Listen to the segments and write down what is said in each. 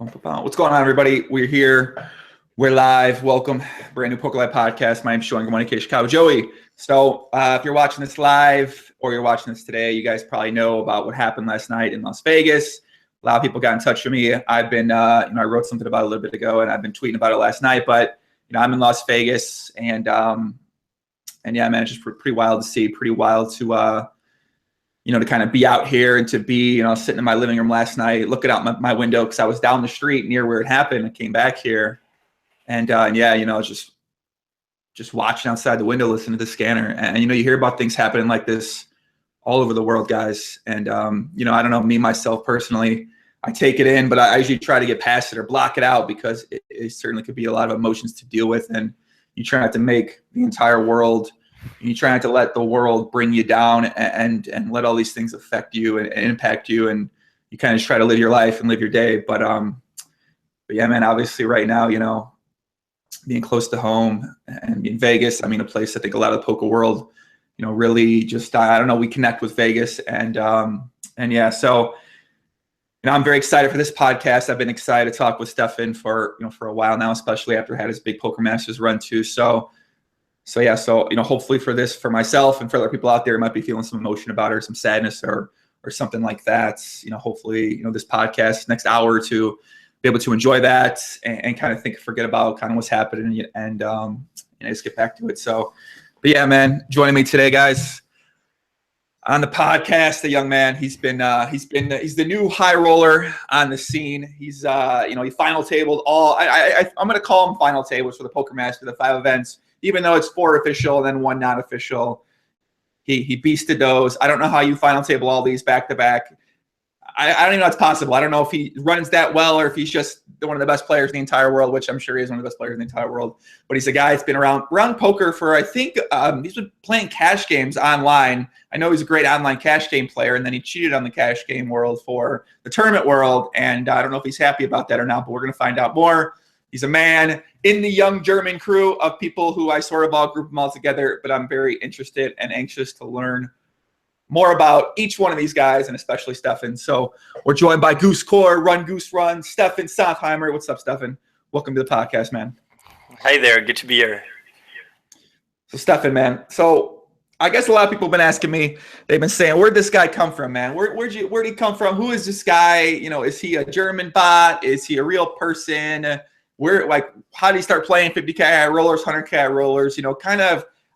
What's going on, everybody? We're here. We're live. Welcome. Brand new Poker Live podcast. My name's Joey. Good morning, Chicago. Joey. So if you're watching this live or you're watching this today, you guys probably know about what happened last night in Las Vegas. A lot of people got in touch with me. I've been, I wrote something about it a little bit ago, and I've been tweeting about it last night. But I'm in Las Vegas, and yeah, man, it's just pretty wild to see. Pretty wild to to kind of be out here and to be, sitting in my living room last night, looking out my window because I was down the street near where it happened. I came back here, and just watching outside the window, listening to the scanner. And you hear about things happening like this all over the world, guys. And I don't know, me myself personally, I take it in, but I usually try to get past it or block it out because it certainly could be a lot of emotions to deal with. And you try not to make the entire world. You try not to let the world bring you down and let all these things affect you and impact you. And you kind of just try to live your life and live your day. But yeah, man, obviously right now, being close to home and in Vegas, a place I think a lot of the poker world, really just, I don't know, we connect with Vegas. And yeah, so, I'm very excited for this podcast. I've been excited to talk with Steffen for a while now, especially after I had his big Poker Masters run too. So yeah, hopefully for myself and for other people out there who might be feeling some emotion about it or some sadness or something like that, hopefully, this podcast next hour or two, be able to enjoy that and kind of forget about kind of what's happening and just get back to it. So, but yeah, man, joining me today, guys, on the podcast, the young man, he's the new high roller on the scene. He's, he final tabled all, I'm going to call him final tables for the Poker Master, the 5 events. Even though it's 4 official and then 1 not official, he beasted those. I don't know how you final table all these back to back. I don't even know it's possible. I don't know if he runs that well or if he's just one of the best players in the entire world, which I'm sure he is one of the best players in the entire world. But he's a guy that's been around poker for, I think, he's been playing cash games online. I know he's a great online cash game player, and then he cheated on the cash game world for the tournament world. And I don't know if he's happy about that or not, but we're going to find out more. He's a man in the young German crew of people who I sort of all group them all together, but I'm very interested and anxious to learn more about each one of these guys, and especially Steffen. So we're joined by goosecore, rungooserun, Steffen Sontheimer. What's up, Steffen? Welcome to the podcast, man. Hi there. Good to be here. So Steffen, man. So I guess a lot of people have been asking me, they've been saying, where'd this guy come from, man? Where'd he come from? Who is this guy? Is he a German bot? Is he a real person? How did he start playing 50K rollers, 100K rollers?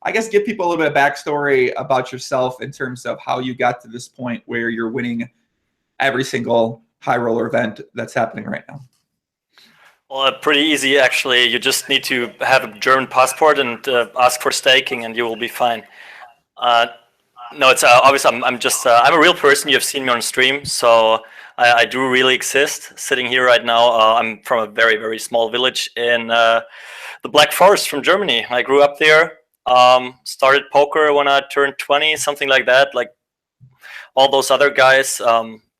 I guess give people a little bit of backstory about yourself in terms of how you got to this point where you're winning every single high roller event that's happening right now. Well, pretty easy, actually. You just need to have a German passport and ask for staking, and you will be fine. No, it's obvious. I'm a real person. You've seen me on stream, so I do really exist. Sitting here right now, I'm from a very, very small village in the Black Forest from Germany. I grew up there. Started poker when I turned 20, something like that, like all those other guys,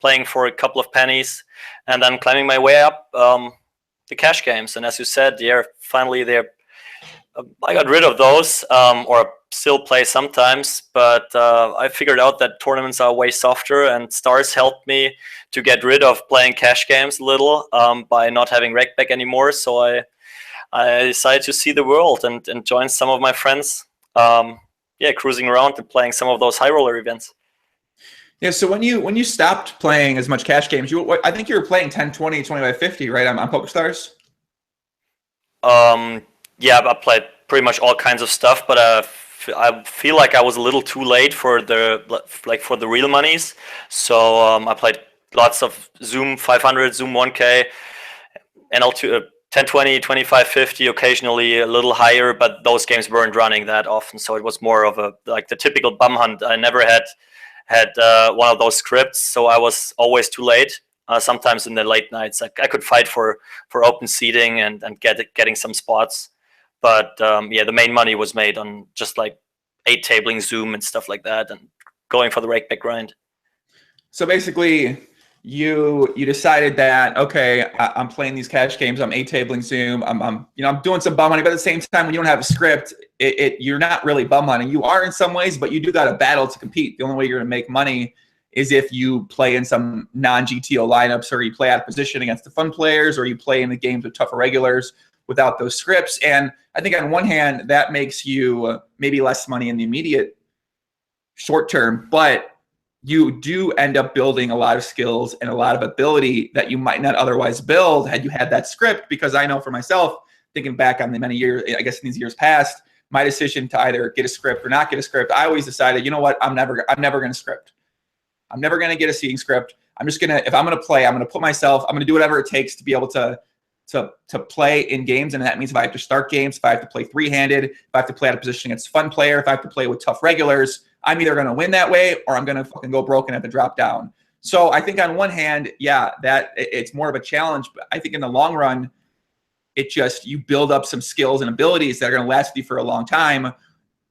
playing for a couple of pennies and then climbing my way up the cash games. And as you said, finally I got rid of those, or still play sometimes, but I figured out that tournaments are way softer, and stars helped me to get rid of playing cash games a little by not having rec back anymore. So I decided to see the world and join some of my friends, cruising around and playing some of those high roller events. Yeah, so when you stopped playing as much cash games, I think you were playing 10, 20, 25, 50, right, on PokerStars? Yeah, I played pretty much all kinds of stuff, but I feel like I was a little too late for the real monies. So I played lots of Zoom 500, Zoom 1K, NL2, 10, 20, 25, 50, occasionally a little higher, but those games weren't running that often. So it was more of the typical bum hunt. I never had one of those scripts, so I was always too late. Sometimes in the late nights, I could fight for open seating and getting some spots. But the main money was made on just like 8-tabling Zoom and stuff like that, and going for the rakeback grind. So basically, you decided that, okay, I'm playing these cash games, I'm 8-tabling Zoom, I'm doing some bum money, but at the same time, when you don't have a script, you're not really bum hunting. You are in some ways, but you do got to battle to compete. The only way you're going to make money is if you play in some non-GTO lineups, or you play out of position against the fun players, or you play in the games with tougher regulars without those scripts. And I think on one hand, that makes you maybe less money in the immediate short term, but you do end up building a lot of skills and a lot of ability that you might not otherwise build had you had that script. Because I know for myself, thinking back on the many years, I guess in these years past, my decision to either get a script or not get a script, I always decided, you know what, I'm never going to script. I'm never going to get a seeding script. I'm just going to, if I'm going to play, I'm going to put myself, I'm going to do whatever it takes to be able to play in games. And that means if I have to start games, if I have to play three-handed, if I have to play out of position against a fun player, if I have to play with tough regulars, I'm either going to win that way or I'm going to fucking go broken at the drop down. So I think on one hand, yeah, that it's more of a challenge, but I think in the long run, it just, you build up some skills and abilities that are going to last you for a long time,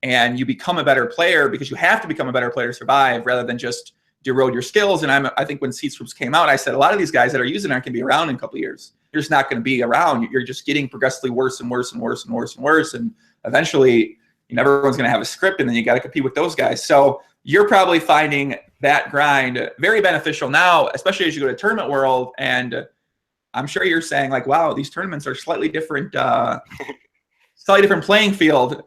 and you become a better player because you have to become a better player to survive rather than just erode your skills. And I think when seed scripts came out, I said a lot of these guys that are using it aren't going to be around in a couple of years. You're just not going to be around. You're just getting progressively worse and worse and worse and worse and worse. And eventually, everyone's going to have a script, and then you got to compete with those guys. So you're probably finding that grind very beneficial now, especially as you go to tournament world. And I'm sure you're saying like, wow, these tournaments are slightly different playing field,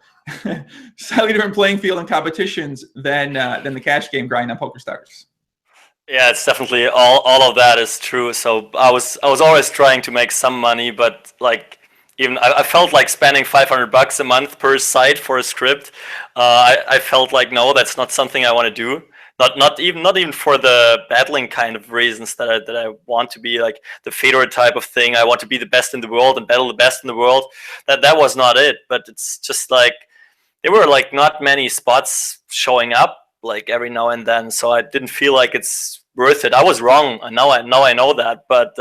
slightly different playing field and competitions than the cash game grind on PokerStars. Yeah, it's definitely all of that is true. So I was always trying to make some money, but like, even I felt like spending $500 a month per site for a script. I felt like, no, that's not something I want to do. Not even for the battling kind of reasons that I want to be like the Fedor type of thing. I want to be the best in the world and battle the best in the world. That was not it. But it's just like there were like not many spots showing up like every now and then, so I didn't feel like it's worth it. I was wrong. Now I know that, but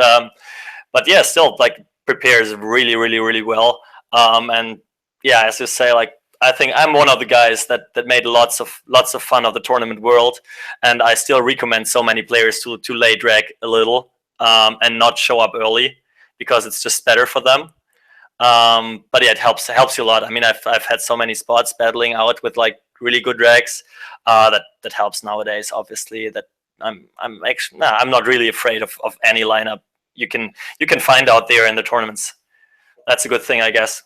yeah, still like prepares really well. And yeah, as you say, like I think I'm one of the guys that made lots of fun of the tournament world, and I still recommend so many players to lay drag a little and not show up early because it's just better for them. But yeah, it helps you a lot. I mean, I've had so many spots battling out with like really good drags that helps nowadays. Obviously, that I'm not really afraid of any lineup you can find out there in the tournaments. That's a good thing, I guess.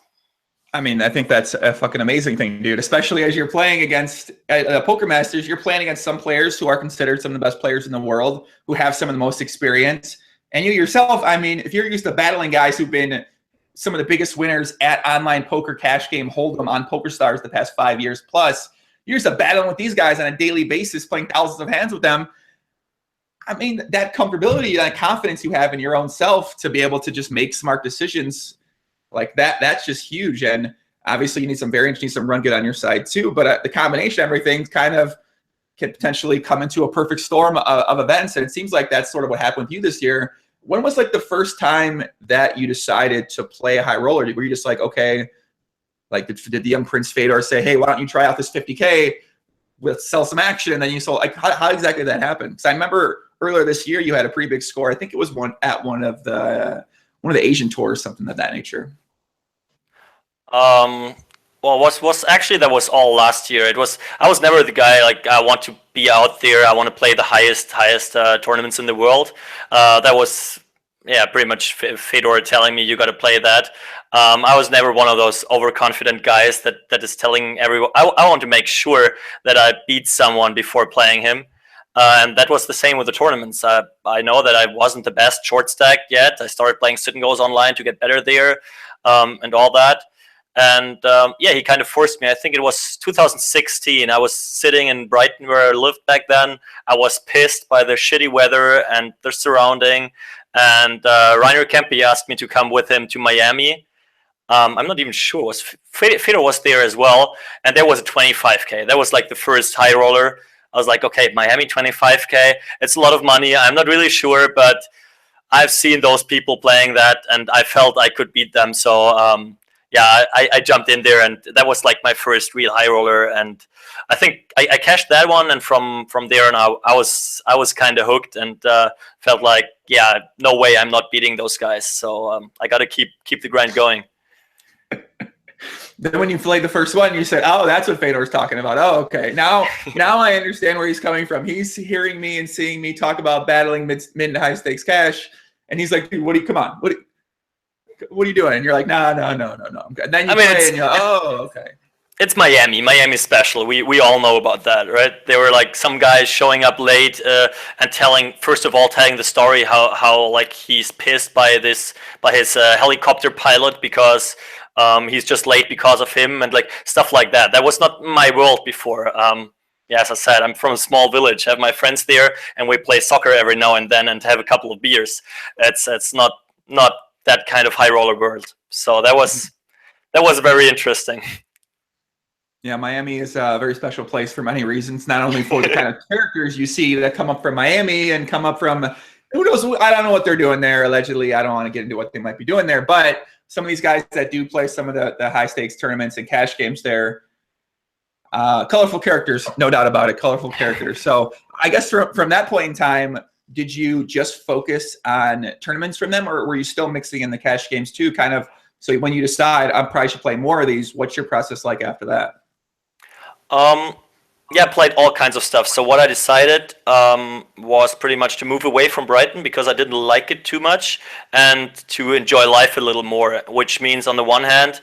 I mean, I think that's a fucking amazing thing, dude. Especially as you're playing against Poker Masters, you're playing against some players who are considered some of the best players in the world, who have some of the most experience. And you yourself, I mean, if you're used to battling guys who've been some of the biggest winners at online poker cash game hold'em on PokerStars the past 5 years plus, you're used to battling with these guys on a daily basis, playing thousands of hands with them. I mean, that comfortability, that confidence you have in your own self to be able to just make smart decisions like that's just huge. And obviously you need some variance, you need some run good on your side too. But the combination of everything kind of can potentially come into a perfect storm of events. And it seems like that's sort of what happened with you this year. When was like the first time that you decided to play a high roller? Were you just like, okay, like did the young Prince Fedor say, hey, why don't you try out this 50K? Let's sell some action. And then you sold, like, how exactly did that happen? Because I remember earlier this year you had a pretty big score. I think it was one of the Asian tours, something of that nature. Well, was actually that was all last year. I was never the guy like I want to be out there. I want to play the highest tournaments in the world. That was pretty much Fedor telling me you got to play that. I was never one of those overconfident guys that is telling everyone I want to make sure that I beat someone before playing him. And that was the same with the tournaments. I know that I wasn't the best short stack yet. I started playing sit and goes online to get better there, and all that. And he kind of forced me. I think it was 2016. I was sitting in Brighton where I lived back then. I was pissed by the shitty weather and the surrounding. And Rainer Kempe asked me to come with him to Miami. I'm not even sure. Fedor was there as well. And there was a 25K. That was like the first high roller. I was like, okay, Miami 25K. It's a lot of money. I'm not really sure, but I've seen those people playing that, and I felt I could beat them. So I jumped in there, and that was like my first real high roller. And I think I cashed that one, and from there on, I was kind of hooked, and felt like, no way I'm not beating those guys. So I got to keep the grind going. Then when you played the first one, you said, "Oh, that's what Fedor's talking about." Oh, okay. Now I understand where he's coming from. He's hearing me and seeing me talk about battling mid and high stakes cash, and he's like, "Dude, come on? What are you doing?" And you're like, "No, I'm good." And then you play, and you're like, "Oh, okay." It's Miami. Miami's special. We all know about that, right? There were like some guys showing up late and telling the story how like he's pissed by his helicopter pilot because he's just late because of him and like stuff like that. That was not my world before. Yeah, as I said, I'm from a small village. I have my friends there, and we play soccer every now and then and have a couple of beers. It's not that kind of high roller world. So that was very interesting. Yeah, Miami is a very special place for many reasons, not only for the kind of characters you see that come up from Miami and come up from, who knows, I don't know what they're doing there, allegedly. I don't want to get into what they might be doing there, but some of these guys that do play some of the high-stakes tournaments and cash games there, colorful characters, no doubt about it, colorful characters. So I guess from that point in time, did you just focus on tournaments from them, or were you still mixing in the cash games too, kind of, so when you decide, I probably should play more of these, what's your process like after that? Yeah, I played all kinds of stuff. So what I decided was pretty much to move away from Brighton because I didn't like it too much and to enjoy life a little more, which means on the one hand,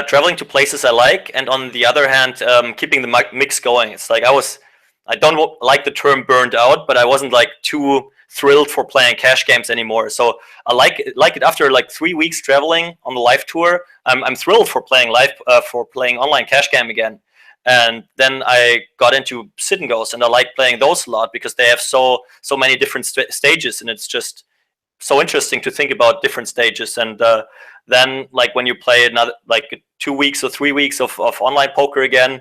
traveling to places I like, and on the other hand, keeping the mix going. It's like I don't like the term burned out, but I wasn't like too thrilled for playing cash games anymore. So I like it after like 3 weeks traveling on the live tour. I'm thrilled for playing online cash game again. And then I got into sit and goes, and I like playing those a lot because they have so many different stages, and it's just so interesting to think about different stages. And then, like when you play another like 2 weeks or 3 weeks of online poker again,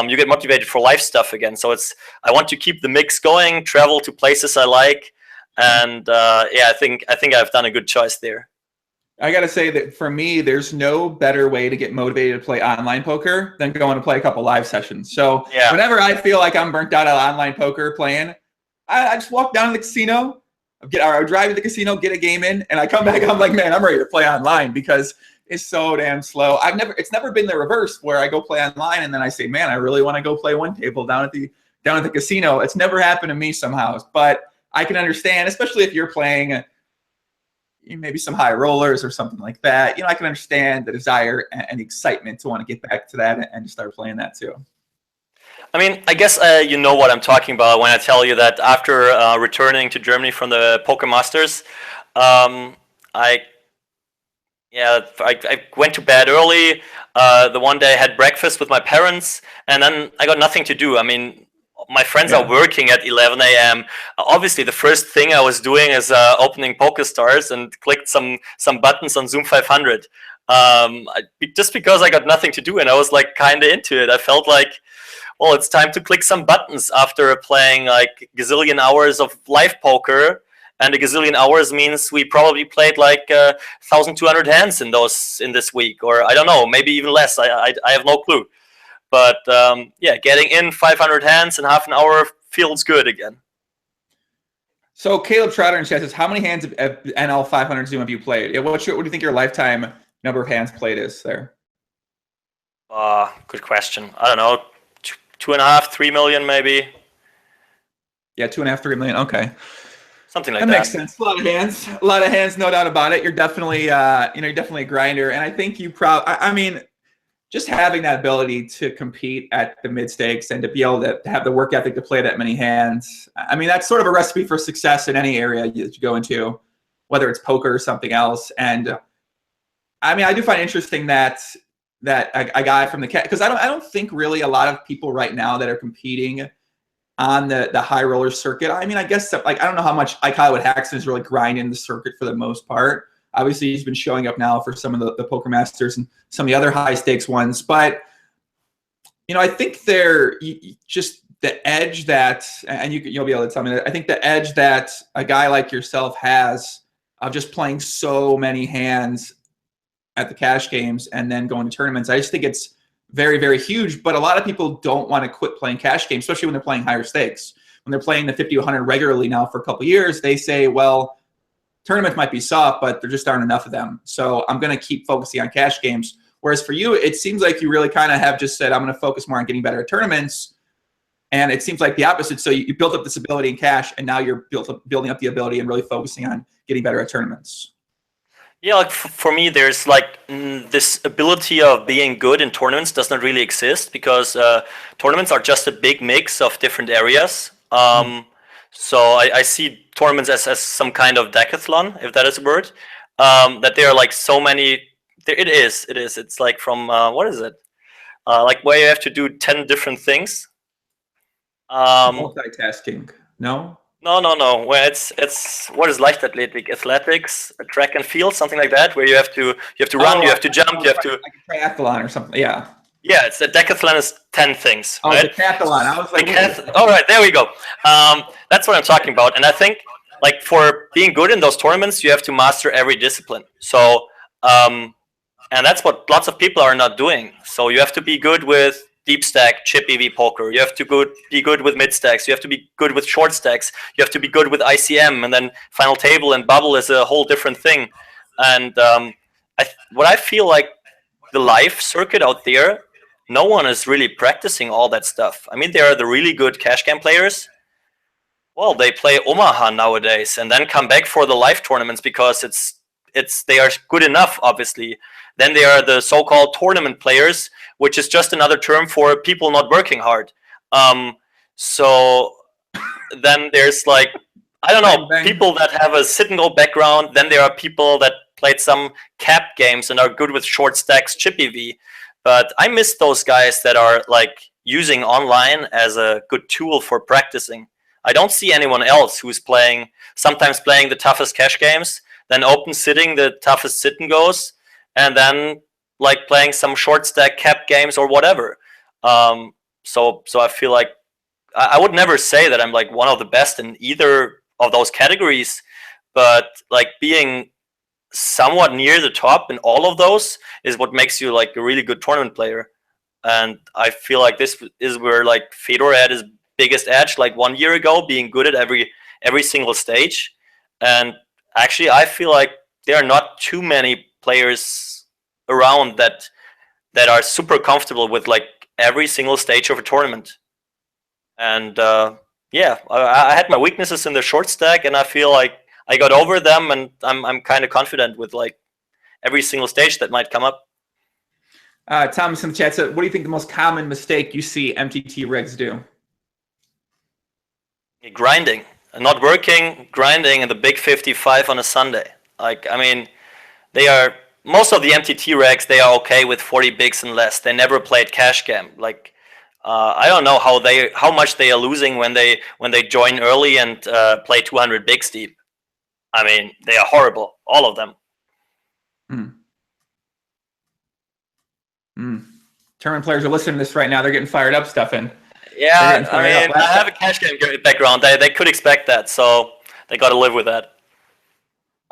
you get motivated for live stuff again. So I want to keep the mix going, travel to places I like, and yeah, I think I've done a good choice there. I got to say that for me, there's no better way to get motivated to play online poker than going to play a couple live sessions. So yeah, whenever I feel like I'm burnt out on online poker playing, I just walk down to the casino, I drive to the casino, get a game in, and I come back. I'm like, man, I'm ready to play online because it's so damn slow. It's never been the reverse where I go play online and then I say, man, I really want to go play one table down at the casino. It's never happened to me somehow, but I can understand, especially if you're playing maybe some high rollers or something like that. I can understand the desire and excitement to want to get back to that and start playing that too. I mean, I guess you know what I'm talking about when I tell you that after returning to Germany from the Poker Masters, I went to bed early. The one day I had breakfast with my parents, and then I got nothing to do. I mean, my friends are working at 11 a.m. Obviously, the first thing I was doing is opening PokerStars and clicked some buttons on Zoom 500. Just because I got nothing to do and I was like kind of into it. I felt like, well, it's time to click some buttons after playing like gazillion hours of live poker. And a gazillion hours means we probably played like 1,200 hands in this week, or I don't know, maybe even less. I have no clue. But yeah, getting in 500 hands in half an hour feels good again. So Caleb Trotter in chat says, how many hands of NL 500 Zoom have you played? What do you think your lifetime number of hands played is there? Good question. I don't know, 2.5, 3 million maybe. Yeah, 2.5, 3 million. Okay. Something like that. That makes sense. A lot of hands, no doubt about it. You're definitely, you're definitely a grinder. And I think you I mean, just having that ability to compete at the mid stakes and to be able to have the work ethic to play that many hands, I mean, that's sort of a recipe for success in any area that you go into, whether it's poker or something else. And I mean, I do find it interesting that a guy from the cat, because I don't think really a lot of people right now that are competing on the high roller circuit. I mean, I guess like I don't know how much Hollywood Haxton is really grinding the circuit for the most part. Obviously, he's been showing up now for some of the Poker Masters and some of the other high stakes ones. But, I think they're just the edge that, and you'll be able to tell me that, I think the edge that a guy like yourself has of just playing so many hands at the cash games and then going to tournaments, I just think it's very, very huge. But a lot of people don't want to quit playing cash games, especially when they're playing higher stakes. When they're playing the 50 to 100 regularly now for a couple of years, they say, well, tournaments might be soft, but there just aren't enough of them. So I'm going to keep focusing on cash games. Whereas for you, it seems like you really kind of have just said, I'm going to focus more on getting better at tournaments. And it seems like the opposite. So you built up this ability in cash, and now you're building up the ability and really focusing on getting better at tournaments. Yeah, like for me, there's like this ability of being good in tournaments does not really exist, because tournaments are just a big mix of different areas. So I see tournaments as some kind of decathlon, if that is a word. That there are like so many. It is. It's like from what is it? Like where you have to do 10 different things. Multitasking. No. No. Where it's what is Leichtathletik? Athletics, track and field, something like that, where you have to run, you have to jump, you have to like a triathlon or something. Yeah. Yeah, it's a decathlon is 10 things. Oh, right? the decathlon. I was like, all right, there we go. That's what I'm talking about, and I think like for being good in those tournaments, you have to master every discipline. So, and that's what lots of people are not doing. So you have to be good with deep stack, chip EV poker. You have to be good with mid stacks. You have to be good with short stacks. You have to be good with ICM, and then final table and bubble is a whole different thing. And what I feel like the live circuit out there, no one is really practicing all that stuff. I mean, there are the really good cash game players. Well, they play Omaha nowadays and then come back for the live tournaments because they are good enough, obviously. Then there are the so-called tournament players, which is just another term for people not working hard. So then there's like, I don't know, people that have a sit-and-go background. Then there are people that played some cap games and are good with short stacks, chip EV. But I miss those guys that are like using online as a good tool for practicing. I don't see anyone else who's sometimes playing the toughest cash games, then open sitting the toughest sit-and-goes, and then like playing some short stack cap games or whatever. So I feel like I would never say that I'm like one of the best in either of those categories, but like being somewhat near the top in all of those is what makes you like a really good tournament player. And I feel like this is where like Fedor had his biggest edge like 1 year ago, being good at every single stage. And actually I feel like there are not too many players around that are super comfortable with like every single stage of a tournament. And I had my weaknesses in the short stack, and I feel like I got over them, and I'm kind of confident with like every single stage that might come up. Thomas in the chat said, what do you think the most common mistake you see MTT rigs do? Grinding, not working, grinding, and the big 55 on a Sunday. Like, I mean, most of the MTT regs, they are okay with 40 bigs and less. They never played cash game. Like, I don't know how much they are losing when they join early and play 200 bigs deep. I mean, they are horrible, all of them. Tournament players are listening to this right now. They're getting fired up, Steffen. Yeah, I mean, I have a cash game background. They could expect that, so they got to live with that.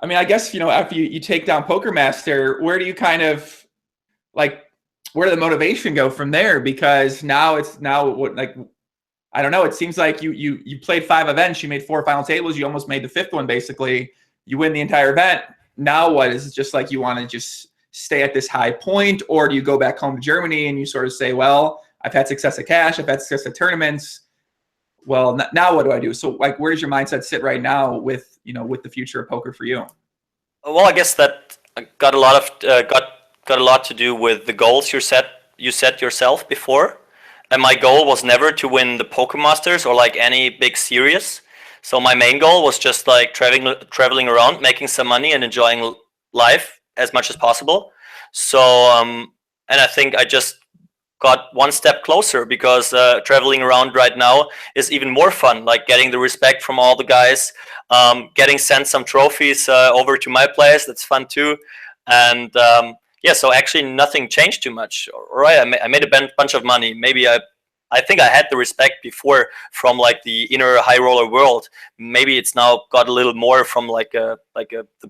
I mean, I guess, after you take down Poker Master, where do you kind of, like, where did the motivation go from there? Because now I don't know, it seems like you played 5 events, you made 4 final tables, you almost made the 5th one, basically. You win the entire event. Now what? Is it just like you want to just stay at this high point, or do you go back home to Germany and you sort of say, well, I've had success at cash, I've had success at tournaments. Well, now what do I do? So, like, where does your mindset sit right now with the future of poker for you? Well, I guess that got a lot to do with the goals you set yourself before. And my goal was never to win the Poker Masters or like any big series. So my main goal was just like traveling around, making some money, and enjoying life as much as possible. So and I think I just got one step closer, because traveling around right now is even more fun, like getting the respect from all the guys, getting sent some trophies over to my place. That's fun too. And so actually nothing changed too much. Right, I made a bunch of money. Maybe I think I had the respect before from like the inner high roller world. Maybe it's now got a little more from the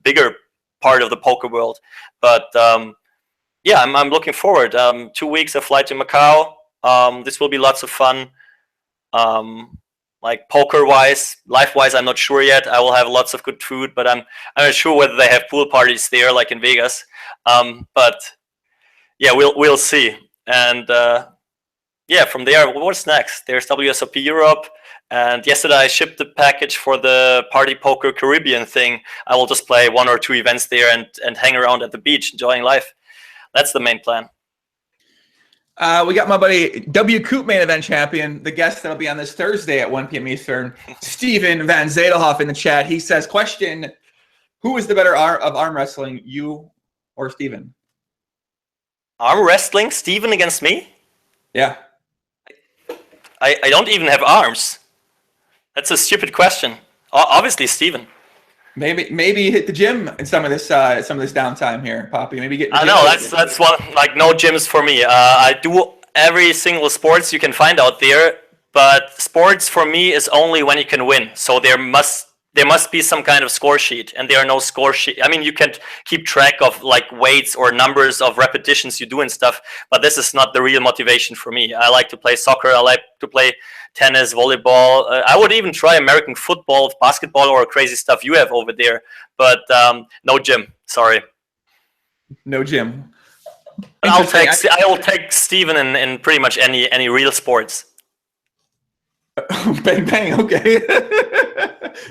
bigger part of the poker world. But I'm looking forward. 2 weeks a flight to Macau. This will be lots of fun. Like poker-wise, life-wise, I'm not sure yet. I will have lots of good food, but I'm not sure whether they have pool parties there, like in Vegas. But yeah, we'll see. And yeah, from there, what's next? There's WSOP Europe, and yesterday I shipped the package for the Party Poker Caribbean thing. I will just play 1 or 2 events there and hang around at the beach, enjoying life. That's the main plan. We got my buddy W Coop main event champion, the guest that'll be on this Thursday at 1 p.m. Eastern, Steven Van Zadelhoff in the chat. He says, question, who is the better of arm wrestling, you or Steven? Arm wrestling? Steven against me? Yeah. I don't even have arms. That's a stupid question. Obviously, Steven. Maybe hit the gym in some of this downtime here, Poppy. Maybe get. I know that's one, like, no gyms for me. I do every single sports you can find out there, but sports for me is only when you can win. So there must be some kind of score sheet, and there are no score sheet. I mean, you can keep track of like weights or numbers of repetitions you do and stuff, but this is not the real motivation for me. I like to play soccer. I like to play tennis, volleyball. I would even try American football, basketball, or crazy stuff you have over there. But no gym. Sorry. No gym. I will take Steven in pretty much any real sports. Bang bang. Okay.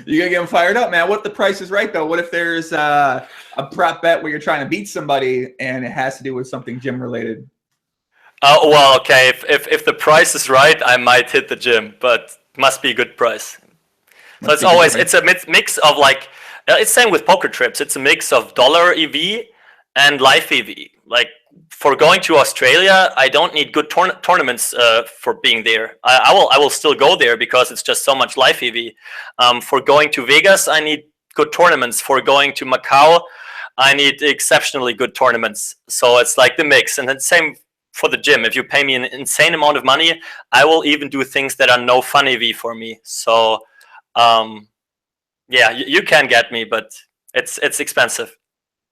You gotta get him fired up, man. What if the price is right though? What if there's a prop bet where you're trying to beat somebody and it has to do with something gym related? Oh, well, okay. If the price is right, I might hit the gym, but must be a good price. So it's a mix of like, it's same with poker trips. It's a mix of dollar EV and live EV. Like for going to Australia, I don't need good tournaments for being there. I will still go there because it's just so much live EV. For going to Vegas, I need good tournaments. For going to Macau, I need exceptionally good tournaments. So it's like the mix, and then same for the gym. If you pay me an insane amount of money, I will even do things that are no fun EV for me. So, yeah, you can get me, but it's expensive.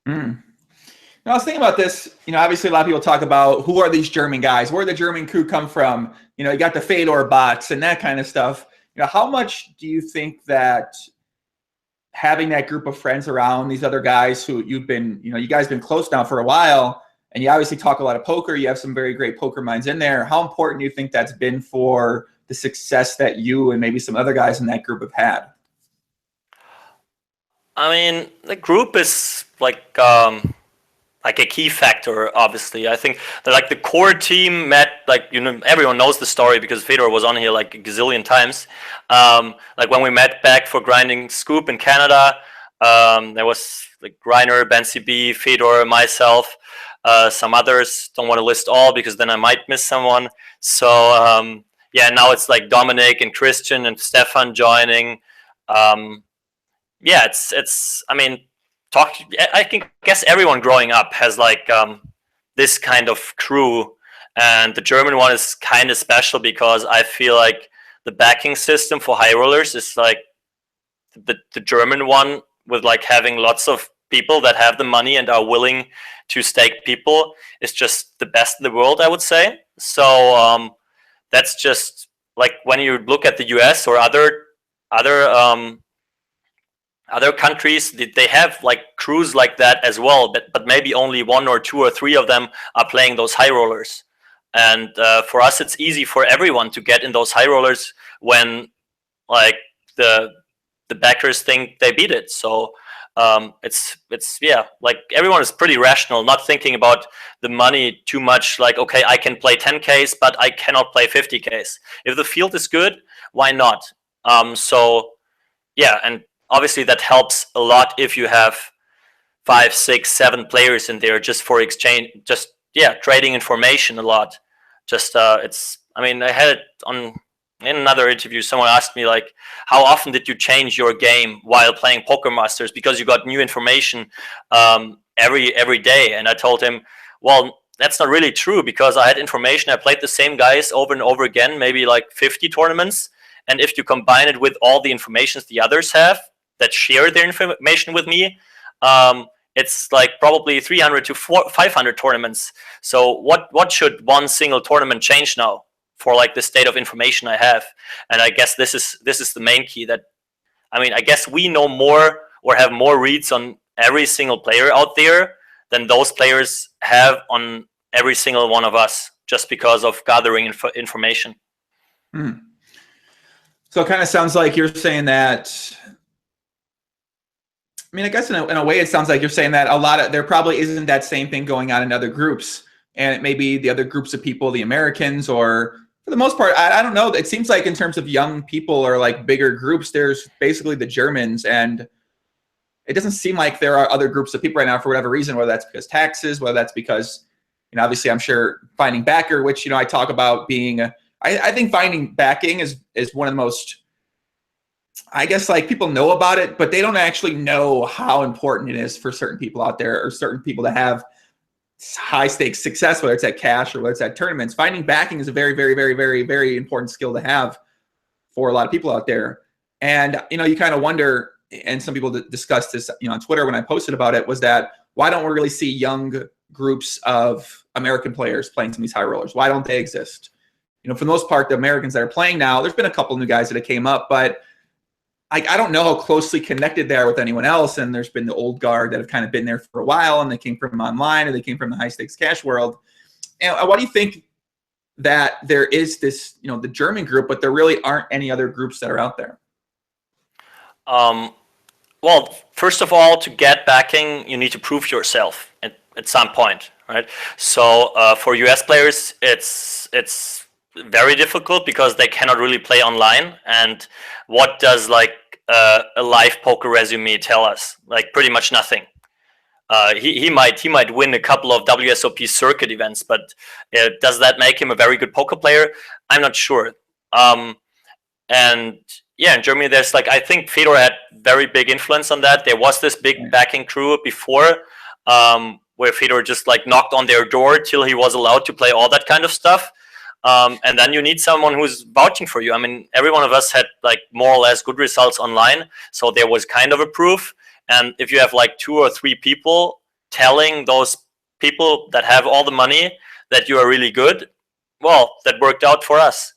Now, I was thinking about this. You know, obviously, a lot of people talk about who are these German guys? Where did the German crew come from? You know, you got the Fedor bots and that kind of stuff. You know, how much do you think that having that group of friends around, these other guys who you've been, you know, you guys been close now for a while, and you obviously talk a lot of poker. You have some very great poker minds in there. How important do you think that's been for the success that you and maybe some other guys in that group have had? I mean, the group is like a key factor, obviously. I think that like the core team met, like, you know, everyone knows the story because Fedor was on here like a gazillion times. Like when we met back for grinding Scoop in Canada, there was like Reiner, Ben CB, Fedor, myself, some others. Don't want to list all because then I might miss someone. So yeah, now it's like Dominic and Christian and Stefan joining. Yeah, it's. I mean, I guess everyone growing up has like this kind of crew, and the German one is kind of special because I feel like the backing system for high rollers is like the German one, with like having lots of people that have the money and are willing to stake people, is just the best in the world, I would say. So that's just like when you look at the US or other countries, they have like crews like that as well, but maybe only 1 or 2 or 3 of them are playing those high rollers. And for us, it's easy for everyone to get in those high rollers when like the backers think they beat it. So it's yeah, like everyone is pretty rational, not thinking about the money too much. Like, okay, I can play 10Ks, but I cannot play 50Ks. If the field is good, why not? So yeah, and obviously that helps a lot if you have 5, 6, 7 players in there just for exchange, just yeah, trading information a lot. Just it's. I mean, I had it in another interview. Someone asked me like, how often did you change your game while playing Poker Masters because you got new information every day? And I told him, well, that's not really true because I had information. I played the same guys over and over again, maybe like 50 tournaments. And if you combine it with all the informations the others have that share their information with me, it's like probably 300 to 500 tournaments. So what should one single tournament change now for like the state of information I have? And I guess this is the main key. That, I mean, I guess we know more or have more reads on every single player out there than those players have on every single one of us, just because of gathering information. So it kind of sounds like you're saying that. I mean, I guess in a way, it sounds like you're saying that there probably isn't that same thing going on in other groups, and it may be the other groups of people, the Americans, or for the most part, I don't know. It seems like in terms of young people or like bigger groups, there's basically the Germans, and it doesn't seem like there are other groups of people right now for whatever reason, whether that's because taxes, whether that's because, obviously I'm sure finding backer, which, I talk about being, I think finding backing is one of the most, I guess, like, people know about it, but they don't actually know how important it is for certain people out there, or certain people to have high stakes success, whether it's at cash or whether it's at tournaments. Finding backing is a very, very, very, very, very important skill to have for a lot of people out there. And, you kind of wonder, and some people discussed this, on Twitter when I posted about it, was that why don't we really see young groups of American players playing some of these high rollers? Why don't they exist? For the most part, the Americans that are playing now, there's been a couple new guys that have came up, but I don't know how closely connected they are with anyone else. And there's been the old guard that have kind of been there for a while, and they came from online, or they came from the high stakes cash world. And why do you think that there is this, the German group, but there really aren't any other groups that are out there? Well, first of all, to get backing, you need to prove yourself at some point, right? So for US players, it's very difficult because they cannot really play online. And what does a live poker resume tell us? Like, pretty much nothing. He might win a couple of WSOP circuit events, but does that make him a very good poker player? I'm not sure. And yeah, in Germany, there's I think Fedor had very big influence on that. There was this big backing crew before, where Fedor just knocked on their door till he was allowed to play all that kind of stuff. And then you need someone who's vouching for you. I mean, every one of us had more or less good results online, so there was kind of a proof. And if you have 2 or 3 people telling those people that have all the money that you are really good, well, that worked out for us.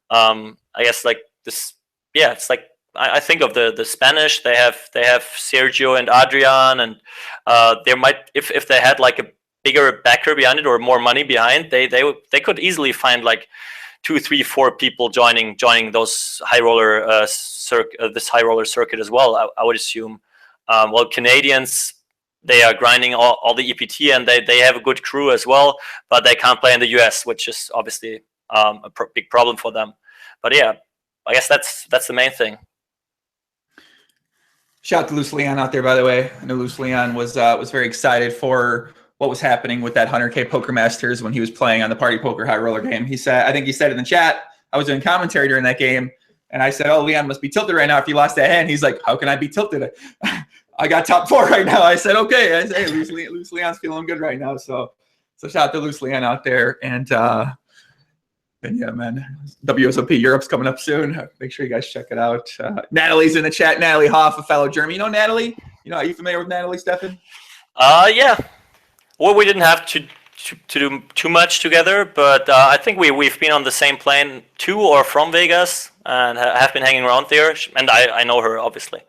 I guess this, yeah, it's I think of the Spanish. They have Sergio and Adrian, and there might, if they had a bigger backer behind it or more money behind, they could easily find 2, 3, 4 people joining those high roller this high roller circuit as well. I would assume. Well, Canadians, they are grinding all the EPT, and they have a good crew as well, but they can't play in the US, which is obviously a big problem for them. But yeah, I guess that's the main thing. Shout out to Luce Leon out there, by the way. I know Luce Leon was very excited for what was happening with that 100K Poker Masters when he was playing on the Party Poker High Roller game. I think he said in the chat, I was doing commentary during that game, and I said, "Oh, Leon must be tilted right now if you lost that hand." He's like, "How can I be tilted? I got top 4 right now." I said, "Okay." I said, "Hey, Luce Leon's feeling good right now." So shout out to Luce Leon out there, and yeah, man, WSOP Europe's coming up soon. Make sure you guys check it out. Natalie's in the chat. Natalie Hoff, a fellow German. You know Natalie? Are you familiar with Natalie, Steffen? Yeah. Well, we didn't have to do too much together, but I think we've been on the same plane to or from Vegas, and have been hanging around there. And I know her, obviously.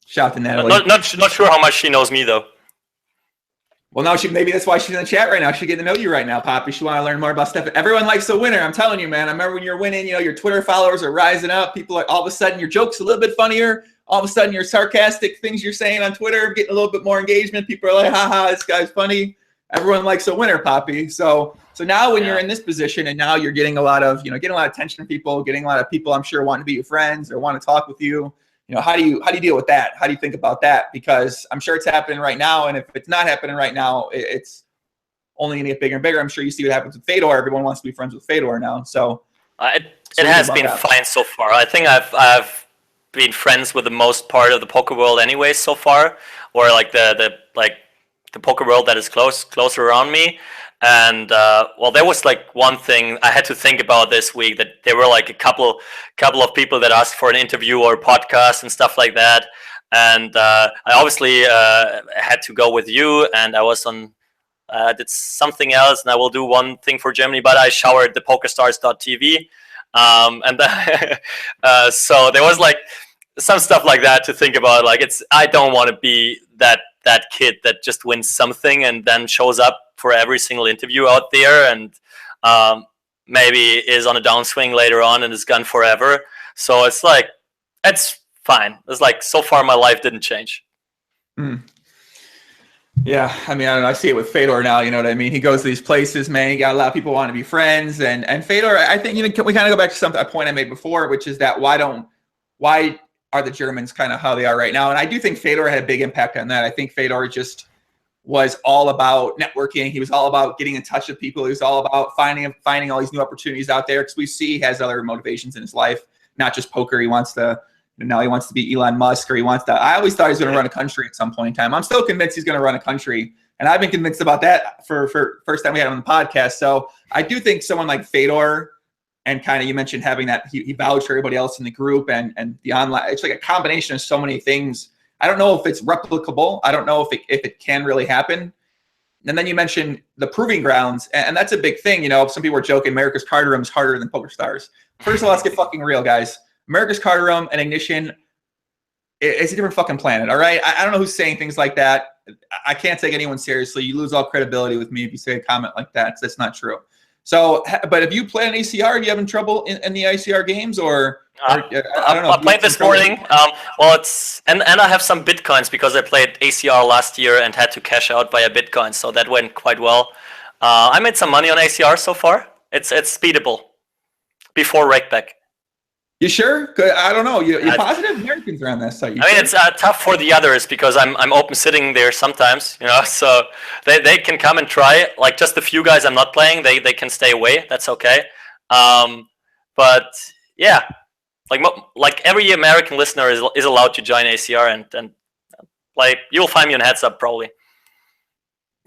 Shout out to Natalie. Not sure how much she knows me, though. Well, no, maybe that's why she's in the chat right now. She get to know you right now, Poppy. She want to learn more about Steffen. Everyone likes a winner. I'm telling you, man. I remember when you're winning, your Twitter followers are rising up. People are, all of a sudden, your joke's a little bit funnier. All of a sudden, your sarcastic things you're saying on Twitter getting a little bit more engagement. People are like, haha, this guy's funny. Everyone likes a winner, Poppy. So now when you're in this position, and now you're getting a lot of, getting a lot of attention from people, getting a lot of people, I'm sure, wanting to be your friends or want to talk with you. How do you deal with that? How do you think about that? Because I'm sure it's happening right now, and if it's not happening right now, it's only going to get bigger and bigger. I'm sure you see what happens with Fedor. Everyone wants to be friends with Fedor now. So it has been fine so far. I think I've been friends with the most part of the poker world anyway so far, or the poker world that is closer around me. And well, there was one thing I had to think about this week, that there were a couple of people that asked for an interview or podcast and stuff like that. And I obviously had to go with you, and I was on did something else, and I will do one thing for Germany, but I showered the pokerstars.tv. And so there was some stuff like that to think about. I don't want to be that kid that just wins something and then shows up for every single interview out there, and maybe is on a downswing later on and is gone forever. So it's like, it's fine. It's like, so far my life didn't change. Yeah, I mean, I don't know. I see it with Fedor now. You know what I mean? He goes to these places, man. You got a lot of people want to be friends, and Fedor. I think we kind of go back to a point I made before, which is that why are the Germans kind of how they are right now? And I do think Fedor had a big impact on that. I think Fedor just was all about networking. He was all about getting in touch with people. He was all about finding all these new opportunities out there, because we see he has other motivations in his life, not just poker. He wants to. Now he wants to be Elon Musk, or he wants to. I always thought he was going to run a country at some point in time. I'm still convinced he's going to run a country, and I've been convinced about that for first time we had him on the podcast. So I do think someone like Fedor, and kind of you mentioned having that he vouched for everybody else in the group and the online. It's like a combination of so many things. I don't know if it's replicable. I don't know if it can really happen. And then you mentioned the proving grounds, and that's a big thing. You know, some people are joking America's card room is harder than Poker Stars. First of all, let's get fucking real, guys. America's Card Room and Ignition, it's a different fucking planet, all right? I don't know who's saying things like that. I can't take anyone seriously. You lose all credibility with me if you say a comment like that. That's not true. So, but if you play an ACR, are you having trouble in the ICR games, or I don't know. I played this morning. Well, and I have some Bitcoins because I played ACR last year and had to cash out via Bitcoin, so that went quite well. I made some money on ACR so far. It's speedable before rakeback. You sure? I don't know. You positive? Americans are on that site. I mean, it's tough for the others because I'm open sitting there sometimes, you know. So they can come and try. Like just a few guys I'm not playing, they can stay away. That's okay. But yeah, like every American listener is allowed to join ACR and play. You'll find me on Heads Up probably.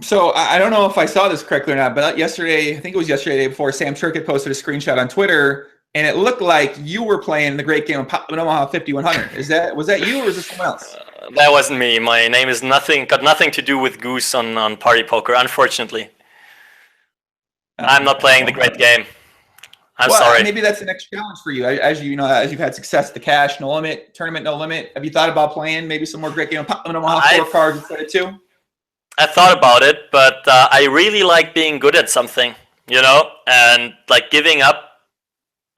So I don't know if I saw this correctly or not, but yesterday, I think it was yesterday, the day before, Sam Turk had posted a screenshot on Twitter. And it looked like you were playing the great game of Omaha 5100. Was that you, or was it someone else? That wasn't me. My name is got nothing to do with Goose on Party Poker, unfortunately. I'm not playing the great game. I'm sorry. Maybe that's the next challenge for you. As you've had success, the cash, no limit, tournament, no limit. Have you thought about playing maybe some more great game of Omaha 4 cards instead of 2? I thought about it, but I really like being good at something, you know, and like giving up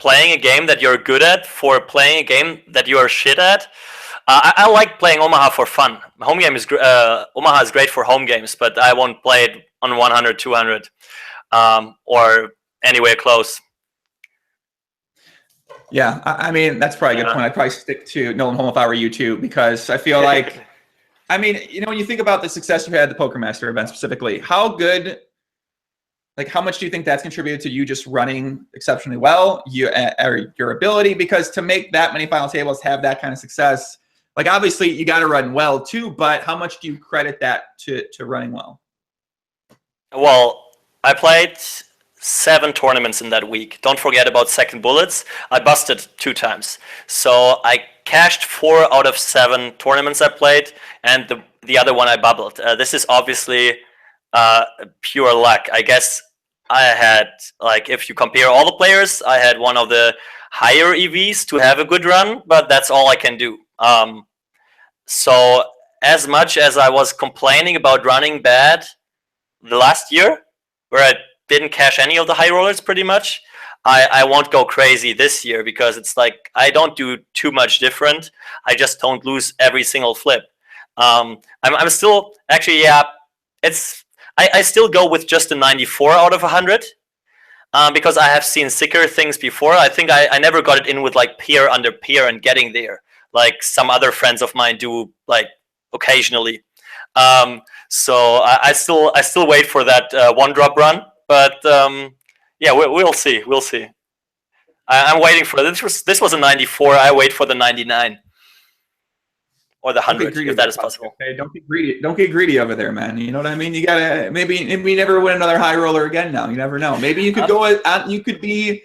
playing a game that you're good at for playing a game that you are shit at. I like playing Omaha for fun. Home game is Omaha is great for home games, but I won't play it on 100, 200, or anywhere close. Yeah, I mean, that's probably a good point. I'd probably stick to Nolan Home if I were you too, because I feel like, I mean, you know, when you think about the success you had at the Poker Master event specifically, how much do you think that's contributed to you just running exceptionally well, or your ability? Because to make that many final tables, have that kind of success, like obviously you got to run well too, but how much do you credit that to running well? Well, I played 7 tournaments in that week. Don't forget about second bullets. I busted 2 times. So I cashed 4 out of 7 tournaments I played, and the other one I bubbled. This is obviously pure luck. I guess I had, like, if you compare all the players, I had one of the higher EVs to have a good run, but that's all I can do. So as much as I was complaining about running bad the last year, where I didn't cash any of the high rollers pretty much, I won't go crazy this year, because it's like I don't do too much different. I just don't lose every single flip. I'm still, actually, yeah, I still go with just a 94 out of 100, because I have seen sicker things before. I think I never got it in with like pair under pair and getting there, like some other friends of mine do, like occasionally. So I still wait for that one drop run, but yeah, we'll see. We'll see. I'm waiting for this was a 94. I wait for the 99. Or the 100, if that is possible. Okay, don't get greedy. Don't get greedy over there, man. You know what I mean? You gotta maybe never win another high roller again. Now you never know. Maybe you could go. You could be,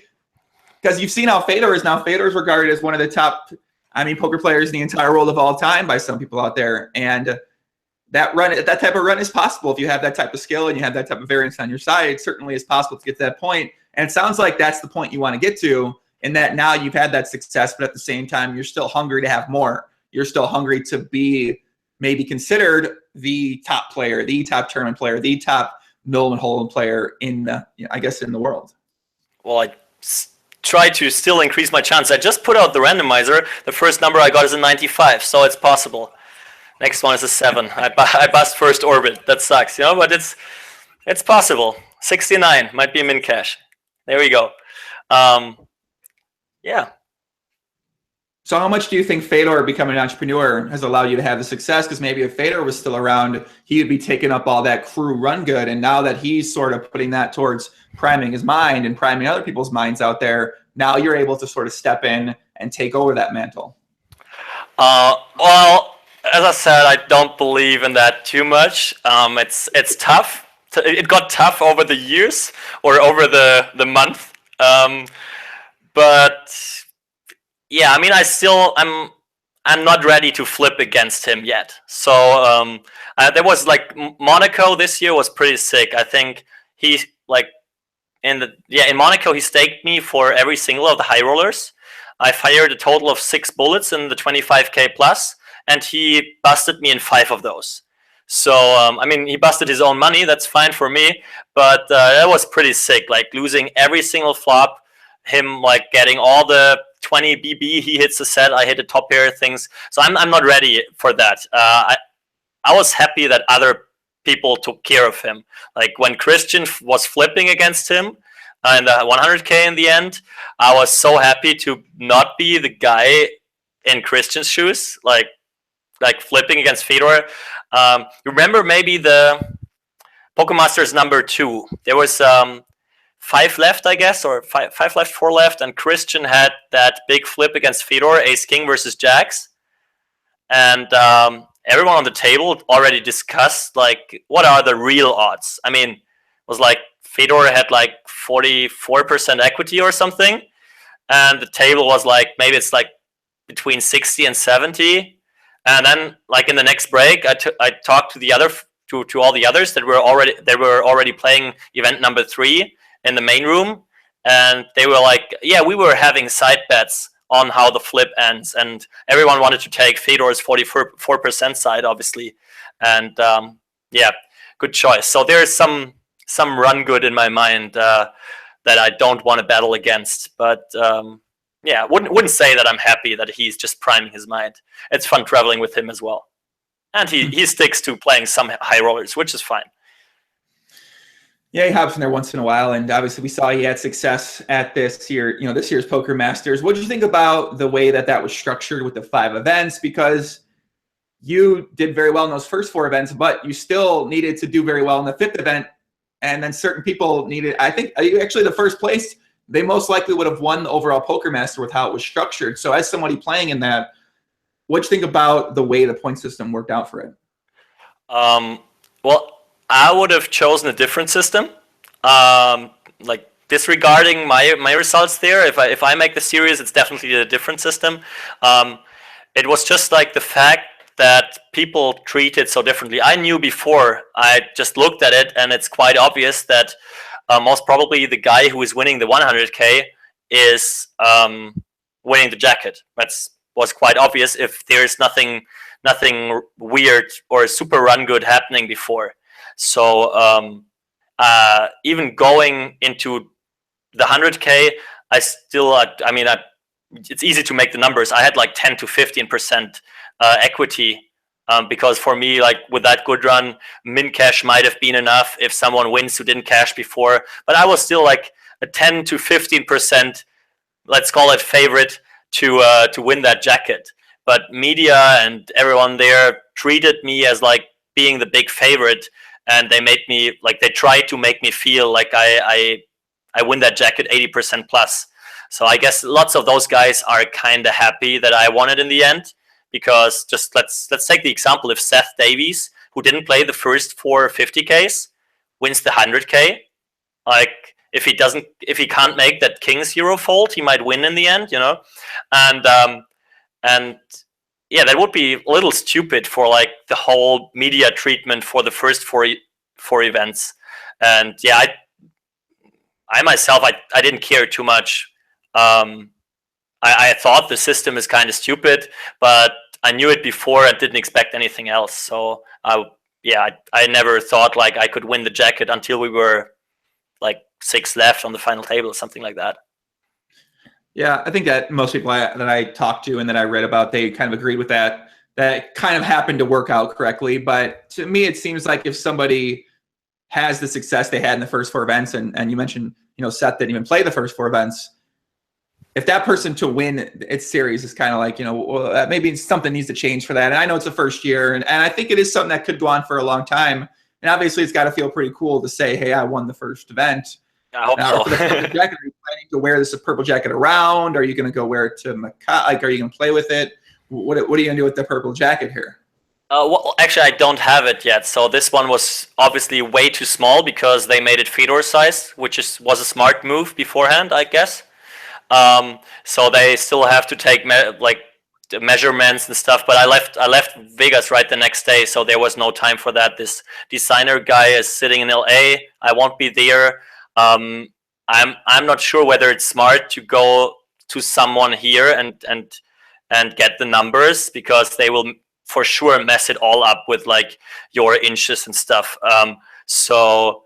because you've seen how Fedor is now. Fedor is regarded as one of the top, poker players in the entire world of all time by some people out there. And that type of run is possible if you have that type of skill and you have that type of variance on your side. It certainly is possible to get to that point. And it sounds like that's the point you want to get to. In that now you've had that success, but at the same time you're still hungry to have more. You're still hungry to be maybe considered the top player, the top tournament player, the top Nolan Holland player in I guess in the world. Well, try to still increase my chance. I just put out the randomizer. The first number I got is a 95, so it's possible. Next one is a 7. I bust first orbit. That sucks, but it's possible. 69 might be a min cash. There we go. Yeah. So how much do you think Fedor becoming an entrepreneur has allowed you to have the success? Because maybe if Fedor was still around, he would be taking up all that crew run good. And now that he's sort of putting that towards priming his mind and priming other people's minds out there, now you're able to sort of step in and take over that mantle. Well, as I said, I don't believe in that too much. It's tough. It got tough over the years or over the month. But yeah, I mean, I'm not ready to flip against him yet. So there was like Monaco this year was pretty sick. I think he like in Monaco he staked me for every single of the high rollers. I fired a total of 6 bullets in the 25k plus, and he busted me in 5 of those. So I mean, he busted his own money. That's fine for me, but that was pretty sick. Like losing every single flop, him like getting all the 20 BB, he hits a set, I hit the top pair things. So I'm not ready for that. I was happy that other people took care of him. Like when Christian was flipping against him in the 100k in the end, I was so happy to not be the guy in Christian's shoes, like flipping against Fedor. Remember maybe the Pokemasters number 2? There was 5 left, I guess, or 5 left, 4 left, and Christian had that big flip against Fedor, Ace King versus Jacks, and everyone on the table already discussed like what are the real odds. I mean, it was like Fedor had like 44% equity or something, and the table was like maybe it's like between 60 and 70, and then like in the next break, I talked to the other to all the others that were already playing event number 3 in the main room, and they were like, yeah, we were having side bets on how the flip ends, and everyone wanted to take Fedor's 44% side, obviously, and yeah, good choice. So there's some run good in my mind that I don't want to battle against, but yeah, wouldn't say that I'm happy that he's just priming his mind. It's fun traveling with him as well, and he sticks to playing some high rollers, which is fine. Yeah, he hops in there once in a while, and obviously we saw he had success at this year's Poker Masters. What did you think about the way that was structured with the 5 events? Because you did very well in those first 4 events, but you still needed to do very well in the 5th event, and then certain people needed. I think actually the first place, they most likely would have won the overall Poker Master with how it was structured. So as somebody playing in that, what do you think about the way the point system worked out for it? Well, I would have chosen a different system, like disregarding my results there. If I make the series, it's definitely a different system. It was just like the fact that people treat it so differently. I knew before, I just looked at it, and it's quite obvious that most probably the guy who is winning the 100k is winning the jacket. Was quite obvious if there's nothing weird or super run good happening before. So even going into the 100k, I still, it's easy to make the numbers. I had like 10 to 15% equity because for me, like with that good run, min cash might have been enough if someone wins who didn't cash before. But I was still like a 10 to 15%, let's call it favorite to win that jacket. But media and everyone there treated me as like being the big favorite. And they tried to make me feel like I win that jacket 80% plus. So I guess lots of those guys are kind of happy that I won it in the end, because just let's take the example if Seth Davies, who didn't play the first 4 50Ks, wins the 100K. Like if he can't make that King's Hero fold, he might win in the end, and yeah, that would be a little stupid for like the whole media treatment for the first four events. And yeah, I myself, I didn't care too much. I thought the system is kind of stupid, but I knew it before and didn't expect anything else. So yeah, I never thought like I could win the jacket until we were like 6 left on the final table or something like that. Yeah, I think that most people that I talked to and that I read about, they kind of agreed with that. That kind of happened to work out correctly. But to me, it seems like if somebody has the success they had in the first 4 events, and you mentioned, Seth didn't even play the first 4 events. If that person to win its series is kind of like, well, maybe something needs to change for that. And I know it's the first year, and I think it is something that could go on for a long time. And obviously, it's got to feel pretty cool to say, hey, I won the first event. I hope so. For the purple jacket, are you planning to wear this purple jacket around? Are you going to go wear it to Macau? Like, are you going to play with it? What are you going to do with the purple jacket here? Well, actually, I don't have it yet. So this one was obviously way too small because they made it Fedor size, which was a smart move beforehand, I guess. So they still have to take the measurements and stuff. But I left Vegas right the next day, so there was no time for that. This designer guy is sitting in LA. I won't be there. I'm not sure whether it's smart to go to someone here and get the numbers, because they will for sure mess it all up with like your inches and stuff. So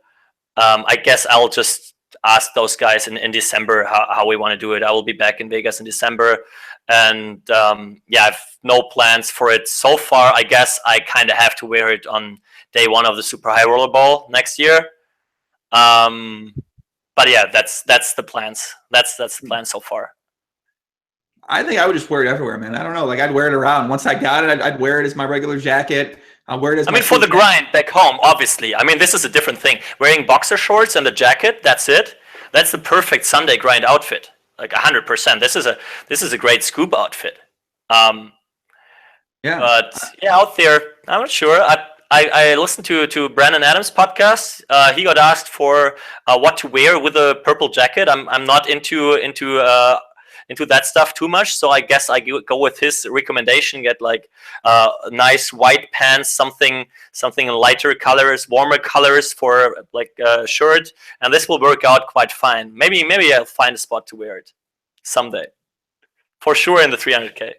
I guess I'll just ask those guys in December how we want to do it. I will be back in Vegas in December, and yeah, I have no plans for it so far. I guess I kind of have to wear it on day 1 of the Super High Roller Ball next year. But yeah, that's the plans. That's the plan so far. I think I would just wear it everywhere, man. I don't know. Like, I'd wear it around. Once I got it, I'd wear it as my regular jacket. I'll wear it as for the grind back home, obviously. This is a different thing. Wearing boxer shorts and the jacket, that's it. That's the perfect Sunday grind outfit. Like 100%. This is a great scoop outfit. Yeah. But yeah, out there, I'm not sure. I listened to Brandon Adams' podcast. He got asked for what to wear with a purple jacket. I'm not into that stuff too much, so I guess I go with his recommendation. Get like nice white pants, something in lighter colors, warmer colors for like a shirt, and this will work out quite fine. Maybe I'll find a spot to wear it someday, for sure in the 300K.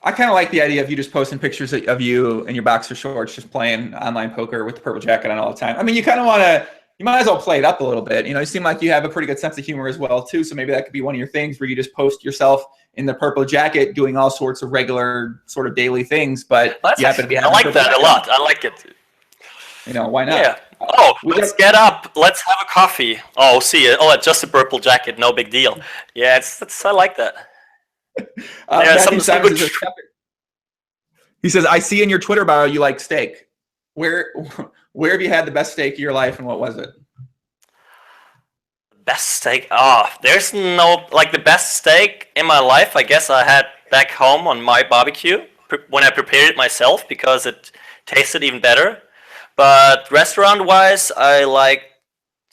I kind of like the idea of you just posting pictures of you in your boxer shorts, just playing online poker with the purple jacket on all the time. You kind of want to. You might as well play it up a little bit. You seem like you have a pretty good sense of humor as well, too. So maybe that could be one of your things where you just post yourself in the purple jacket doing all sorts of regular sort of daily things. But you happen to be having I like that a lot. I like it. Why not? Yeah. Oh, let's get up. Let's have a coffee. Oh, see it. Oh, it's just a purple jacket. No big deal. Yeah, I like that. Some good. He says, I see in your Twitter bio you like steak. Where have you had the best steak of your life, and what was it? Best steak? Oh, there's no, like, the best steak in my life, I guess I had back home on my barbecue when I prepared it myself, because it tasted even better. But restaurant-wise,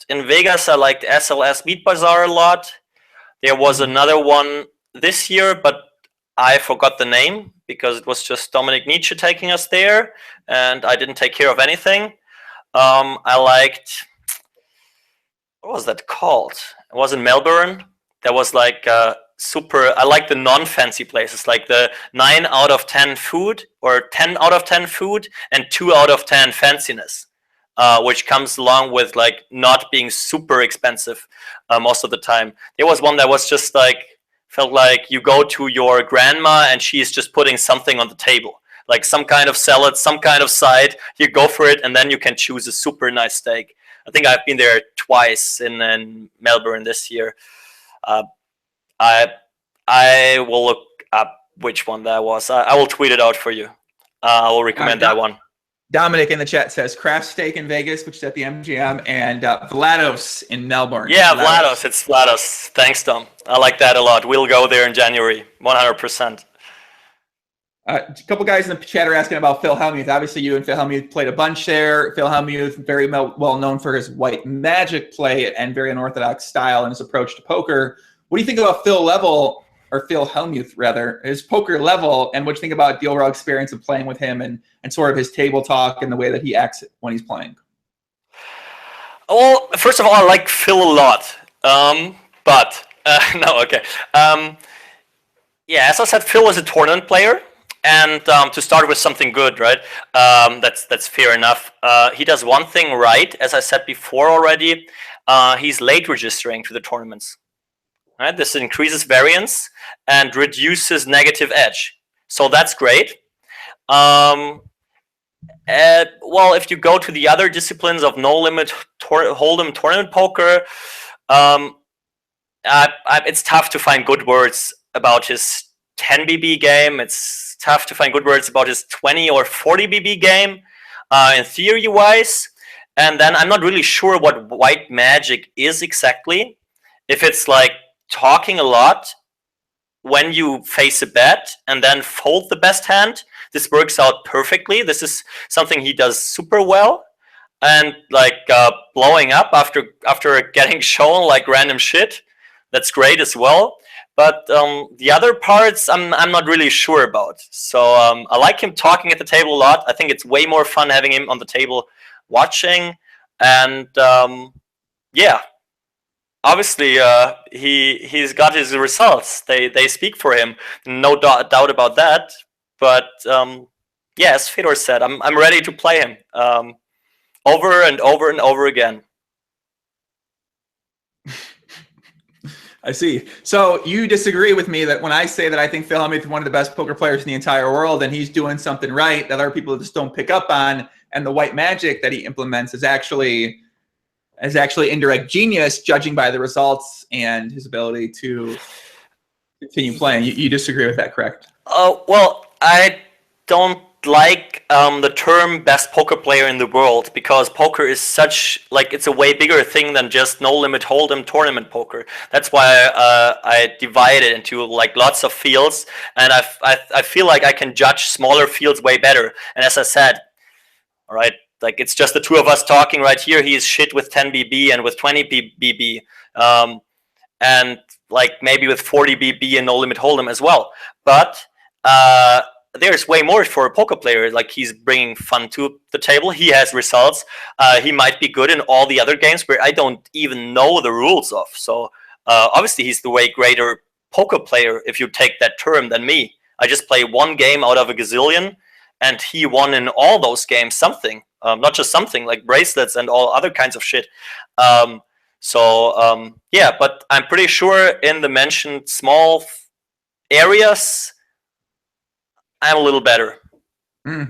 in Vegas, I liked SLS Meat Bazaar a lot. There was another one this year, but I forgot the name because it was just Dominic Nietzsche taking us there, and I didn't take care of anything. I liked, what was that called? It was in Melbourne. There was like I like the non-fancy places, like the 9 out of 10 food, or 10 out of 10 food, and 2 out of 10 fanciness, which comes along with like not being super expensive most of the time. There was one that was just like, felt like you go to your grandma and she's just putting something on the table, like some kind of salad, some kind of side. You go for it, and then you can choose a super nice steak. I think I've been there twice in Melbourne this year. I will look up which one that was. I will tweet it out for you. I will recommend that one. Dominic in the chat says Craft Steak in Vegas, which is at the MGM, and Vlados in Melbourne. Yeah, Vlados. It's Vlados. Thanks, Dom. I like that a lot. We'll go there in January, 100%. A couple guys in the chat are asking about Phil Hellmuth. Obviously, you and Phil Hellmuth played a bunch there. Phil Hellmuth, very well known for his white magic play and very unorthodox style and his approach to poker. What do you think about Phil Hellmuth, rather, his poker level, and what do you think about the overall experience of playing with him and sort of his table talk and the way that he acts when he's playing? Well, first of all, I like Phil a lot. Yeah, as I said, Phil was a tournament player, And to start with something good, right? That's fair enough. He does one thing right, as I said before already. He's late registering to the tournaments. Right? This increases variance and reduces negative edge. So that's great. Well, if you go to the other disciplines of no limit hold'em tournament poker, it's tough to find good words about his 10 BB game. It's tough to find good words about his 20 or 40 BB game, in theory wise. And then I'm not really sure what white magic is exactly. If it's like talking a lot when you face a bet and then fold the best hand, this works out perfectly. This is something he does super well. And like blowing up after getting shown like random shit, that's great as well. But the other parts, I'm not really sure about. So I like him talking at the table a lot. I think it's way more fun having him on the table watching. And yeah, obviously he's got his results. They speak for him, no doubt about that. But yeah, as Fedor said, I'm ready to play him over and over and over again. I see. So you disagree with me that when I say that I think Phil Hellmuth is one of the best poker players in the entire world, and he's doing something right that other people just don't pick up on, and the white magic that he implements is actually indirect genius, judging by the results and his ability to continue playing. You disagree with that, correct? Well, I don't like the term best poker player in the world, because poker is such, like, it's a way bigger thing than just no limit hold'em tournament poker. That's why I divide it into like lots of fields, and I feel like I can judge smaller fields way better. And as I said, all right, like it's just the two of us talking right here. He is shit with 10 BB and with 20 BB, and like maybe with 40 BB and no limit hold'em as well. But there's way more for a poker player. Like, he's bringing fun to the table. He has results. He might be good in all the other games where I don't even know the rules of. So obviously he's the way greater poker player, if you take that term, than me. I just play one game out of a gazillion, and he won in all those games something. Not just something, like bracelets and all other kinds of shit. Yeah, but I'm pretty sure in the mentioned small areas, I'm a little better. I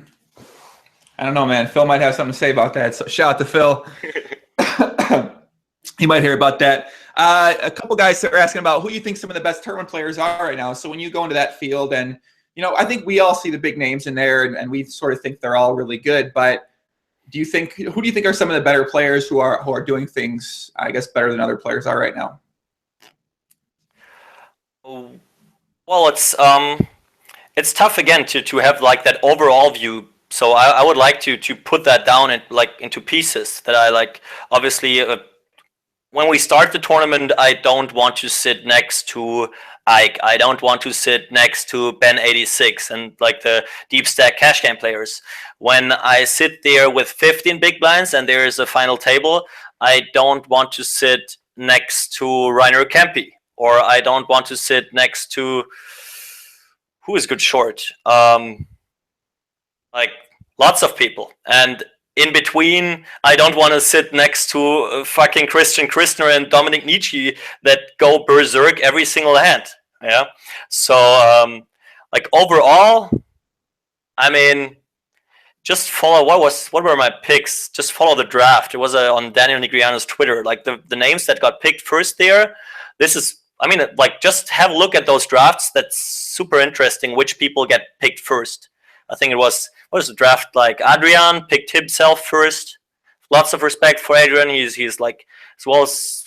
don't know, man. Phil might have something to say about that. So shout out to Phil. He might hear about that. A couple guys that are asking about who you think some of the best tournament players are right now. So when you go into that field, and I think we all see the big names in there, and we sort of think they're all really good. But who do you think are some of the better players who are doing things, I guess, better than other players are right now? Well, it's tough again to have like that overall view. So I would like to put that down into pieces that I like. Obviously, when we start the tournament, I don't want to sit next to Ike. I don't want to sit next to Ben86 and like the deep stack cash game players. When I sit there with 15 big blinds and there is a final table, I don't want to sit next to Rainer Kempe, or I don't want to sit next to, who is good short? Like lots of people. And in between, I don't want to sit next to fucking Christian Christner and Dominic Nietzsche that go berserk every single hand. Yeah. So like overall, I mean, just follow what were my picks? Just follow the draft. It was on Daniel Negriano's Twitter. Like the names that got picked first there. This is, I mean, like, just have a look at those drafts. That's super interesting, which people get picked first. I think it was, what is the draft like? Adrian picked himself first. Lots of respect for Adrian. He's like, as well as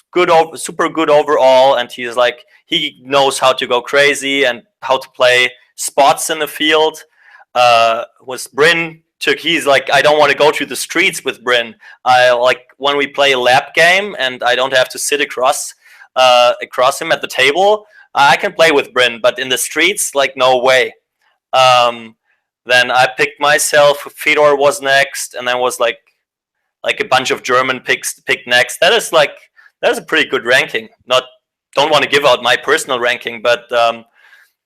super good overall, and he's like, he knows how to go crazy and how to play spots in the field. Was Bryn he's like, I don't want to go to the streets with Bryn. I like when we play a lap game and I don't have to sit across him at the table. I can play with Bryn, but in the streets, like, no way. Then I picked myself. Fedor was next, and then was like a bunch of German picks picked next. That is a pretty good ranking. Don't want to give out my personal ranking, but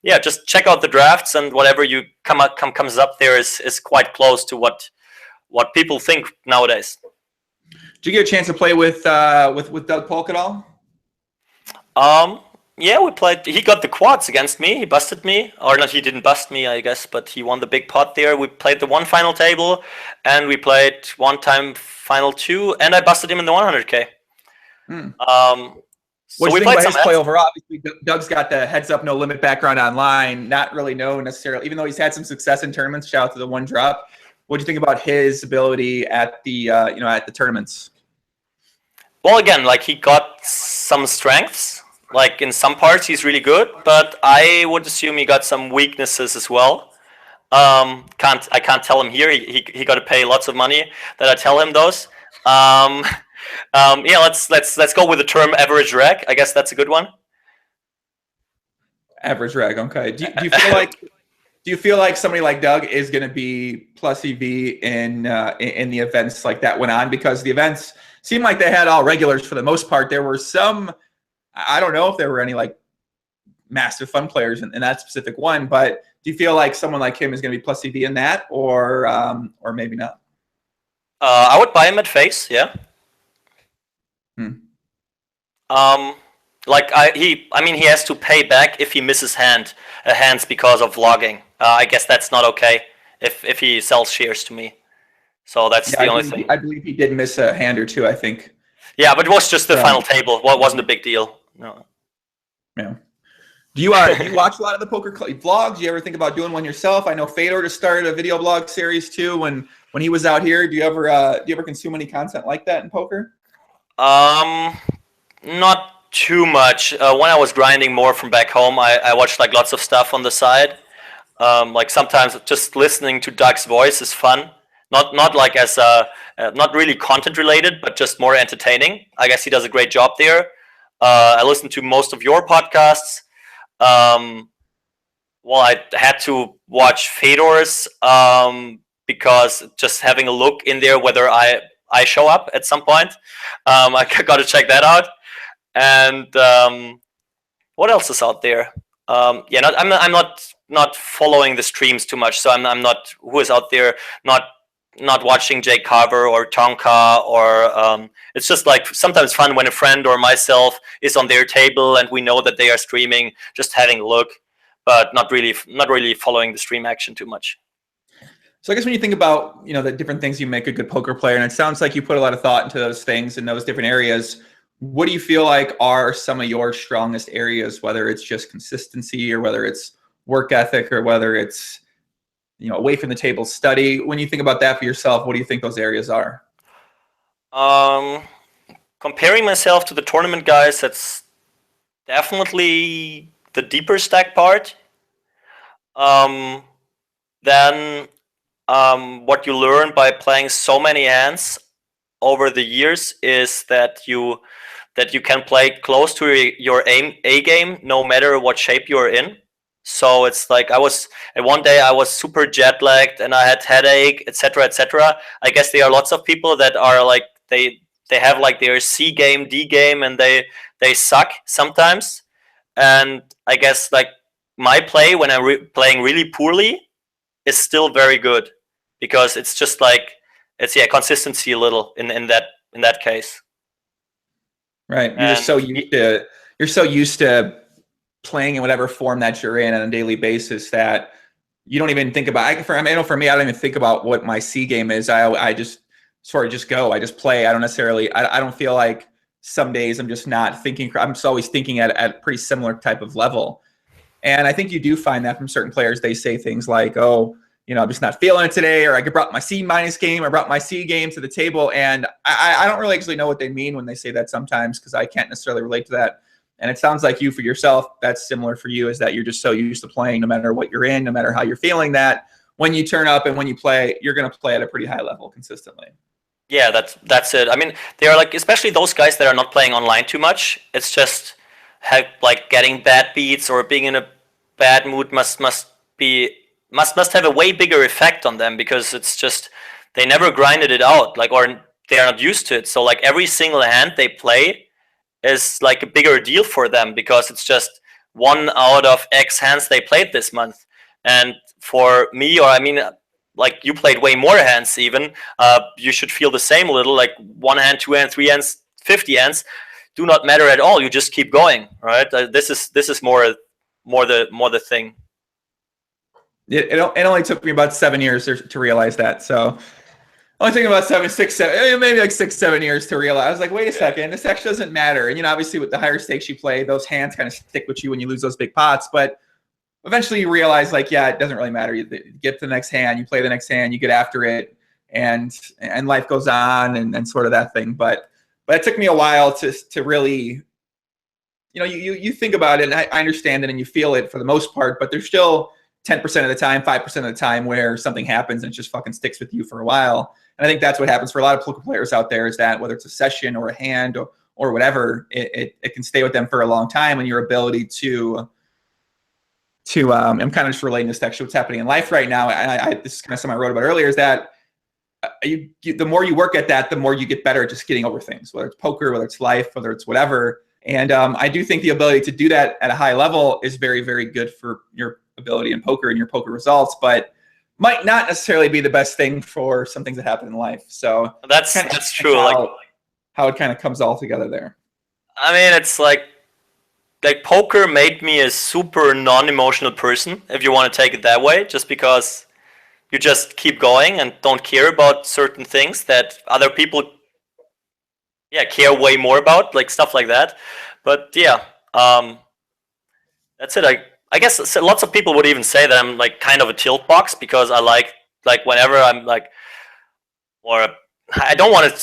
yeah, just check out the drafts, and whatever you comes up there is quite close to what people think nowadays. Did you get a chance to play with Doug Polk at all? Yeah, we played. He got the quads against me. He busted me, or not? He didn't bust me, I guess, but he won the big pot there. We played the one final table, and we played one time final two, and I busted him in the 100K. What do we you think played about some his play overall? Obviously, Doug's got the heads up, no limit background online. Not really known necessarily, even though he's had some success in tournaments. Shout out to the one drop. What do you think about his ability at the at the tournaments? Well, again, like he got some strengths. Like in some parts, he's really good, but I would assume he got some weaknesses as well. I can't tell him here. He got to pay lots of money that I tell him those. Yeah, let's go with the term average reg. I guess that's a good one. Average reg. Okay. Do you feel like somebody like Doug is going to be plus EV in the events like that went on? Because the events seemed like they had all regulars for the most part. There were some. I don't know if there were any like massive fun players in that specific one, but do you feel like someone like him is going to be plus EV in that, or maybe not? I would buy him at face, yeah. He has to pay back if he misses hands because of vlogging. I guess that's not okay if he sells shares to me. So that's the only thing. I believe he did miss a hand or two, I think. Yeah, but it was just the final table. Well, it wasn't a big deal. No. Yeah. Do you watch a lot of the poker vlogs? Do you ever think about doing one yourself? I know Fedor just started a video blog series too when he was out here. Do you ever consume any content like that in poker? Not too much. When I was grinding more from back home, I watched like lots of stuff on the side. Like sometimes just listening to Doug's voice is fun. Not like as not really content related, but just more entertaining. I guess he does a great job there. I listen to most of your podcasts. Well, I had to watch Fedor's because just having a look in there whether I show up at some point. I got to check that out. And what else is out there? I'm not following the streams too much, so I'm not who is out there. Not watching Jay Carver or Tonka or it's just like sometimes fun when a friend or myself is on their table and we know that they are streaming, just having a look, but not really following the stream action too much. So I guess when you think about the different things you make a good poker player, and it sounds like you put a lot of thought into those things in those different areas, what do you feel like are some of your strongest areas, whether it's just consistency or whether it's work ethic or whether it's away from the table study? When you think about that for yourself, what do you think those areas are? Comparing myself to the tournament guys, that's definitely the deeper stack part. Then what you learn by playing so many hands over the years is that you can play close to your A game no matter what shape you're in. So it's like one day I was super jet lagged and I had headache, etc., etc. I guess there are lots of people that are like they have like their C game, D game, and they suck sometimes. And I guess like my play when I'm playing really poorly is still very good because it's just like it's consistency a little in that case. Right. You're so used to playing in whatever form that you're in on a daily basis that you don't even think about. I know for me, I don't even think about what my C game is. I just sort of just go. I just play. I don't necessarily. I don't feel like some days I'm just not thinking. I'm just always thinking at a pretty similar type of level. And I think you do find that from certain players. They say things like, "Oh, I'm just not feeling it today," or "I brought my C minus game, I brought my C game to the table." And I don't really actually know what they mean when they say that sometimes because I can't necessarily relate to that. And it sounds like you, for yourself, that's similar for you, is that you're just so used to playing no matter what you're in, no matter how you're feeling, that when you turn up and when you play, you're going to play at a pretty high level consistently. Yeah, that's it. I mean, they are like, especially those guys that are not playing online too much. It's just like getting bad beats or being in a bad mood must have a way bigger effect on them because it's just they never grinded it out, like, or they are not used to it. So like every single hand they play is like a bigger deal for them because it's just one out of X hands they played this month. And for me, or I mean, like you played way more hands even, you should feel the same a little, like 1 hand, 2 hand, 3 hands, 50 hands do not matter at all. You just keep going, right? This is more the thing. It only took me about 7 years to realize that. So only took about 7, maybe like 6, 7 years to realize. I was like, wait a second, this actually doesn't matter. And obviously with the higher stakes you play, those hands kind of stick with you when you lose those big pots. But eventually you realize, like, yeah, it doesn't really matter. You get to the next hand, you play the next hand, you get after it, and life goes on, and sort of that thing. But it took me a while to really, you think about it, and I understand it, and you feel it for the most part. But there's still 10% of the time, 5% of the time where something happens and it just fucking sticks with you for a while. And I think that's what happens for a lot of poker players out there, is that whether it's a session or a hand or whatever, it can stay with them for a long time. And your ability to I'm kind of just relating this to actually what's happening in life right now. And this is kind of something I wrote about earlier, is that the more you work at that, the more you get better at just getting over things, whether it's poker, whether it's life, whether it's whatever. And I do think the ability to do that at a high level is very, very good for your ability in poker and your poker results, but might not necessarily be the best thing for some things that happen in life. So that's true. How it kind of comes all together there. I mean, it's like poker made me a super non-emotional person, if you want to take it that way, just because you just keep going and don't care about certain things that other people care way more about, like stuff like that. But that's it. I guess lots of people would even say that I'm like kind of a tilt box, because I like whenever I'm like, or I don't want to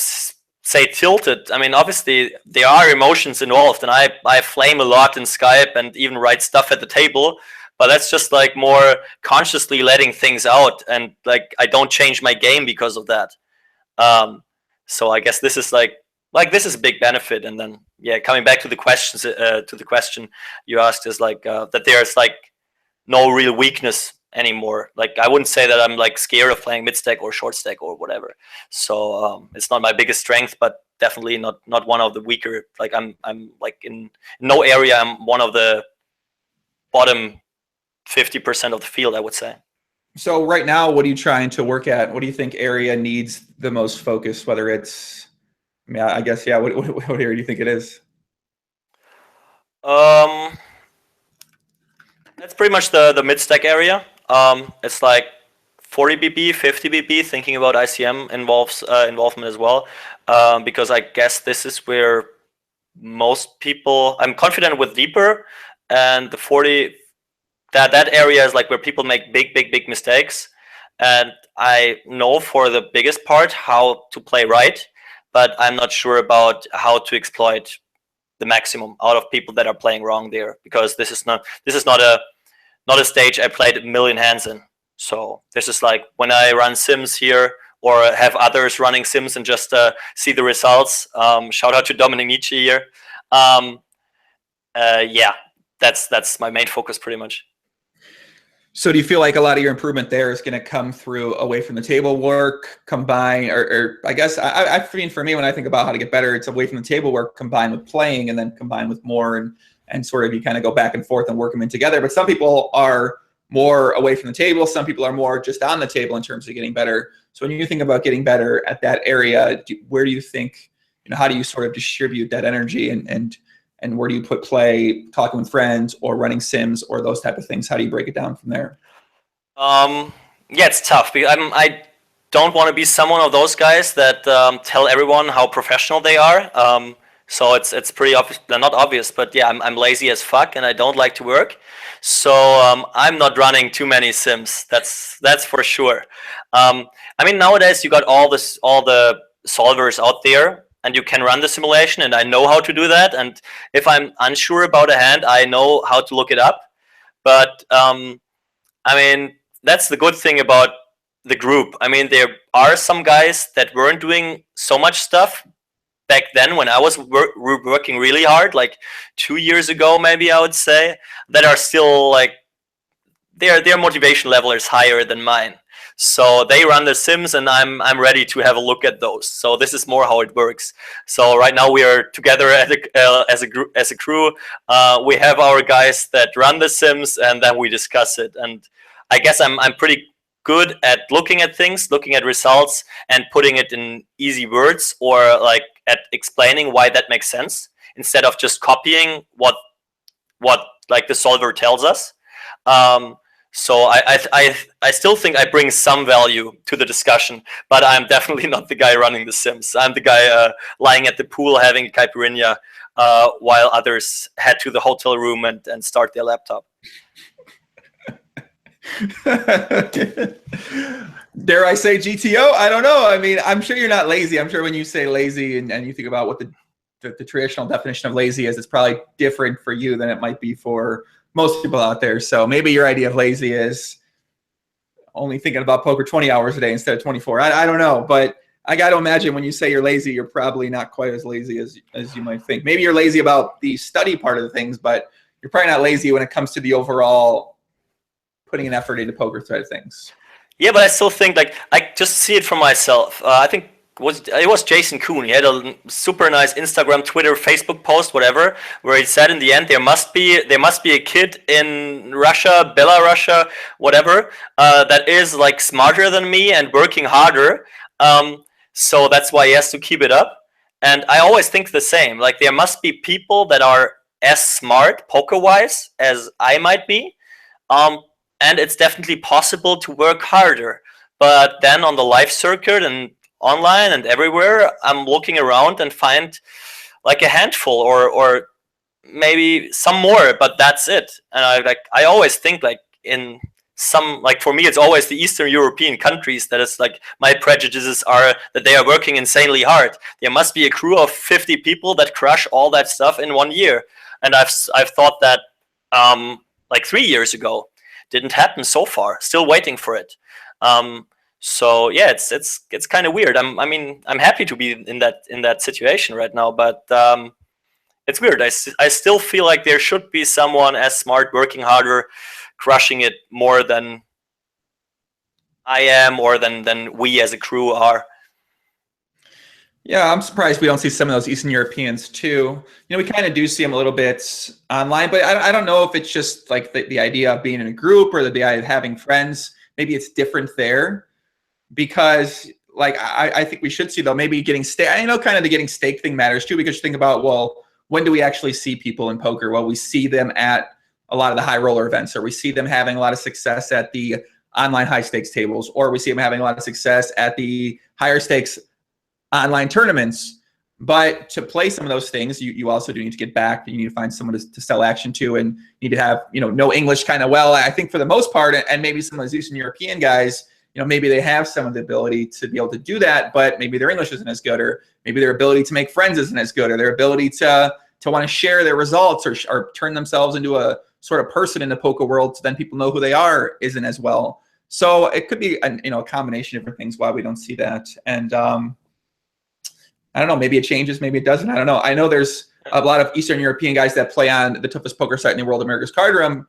say tilted. I mean, obviously there are emotions involved, and I flame a lot in Skype and even write stuff at the table, but that's just like more consciously letting things out, and like I don't change my game because of that. So I guess this is like this is a big benefit. And then coming back to the questions, to the question you asked, is like that there's like no real weakness anymore. Like I wouldn't say that I'm like scared of playing mid stack or short stack or whatever. So it's not my biggest strength, but definitely not one of the weaker. Like I'm like in no area I'm one of the bottom 50% of the field, I would say. So right now, what are you trying to work at? What do you think area needs the most focus? Whether it's, I guess, what area do you think it is? That's pretty much the mid stack area. It's like 40 BB, 50 BB. Thinking about ICM involvement as well, because I guess this is where most people. I'm confident with deeper, and the 40. That area is like where people make big mistakes, and I know for the biggest part how to play right, but I'm not sure about how to exploit the maximum out of people that are playing wrong there, because this is not a stage I played a million hands in. So this is like when I run sims here or have others running sims and just see the results. Shout out to Dominic Nietzsche here. That's my main focus pretty much. So do you feel like a lot of your improvement there is going to come through away from the table work, combine, or I guess I mean, for me, when I think about how to get better, it's away from the table work combined with playing, and then combined with more, and sort of you kind of go back and forth and work them in together. But some people are more away from the table. Some people are more just on the table in terms of getting better. So when you think about getting better at that area, where do you think, how do you sort of distribute that energy, and where do you put play, talking with friends, or running sims, or those type of things? How do you break it down from there? It's tough, because I don't want to be someone of those guys that tell everyone how professional they are. So it's pretty obvious, not obvious, but I'm lazy as fuck and I don't like to work. So I'm not running too many sims. That's for sure. I mean, nowadays you got all the solvers out there, and you can run the simulation, and I know how to do that. And if I'm unsure about a hand, I know how to look it up. But I mean, that's the good thing about the group. I mean, there are some guys that weren't doing so much stuff back then when I was working really hard, like 2 years ago, maybe I would say, that are still like their motivation level is higher than mine. So they run the sims, and I'm ready to have a look at those. So this is more how it works. So right now we are together as a crew. We have our guys that run the sims, and then we discuss it. And I guess I'm pretty good at looking at things, looking at results, and putting it in easy words, or like at explaining why that makes sense, instead of just copying what like the solver tells us. So I still think I bring some value to the discussion, but I'm definitely not the guy running the sims. I'm the guy lying at the pool having a caipirinha while others head to the hotel room and start their laptop. Dare I say GTO? I don't know. I mean, I'm sure you're not lazy. I'm sure when you say lazy and you think about what the traditional definition of lazy is, it's probably different for you than it might be for most people out there. So maybe your idea of lazy is only thinking about poker 20 hours a day instead of 24. I don't know, but I got to imagine when you say you're lazy, you're probably not quite as lazy as you might think. Maybe you're lazy about the study part of the things, but you're probably not lazy when it comes to the overall putting an effort into poker side of things. Yeah, but I still think, like, I just see it for myself. I think it was Jason Kuhn. He had a super nice Instagram, Twitter, Facebook post, whatever, where he said in the end there must be a kid in Russia, Belarus, whatever, that is like smarter than me and working harder. So that's why he has to keep it up. And I always think the same. Like, there must be people that are as smart poker-wise as I might be. And it's definitely possible to work harder. But then on the live circuit and online and everywhere, I'm looking around and find like a handful or maybe some more, but that's it. And I always think, like, in some, like, for me it's always the Eastern European countries that is like my prejudices are that they are working insanely hard. There must be a crew of 50 people that crush all that stuff in 1 year. And I've thought that like 3 years ago. Didn't happen so far. Still waiting for it. So yeah, it's kind of weird. I'm happy to be in that situation right now, but it's weird. I still feel like there should be someone as smart, working harder, crushing it more than I am, or than we as a crew are. Yeah, I'm surprised we don't see some of those Eastern Europeans too. You know, we kind of do see them a little bit online, but I don't know if it's just like the idea of being in a group or the idea of having friends. Maybe it's different there, because like I think we should see, though, maybe getting stake. I know kind of the getting stake thing matters too, because you think about, well, when do we actually see people in poker? Well, we see them at a lot of the high roller events, or we see them having a lot of success at the online high stakes tables, or we see them having a lot of success at the higher stakes online tournaments. But to play some of those things, you also do need to get back. You need to find someone to sell action to, and you need to have, know English kind of well. I think for the most part, and maybe some of those Eastern European guys, maybe they have some of the ability to be able to do that, but maybe their English isn't as good, or maybe their ability to make friends isn't as good, or their ability to want to share their results or turn themselves into a sort of person in the poker world so then people know who they are isn't as well. So it could be a combination of different things why we don't see that. And I don't know, maybe it changes, maybe it doesn't. I don't know. I know there's a lot of Eastern European guys that play on the toughest poker site in the world, America's Card Room,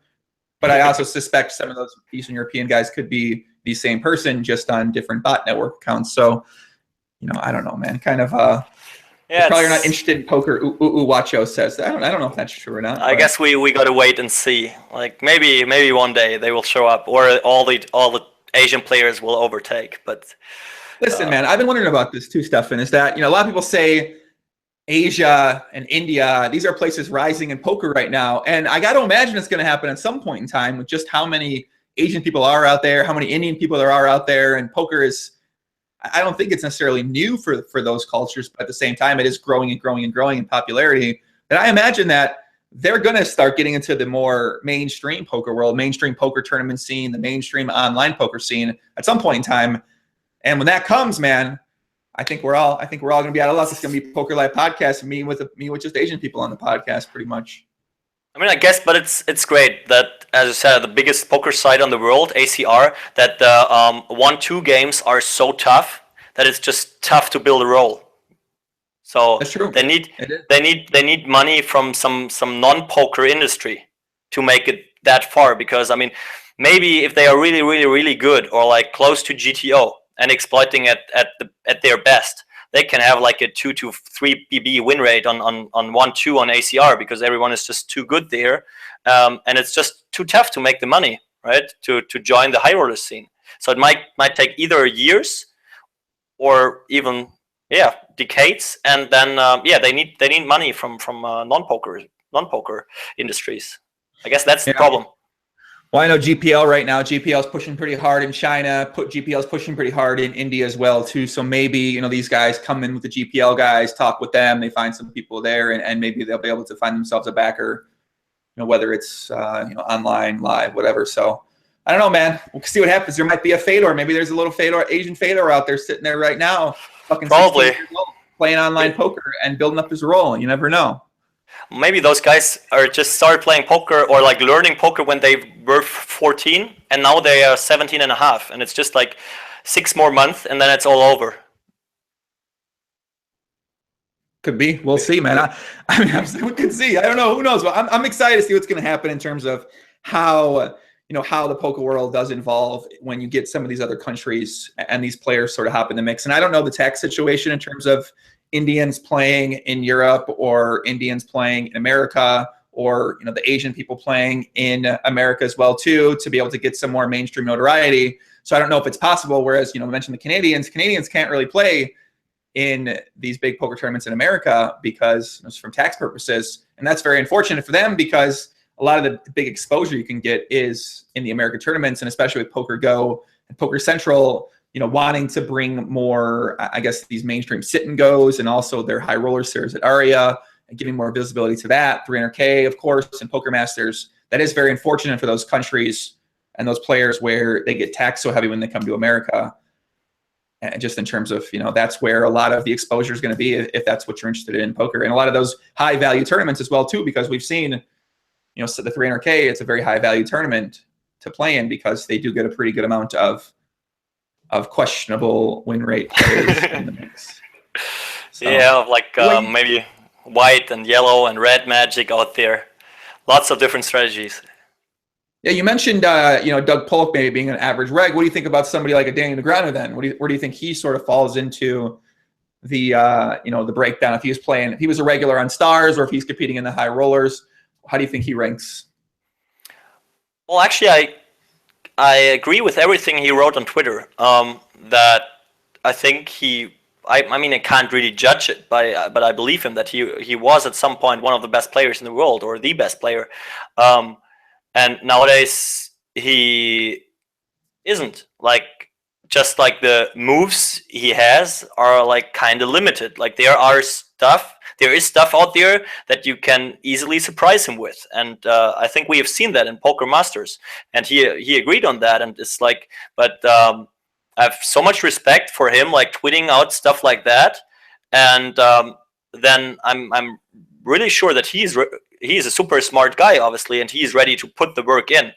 but I also suspect some of those Eastern European guys could be the same person, just on different bot network accounts. So, I don't know, man. Kind of yeah, probably not interested in poker. Wacho says that. I don't know if that's true or not. I guess we got to wait and see. Like, maybe one day they will show up, or all the Asian players will overtake. But listen, man, I've been wondering about this too, Steffen, is that, a lot of people say Asia and India, these are places rising in poker right now. And I got to imagine it's going to happen at some point in time, with just how many Asian people are out there, how many Indian people there are out there. And poker is, I don't think it's necessarily new for those cultures, but at the same time, it is growing and growing and growing in popularity. And I imagine that they're going to start getting into the more mainstream poker world, mainstream poker tournament scene, the mainstream online poker scene at some point in time. And when that comes, man, I think we're all going to be out of luck. It's going to be Poker Live podcast, me with just Asian people on the podcast, pretty much. I mean, I guess, but it's great that, as I said, the biggest poker site on the world, ACR, that the 1-2 games are so tough that it's just tough to build a roll. So that's true. They need money from some non-poker industry to make it that far, because I mean, maybe if they are really, really, really good, or like close to GTO and exploiting at their best, they can have like a 2 to 3 PB win rate on 1-2 on ACR, because everyone is just too good there, and it's just too tough to make the money, right? To join the high roller scene. So it might take either years or even decades, and then they need money from non-poker industries. I guess that's the problem. Well, I know GPL right now. GPL is pushing pretty hard in China. GPL is pushing pretty hard in India as well too. So maybe these guys come in with the GPL guys, talk with them, they find some people there, and maybe they'll be able to find themselves a backer. Whether it's online, live, whatever. So I don't know, man. We'll see what happens. There might be a Fedor. Maybe there's a little Fedor, Asian Fedor out there sitting there right now, fucking probably 16 years old, playing online poker and building up his role. You never know. Maybe those guys are just started playing poker or like learning poker when they were 14, and now they are 17 and a half, and it's just like 6 more months, and then it's all over. Could be. We'll see, man. I mean, we could see. I don't know. Who knows? Well, I'm excited to see what's going to happen in terms of how how the poker world does evolve when you get some of these other countries and these players sort of hop in the mix. And I don't know the tax situation in terms of Indians playing in Europe or Indians playing in America, or the Asian people playing in America as well too, to be able to get some more mainstream notoriety. So I don't know if it's possible. Whereas I mentioned the Canadians can't really play in these big poker tournaments in America because it's from tax purposes, and that's very unfortunate for them, because a lot of the big exposure you can get is in the American tournaments, and especially with Poker Go and Poker Central, wanting to bring more, I guess, these mainstream sit and goes, and also their high roller series at Aria, and giving more visibility to that, 300K, of course, and Poker Masters. That is very unfortunate for those countries and those players where they get taxed so heavy when they come to America. And just in terms of, that's where a lot of the exposure is going to be if that's what you're interested in poker. And a lot of those high value tournaments as well too, because we've seen, so the 300K, it's a very high value tournament to play in, because they do get a pretty good amount of questionable win rate players in the mix. So, yeah, like maybe white and yellow and red magic out there. Lots of different strategies. Yeah, you mentioned Doug Polk maybe being an average reg. What do you think about somebody like a Daniel Negreanu then? Where do you think he sort of falls into the the breakdown? If he was a regular on stars, or if he's competing in the high rollers, how do you think he ranks? Well, actually, I agree with everything he wrote on Twitter. That I think I mean, I can't really judge it, but I believe him that he was at some point one of the best players in the world, or the best player. And nowadays he isn't. Like, just like the moves he has are like kind of limited. Like there is stuff out there that you can easily surprise him with, and I think we have seen that in Poker Masters, and he agreed on that. And it's like, but I have so much respect for him, like tweeting out stuff like that, and then I'm really sure that he's a super smart guy, obviously, and he's ready to put the work in.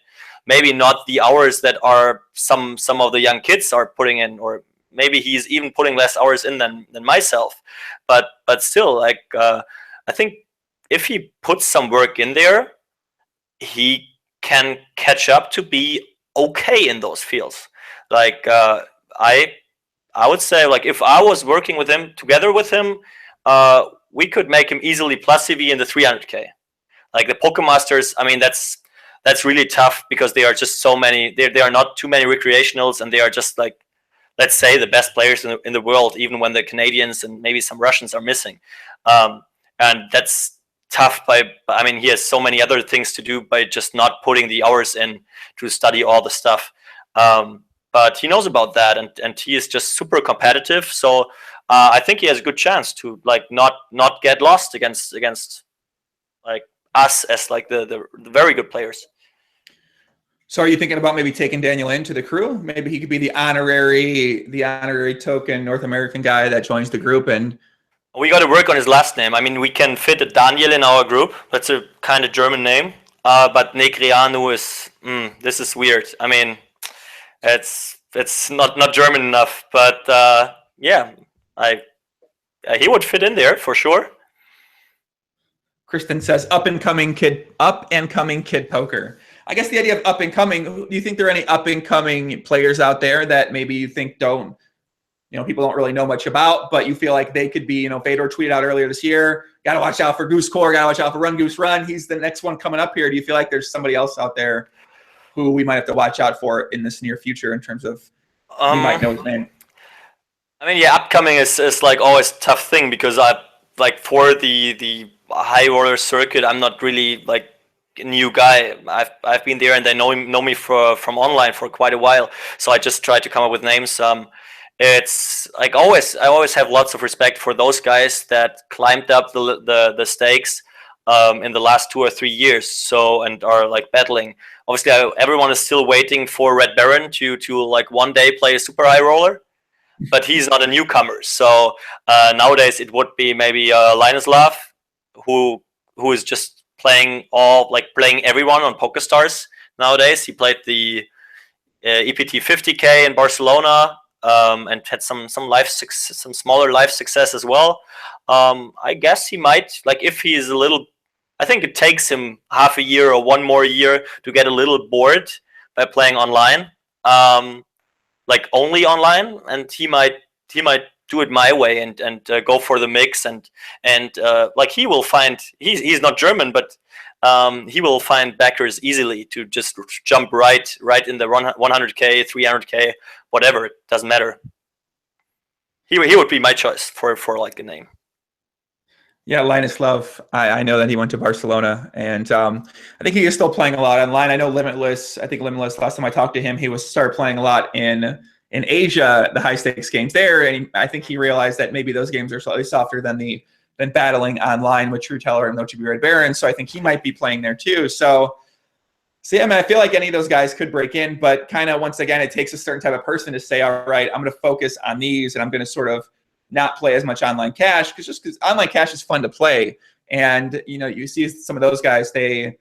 Maybe not the hours that are some of the young kids are putting in, or maybe he's even putting less hours in than myself. But still, like I think if he puts some work in there, he can catch up to be okay in those fields. Like I would say, like, if I was working with him, together with him, we could make him easily plus CV in the 300K. Like the Poker Masters, I mean, that's really tough, because they are just so many. There are not too many recreationals, and they are just like, let's say, the best players in the world, even when the Canadians and maybe some Russians are missing. And that's tough. I mean, he has so many other things to do by just not putting the hours in to study all the stuff. But he knows about that, and he is just super competitive. So I think he has a good chance to like not get lost against like us as like the very good players. So are you thinking about maybe taking Daniel into the crew? Maybe he could be the honorary token North American guy that joins the group. And we got to work on his last name. I mean, we can fit a Daniel in our group. That's a kind of German name. But Negreanu is this is weird. I mean, it's not German enough. But yeah, he would fit in there for sure. Kristen says, up and coming kid poker. I guess the idea of up and coming, do you think there are any up and coming players out there that maybe you think don't, people don't really know much about, but you feel like they could be, Fedor tweeted out earlier this year, got to watch out for goosecore, got to watch out for rungooserun. He's the next one coming up here. Do you feel like there's somebody else out there who we might have to watch out for in this near future in terms of we might know his name? I mean, yeah, upcoming is like always a tough thing because for the high roller circuit, I'm not really like a new guy. I've been there and they know me from online for quite a while. So I just try to come up with names. It's like I always have lots of respect for those guys that climbed up the stakes in the last 2 or 3 years. So and are like battling. Obviously, everyone is still waiting for Red Baron to like one day play a super high roller, but he's not a newcomer. So nowadays it would be maybe Linislav, who is just playing everyone on PokerStars nowadays. He played the EPT 50K in Barcelona and had some smaller life success as well. I guess he might, like, if he is a little. I think it takes him half a year or 1 more year to get a little bored by playing online, like only online, and he might do it my way and go for the mix and like he will find he's not German, but he will find backers easily to just jump right in the 100K, 300K, whatever, it doesn't matter. He would be my choice for like a name. Yeah, Linislav, I know that he went to Barcelona, and I think he is still playing a lot online. I know Limitless, last time I talked to him, he started playing a lot in Asia, the high-stakes games there, and I think he realized that maybe those games are slightly softer than battling online with True Teller and OTB Red Baron, so I think he might be playing there too. So yeah, I mean, I feel like any of those guys could break in, but kind of once again, it takes a certain type of person to say, all right, I'm going to focus on these, and I'm going to sort of not play as much online cash because online cash is fun to play. And, you see some of those guys, they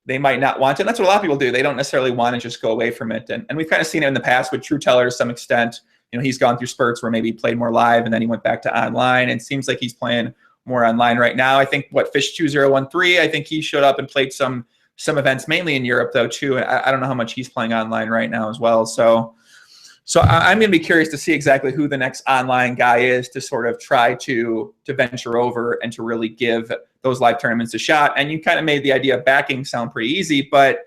might not want to. And that's what a lot of people do. They don't necessarily want to just go away from it. And we've kind of seen it in the past with True Teller to some extent. He's gone through spurts where maybe he played more live and then he went back to online, and it seems like he's playing more online right now. I think Fish2013, I think he showed up and played some events mainly in Europe though too. I don't know how much he's playing online right now as well. So I'm going to be curious to see exactly who the next online guy is to sort of try to venture over and to really give those live tournaments a shot. And you kind of made the idea of backing sound pretty easy, but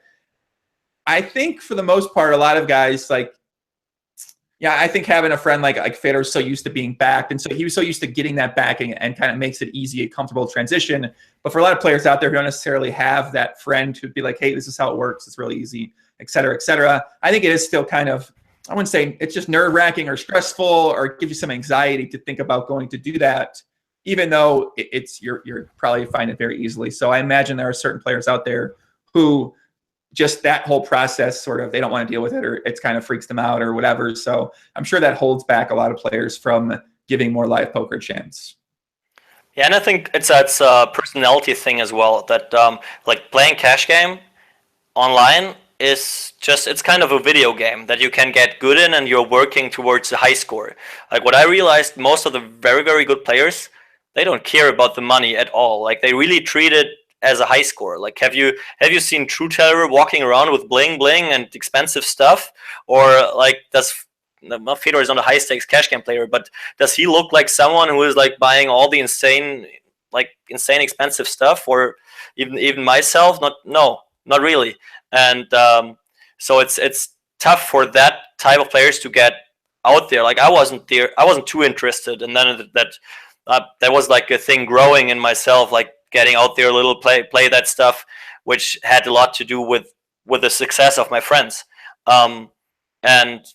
I think for the most part, a lot of guys I think having a friend like Fedor's so used to being backed, and so he was so used to getting that backing and kind of makes it easy, a comfortable transition. But for a lot of players out there who don't necessarily have that friend to be like, hey, this is how it works, it's really easy, et cetera, et cetera. I think it is still kind of, I wouldn't say it's just nerve-wracking or stressful or give you some anxiety to think about going to do that, even though you're probably find it very easily. So I imagine there are certain players out there who just that whole process sort of, they don't want to deal with it, or it's kind of freaks them out or whatever. So I'm sure that holds back a lot of players from giving more live poker a chance. Yeah, and I think it's a personality thing as well, that like playing cash game online is just, it's kind of a video game that you can get good in and you're working towards a high score. Like what I realized, most of the very, very good players, they don't care about the money at all. Like they really treat it as a high score. Like have you seen True Teller walking around with bling bling and expensive stuff? Or like Fedor is not a high stakes cash game player, but does he look like someone who is like buying all the insane expensive stuff? Or even myself? Not really. And so it's tough for that type of players to get out there. Like I wasn't too interested, and then that was like a thing growing in myself, like getting out there a little, play that stuff, which had a lot to do with the success of my friends. And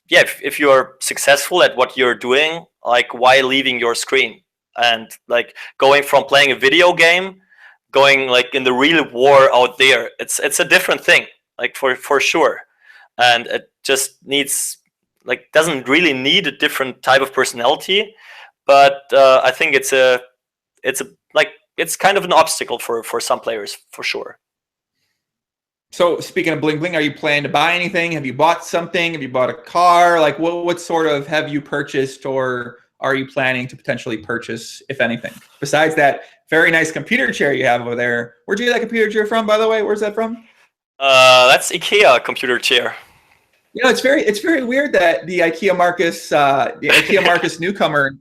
yeah, if you're successful at what you're doing, like why leaving your screen? And like going from playing a video game, going like in the real war out there, it's a different thing. Like for sure, and it just needs, like, doesn't really need a different type of personality, but I think it's kind of an obstacle for some players for sure. So speaking of bling bling, are you planning to buy anything? Have you bought something? Have you bought a car? Like what sort of have you purchased, or are you planning to potentially purchase, if anything, besides that very nice computer chair you have over there? Where'd you get that computer chair from, by the way? Where's that from? That's IKEA computer chair. It's very weird that the IKEA Marcus newcomer.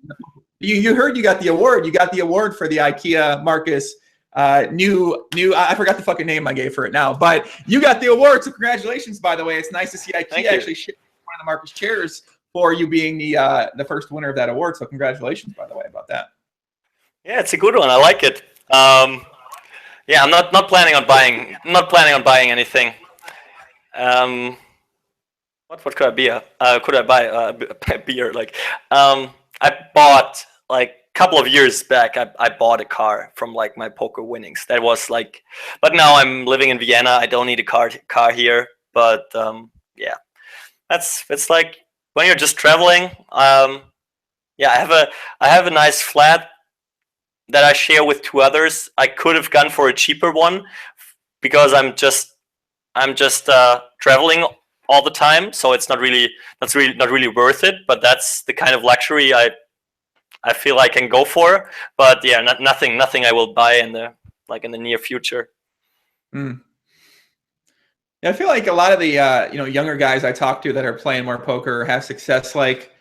You heard you got the award. You got the award for the IKEA Marcus new. I forgot the fucking name I gave for it now, but you got the award. So congratulations, by the way. It's nice to see IKEA actually ship one of the Marcus chairs for you being the first winner of that award. So congratulations, by the way, about that. Yeah, it's a good one. I like it. Yeah, I'm not planning on buying. Not planning on buying anything. What could I be? Could I buy a beer? Like, I bought like a couple of years back. I bought a car from like my poker winnings. That was like, but now I'm living in Vienna. I don't need a car here. But yeah, it's like when you're just traveling. Yeah, I have a nice flat that I share with two others. I could have gone for a cheaper one because I'm just traveling all the time, so it's not really worth it. But that's the kind of luxury I feel I can go for. But yeah, nothing I will buy in the near future. Yeah, I feel like a lot of the younger guys I talk to that are playing more poker or have success, like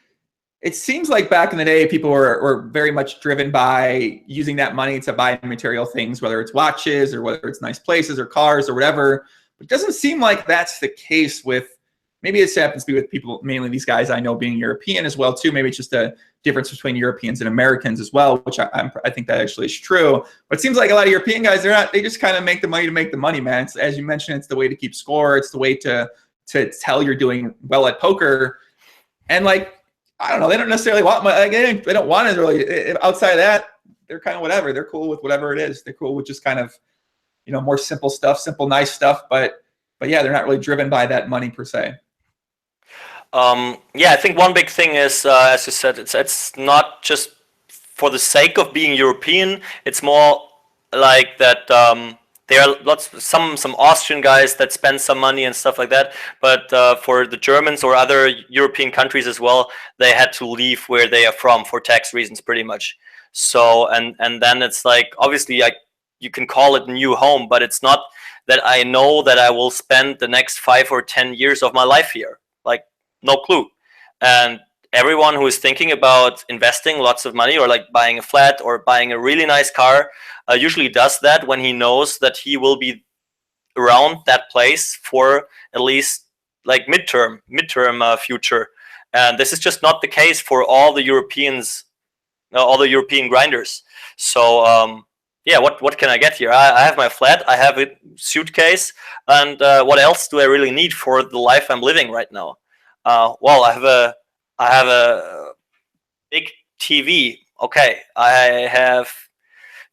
it seems like back in the day, people were very much driven by using that money to buy material things, whether it's watches or whether it's nice places or cars or whatever. But it doesn't seem like that's the case with, maybe it happens to be with people, mainly these guys I know being European as well too. Maybe it's just a difference between Europeans and Americans as well, which I think that actually is true. But it seems like a lot of European guys, they just kind of make the money to make the money, man. It's, as you mentioned, it's the way to keep score. It's the way to tell you're doing well at poker. And like, I don't know, they don't necessarily want money. They don't want it really. Outside of that, they're kind of whatever. They're cool with whatever it is. They're cool with just kind of, more simple stuff, simple, nice stuff. But yeah, they're not really driven by that money per se. Yeah, I think one big thing is, as you said, it's not just for the sake of being European. It's more like that. There are some Austrian guys that spend some money and stuff like that. But for the Germans or other European countries as well, they had to leave where they are from for tax reasons, pretty much. So and then it's like, obviously, you can call it new home, but it's not that I know that I will spend the next 5 or 10 years of my life here. Like, no clue. And everyone who is thinking about investing lots of money or like buying a flat or buying a really nice car usually does that when he knows that he will be around that place for at least like midterm future. And this is just not the case for all the Europeans, all the European grinders. So yeah, what can I get here? I have my flat, I have a suitcase, and what else do I really need for the life I'm living right now? Well, I have a big TV. Okay, I have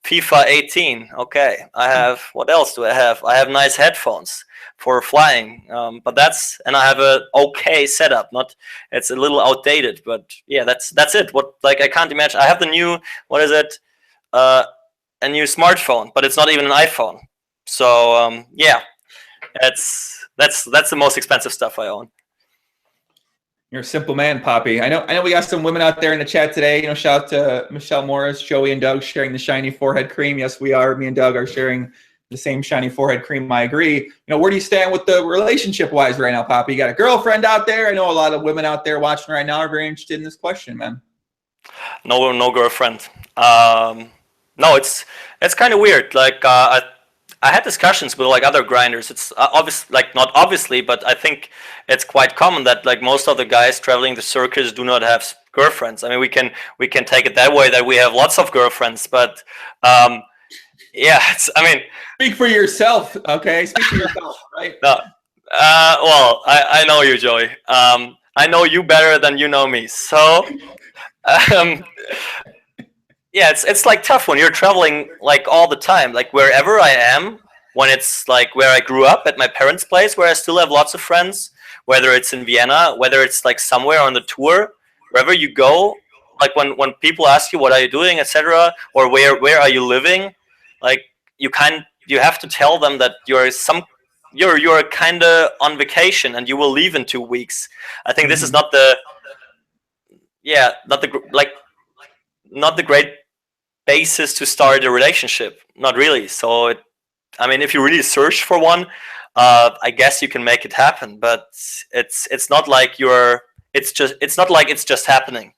FIFA 18. Okay, I have, what else do I have? I have nice headphones for flying. But that's, and I have a okay setup. Not, it's a little outdated, but yeah, that's it. What, like, I can't imagine. I have the new, what is it? A new smartphone, but it's not even an iPhone. So yeah, that's the most expensive stuff I own. You're a simple man, Poppy. I know we got some women out there in the chat today. Shout out to Michelle Morris, Joey, and Doug sharing the shiny forehead cream. Yes, we are. Me and Doug are sharing the same shiny forehead cream. I agree. Where do you stand with the relationship-wise right now, Poppy? You got a girlfriend out there? I know a lot of women out there watching right now are very interested in this question, man. No girlfriend. No, it's kind of weird. Like I had discussions with like other grinders. It's obvious, like not obviously, but I think it's quite common that like most of the guys traveling the circus do not have girlfriends. I mean, we can take it that way, that we have lots of girlfriends, but yeah, I mean, speak for yourself, okay? Speak for yourself, right? No, well, I know you, Joey. I know you better than you know me, so. Yeah, it's like tough when you're traveling like all the time, like wherever I am, when it's like where I grew up at my parents' place, where I still have lots of friends, whether it's in Vienna, whether it's like somewhere on the tour, wherever you go, like when people ask you what are you doing, etc., or where are you living, like you have to tell them that you're kind of on vacation and you will leave in 2 weeks. I think this is not the great basis to start a relationship. Not really. So I mean, if you really search for one, I guess you can make it happen, but it's not like it's not like it's just happening,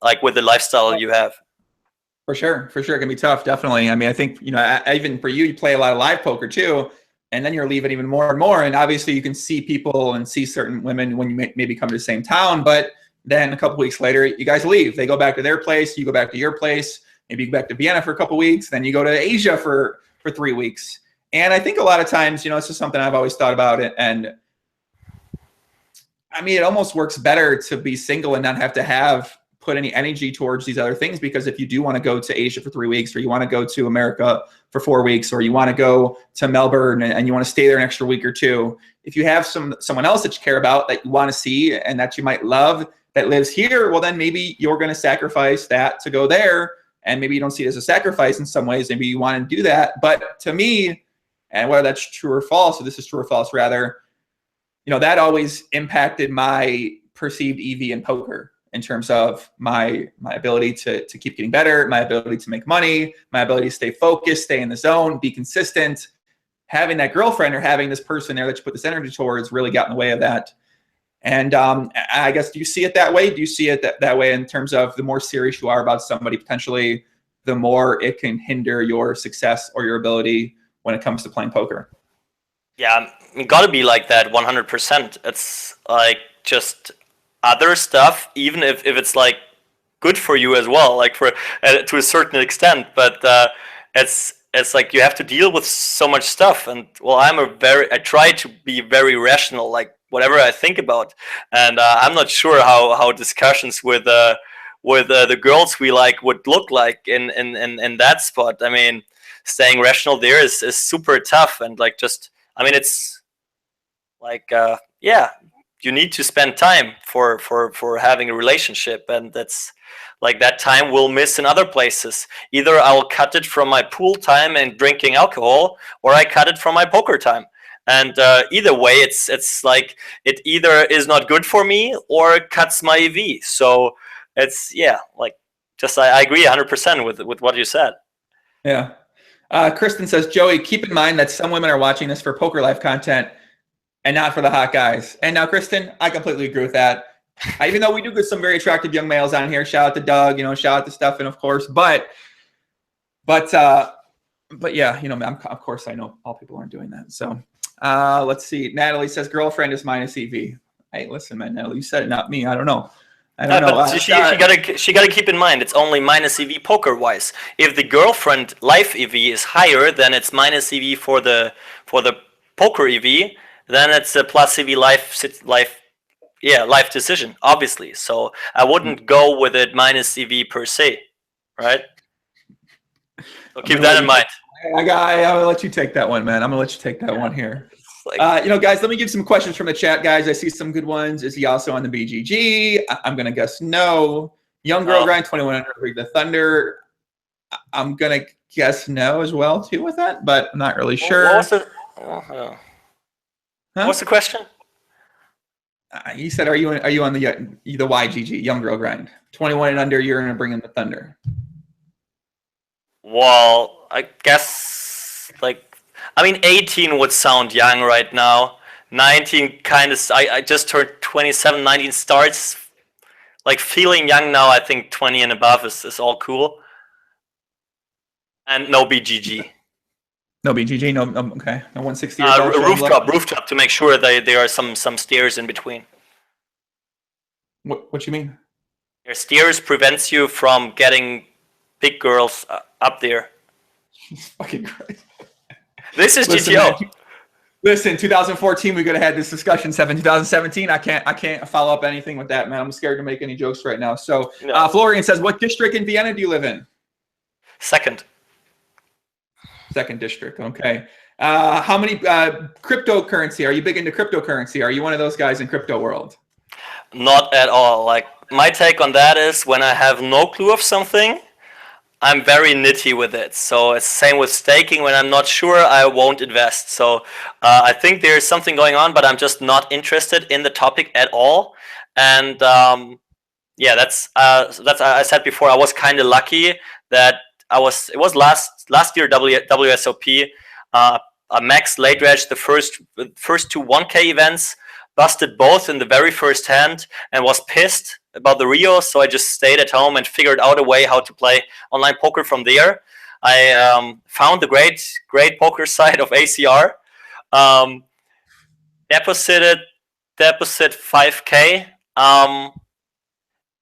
like with the lifestyle you have. For sure, it can be tough. Definitely. I mean, I think even for you, you play a lot of live poker too, and then you're leaving even more and more. And obviously, you can see people and see certain women when you maybe come to the same town, but then a couple weeks later, you guys leave. They go back to their place. You go back to your place. Maybe you go back to Vienna for a couple weeks. Then you go to Asia for 3 weeks. And I think a lot of times, it's just something I've always thought about it. And I mean, it almost works better to be single and not have to put any energy towards these other things, because if you do want to go to Asia for 3 weeks, or you want to go to America for 4 weeks, or you want to go to Melbourne and you want to stay there an extra week or two, if you have someone else that you care about, that you want to see and that you might love, that lives here, well, then maybe you're going to sacrifice that to go there. And maybe you don't see it as a sacrifice in some ways. Maybe you want to do that. But to me, and whether that's true or false, so this is true or false rather, that always impacted my perceived EV in poker, in terms of my ability to keep getting better, my ability to make money, my ability to stay focused, stay in the zone, be consistent. Having that girlfriend or having this person there that you put this energy towards really got in the way of that. And I guess, do you see it that way? Do you see it that way in terms of the more serious you are about somebody, potentially, the more it can hinder your success or your ability when it comes to playing poker? Yeah, it got to be like that 100%. It's like just other stuff, even if it's like good for you as well, like to a certain extent. But it's like you have to deal with so much stuff. And well, I try to be very rational, like whatever I think about. And I'm not sure how discussions with the girls we like would look like in that spot. I mean, staying rational there is super tough. And like, I mean, it's like, yeah, you need to spend time for having a relationship, and that's like that time we'll miss in other places. Either I'll cut it from my pool time and drinking alcohol, or I cut it from my poker time. And either way, it's like it either is not good for me or it cuts my EV. So it's like I agree 100% with what you said. Yeah. Kristen says, Joey, keep in mind that some women are watching this for poker life content and not for the hot guys. And now, Kristen, I completely agree with that. Even though we do get some very attractive young males on here, shout out to Doug, shout out to Steffen, of course. But yeah, of course I know all people aren't doing that. So let's see. Natalie says girlfriend is minus EV. Hey, listen, man, Natalie, you said it, not me. I don't know. But she gotta keep in mind it's only minus EV poker wise. If the girlfriend life EV is higher, then it's minus EV for the poker EV. Then it's a plus EV life decision, obviously. So I wouldn't go with it minus EV per se, right? So keep that in mind. I'm gonna let you take that one, man. I'm gonna let you take that one here. Guys, let me give some questions from the chat, guys. I see some good ones. Is he also on the BGG? I'm gonna guess no. Young girl grind 21 under Rig the Thunder. I'm gonna guess no as well too with that, but I'm not really sure. What's the question? He said, "Are you on the YGG Young Girl Grind 21 and under? You're gonna bring in the Thunder." Well, I guess 18 would sound young right now. 19 kind of. I just turned 27. 19 starts like feeling young now. I think 20 and above is all cool. And no BGG. No BGG, no, okay. No 160. Rooftop to make sure that there are some stairs in between. What you mean? Your stairs prevents you from getting big girls up there. Fucking Christ. This is GTO. Man, listen, 2014 we could have had this discussion. 2017 I can't follow up anything with that, man. I'm scared to make any jokes right now. So no. Florian says, what district in Vienna do you live in? Second district. Okay. How many cryptocurrency? Are you big into cryptocurrency? Are you one of those guys in crypto world? Not at all. Like my take on that is when I have no clue of something, I'm very nitty with it. So it's the same with staking. When I'm not sure, I won't invest. So I think there's something going on, but I'm just not interested in the topic at all. And that's I said before, I was kind of lucky that it was last year WSOP. max late reg the first two 1K events, busted both in the very first hand, and was pissed about the Rio. So I just stayed at home and figured out a way how to play online poker from there. I found the great poker site of ACR. Deposit 5K,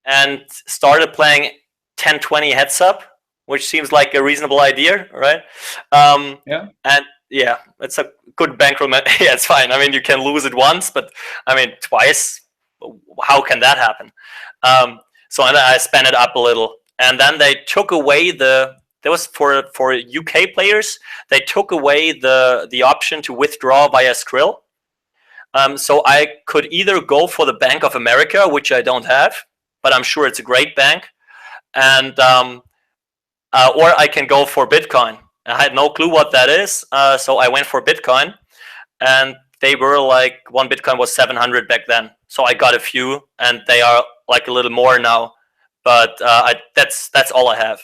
and started playing 10-20 heads up, which seems like a reasonable idea, right? Yeah. And yeah, it's a good bankroll. Yeah, it's fine. I mean, you can lose it once, but I mean, twice, how can that happen? So I spent it up a little, and then they took away there was for UK players, they took away the option to withdraw via Skrill. So I could either go for the Bank of America, which I don't have, but I'm sure it's a great bank, and or I can go for Bitcoin. I had no clue what that is, so I went for Bitcoin, and they were like, one Bitcoin was 700 back then. So I got a few, and they are like a little more now, but that's all I have.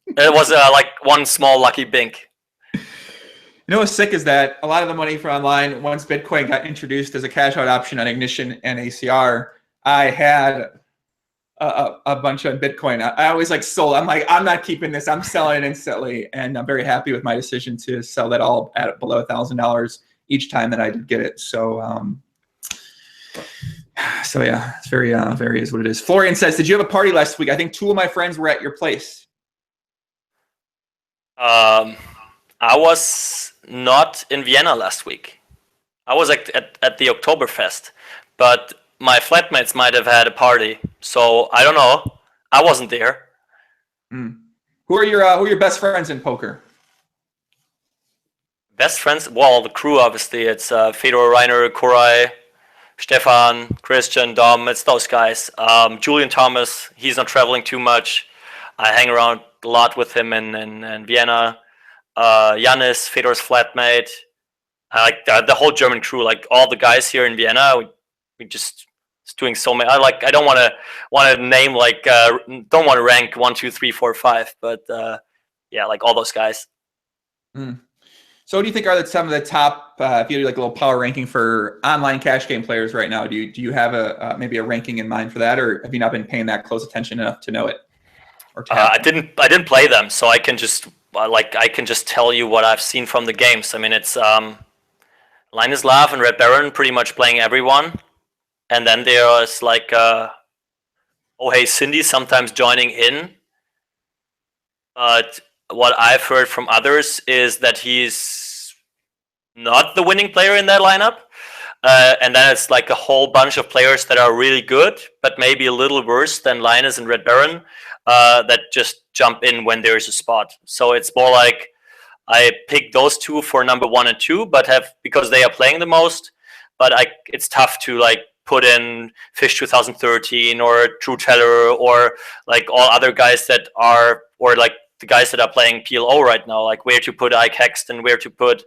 It was like one small lucky bink. You know what's sick is that a lot of the money for online, once Bitcoin got introduced as a cash out option on Ignition and ACR, I had a bunch of Bitcoin. I always like sold. I'm like, I'm not keeping this. I'm selling it instantly, and I'm very happy with my decision to sell that all at below $1,000 each time that I did get it. So yeah, it's very is what it is. Florian says, did you have a party last week? I think 2 of my friends were at your place. I was not in Vienna last week. I was at the Oktoberfest, but my flatmates might have had a party, so I don't know. I wasn't there. Who are your best friends in poker? Best friends? Well, the crew, obviously. It's Fedor, Rainer, Koray, Stefan, Christian, Dom. It's those guys. Julian Thomas, he's not traveling too much. I hang around a lot with him in Vienna. Yannis, Fedor's flatmate. Like the whole German crew, like all the guys here in Vienna. We just doing so many. I don't want to name like don't want to rank 1, 2, 3, 4, 5, but yeah, like all those guys. So, what do you think are some of the top? If you do like a little power ranking for online cash game players right now, do you have maybe a ranking in mind for that, or have you not been paying that close attention enough to know it? Or I didn't play them, so I can just tell you what I've seen from the games. I mean, it's Linus and Red Baron pretty much playing everyone. And then there's like Oh Hey Cindy sometimes joining in. But what I've heard from others is that he's not the winning player in that lineup. And then it's like a whole bunch of players that are really good, but maybe a little worse than Linus and Red Baron, that just jump in when there's a spot. So it's more like I pick those 2 for number 1 and 2, but because they are playing the most. But it's tough to like put in Fish 2013 or True Teller or like all other guys that are, or like the guys that are playing PLO right now, like where to put Ike Hexton, where to put,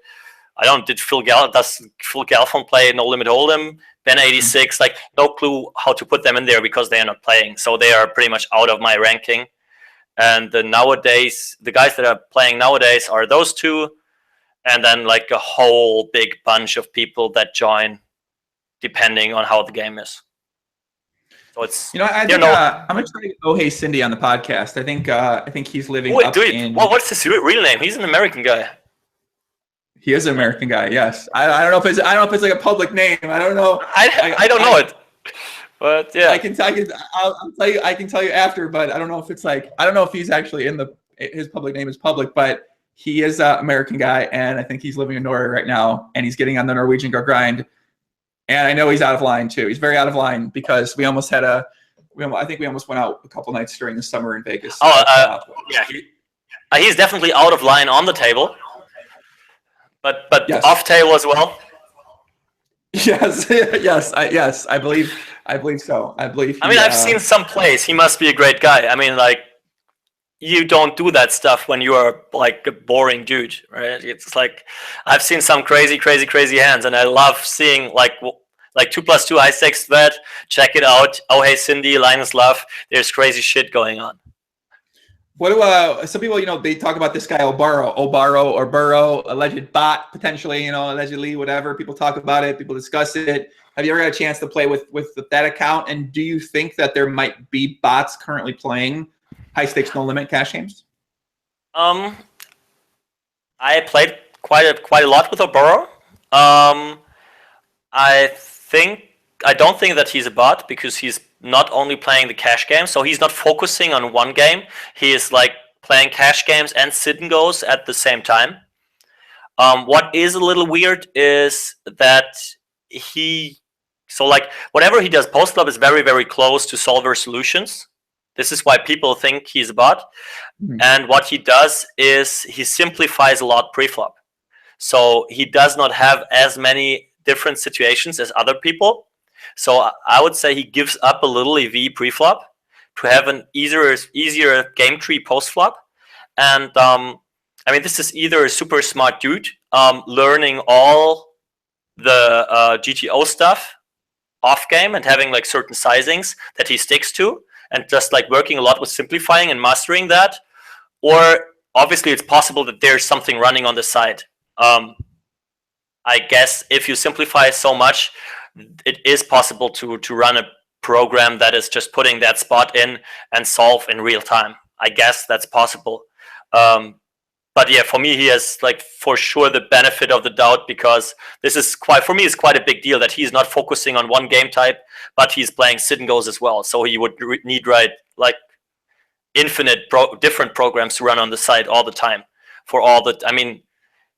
does Phil Galfond play No Limit Hold'em, Ben 86, like no clue how to put them in there because they are not playing. So they are pretty much out of my ranking. And nowadays, the guys that are playing nowadays are those 2, and then like a whole big bunch of people that join depending on how the game is. So it's I think I'm gonna try to get Oh Hey Cindy on the podcast. I think he's living up in. Well, what's his real name? He's an American guy. He is an American guy. Yes, I don't know if it's like a public name. I don't know. I don't know it, but yeah, I can tell you. I'll tell you. I can tell you after, but I don't know if it's like I don't know if he's actually his public name is public, but he is an American guy, and I think he's living in Norway right now, and he's getting on the Norwegian Go grind. And I know he's out of line too. He's very out of line because we almost had I think we almost went out a couple nights during the summer in Vegas. Yeah, he's definitely out of line on the table, but yes. Off table as well. Yes, yes, I believe so. I've seen some plays. He must be a great guy. I mean, like, you don't do that stuff when you are like a boring dude, right? It's like I've seen some crazy hands, and I love seeing like 2+2 high stakes bet. Check it out. Oh Hey Cindy, Linus Love. There's crazy shit going on. What do some people, they talk about this guy Obaro or Burrow, alleged bot, potentially, allegedly, whatever. People talk about it, people discuss it. Have you ever had a chance to play with that account? And do you think that there might be bots currently playing high stakes, no limit cash games? I played quite a lot with Oboro. I don't think that he's a bot, because he's not only playing the cash game, so he's not focusing on one game. He is like playing cash games and sit and goes at the same time. What is a little weird is that whatever he does post flop is very, very close to solver solutions. This is why people think he's a bot. Mm-hmm. And what he does is he simplifies a lot pre-flop. So he does not have as many different situations as other people. So I would say he gives up a little EV pre-flop to have an easier game tree post-flop. And this is either a super smart dude learning all the GTO stuff off game and having like certain sizings that he sticks to, and just like working a lot with simplifying and mastering that. Or obviously it's possible that there's something running on the side. I guess if you simplify so much, it is possible to run a program that is just putting that spot in and solve in real time. I guess that's possible. But yeah, for me, he has like for sure the benefit of the doubt, because this is quite a big deal that he's not focusing on one game type, but he's playing sit and goes as well. So he would need like infinite different programs to run on the side all the time for all the.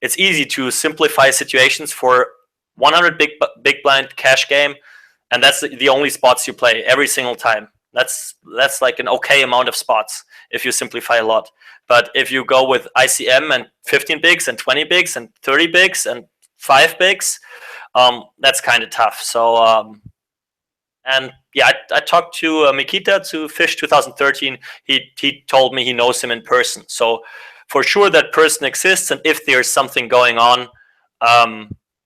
It's easy to simplify situations for 100 big blind cash game, and that's the only spots you play every single time. That's like an okay amount of spots if you simplify a lot. But if you go with ICM and 15 bigs and 20 bigs and 30 bigs and 5 bigs, that's kind of tough. So and yeah, I talked to Mikita to Fish 2013. He told me he knows him in person. So for sure that person exists, and if there's something going on,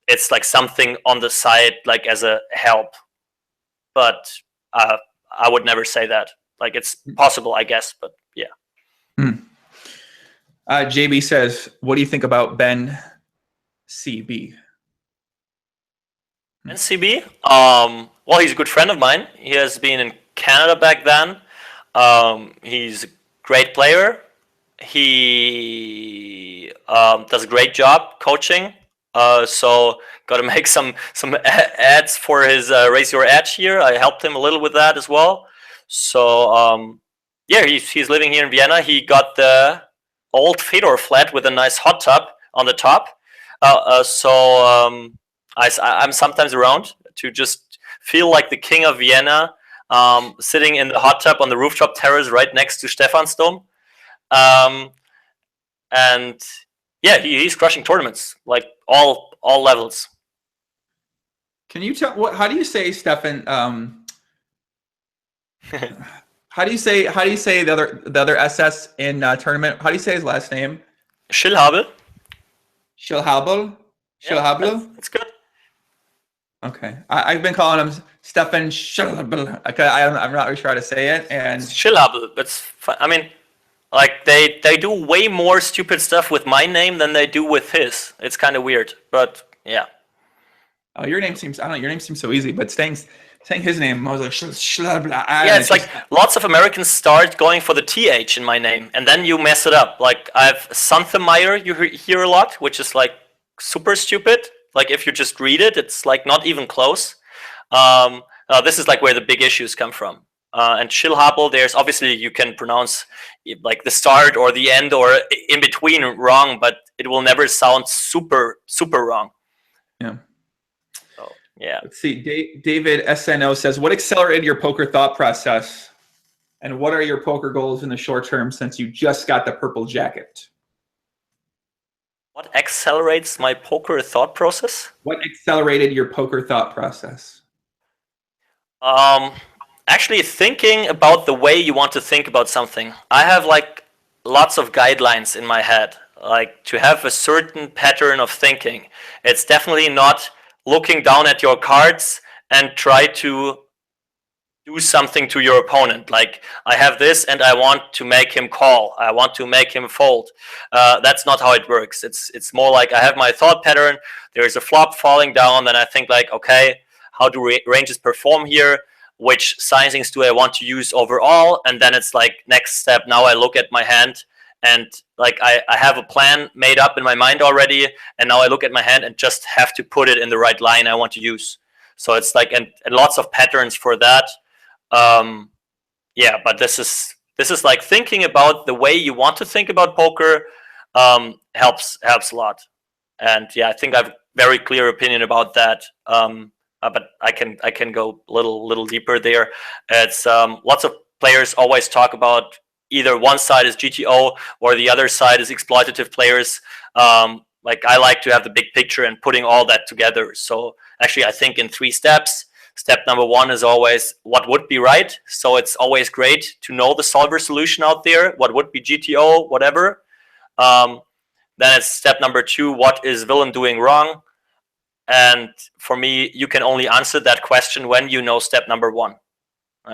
it's like something on the side, like as a help. But I would never say that. Like it's possible, I guess, but yeah. JB says, what do you think about Ben CB? Ben CB? Well, he's a good friend of mine. He has been in Canada back then. He's a great player. He does a great job coaching. So got to make some ads for his Raise Your Edge here. I helped him a little with that as well. So yeah, he's living here in Vienna. He got the old Fedor flat with a nice hot tub on the top. So I'm sometimes around to just feel like the king of Vienna, sitting in the hot tub on the rooftop terrace right next to Stephansdom. And yeah, he's crushing tournaments, like all levels. Can you tell how do you say Steffen? How do you say the other SS in tournament? How do you say his last name? Schillhabel. Schillhabel. Schillhabel. Yeah, that's good. Okay, I've been calling him Steffen Schillhabel. I'm not really sure how to say it. And Schillhabel. That's fine. Like they do way more stupid stuff with my name than they do with his. It's kind of weird, but yeah. Oh, your name seems so easy, but saying his name, I was like, yeah, it's like lots of Americans start going for the TH in my name, and then you mess it up. Like I have Sontheimer, you hear a lot, which is like super stupid. Like if you just read it, it's like not even close. This is like where the big issues come from. And Schillhabel, there's obviously you can pronounce like the start or the end or in between wrong, but it will never sound super wrong. Yeah. So yeah. Let's see. David SNO says, "What accelerated your poker thought process, and what are your poker goals in the short term since you just got the purple jacket?" What accelerates my poker thought process? What accelerated your poker thought process? Actually thinking about the way you want to think about something. I have like lots of guidelines in my head, like to have a certain pattern of thinking. It's definitely not looking down at your cards and try to do something to your opponent. Like, I have this and I want to make him call. I want to make him fold. That's not how it works. It's more like I have my thought pattern. There is a flop falling down. Then I think like, okay, how do ranges perform here? Which sizings do I want to use overall? And then it's like next step. Now I look at my hand and like I have a plan made up in my mind already. And now I look at my hand and just have to put it in the right line I want to use. So it's like, and lots of patterns for that. Yeah, but this is like thinking about the way you want to think about poker helps a lot. And yeah, I think I have a very clear opinion about that. But I can go a little deeper there. It's lots of players always talk about either one side is GTO or the other side is exploitative players. Like I like to have the big picture and putting all that together. So actually, I think in 3 steps. Step number 1 is always what would be right. So it's always great to know the solver solution out there, what would be GTO, whatever. Then it's step number 2, what is villain doing wrong? And for me, you can only answer that question when you know step number 1.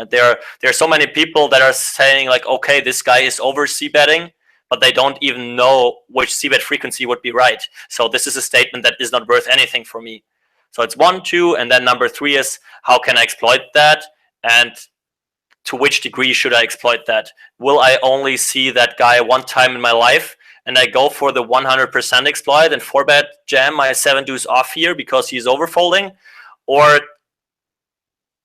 There are so many people that are saying like, okay, this guy is over c-betting, but they don't even know which c-bet frequency would be right. So this is a statement that is not worth anything for me. So it's 1, 2, and then number 3 is how can I exploit that, and to which degree should I exploit that? Will I only see that guy one time in my life, and I go for the 100% exploit and 4-bet jam my 7 deuce off here because he's overfolding, or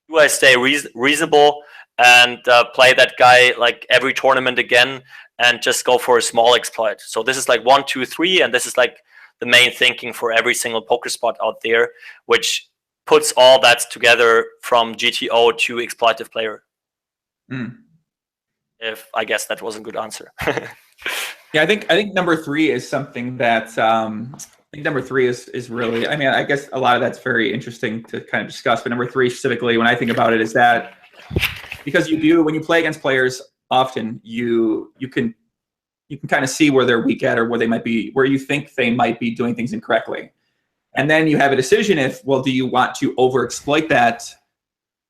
do I stay reasonable and play that guy like every tournament again and just go for a small exploit? So this is like 1, 2, 3, and this is like the main thinking for every single poker spot out there, which puts all that together from GTO to exploitive player. If I guess that was a good answer. Yeah, I think number 3 is something that I think number 3 is really, I mean, I guess a lot of that's very interesting to kind of discuss, but number 3 specifically, when I think about it, is that because when you play against players often, you can kind of see where they're weak at or where you think they might be doing things incorrectly. And then you have a decision do you want to overexploit that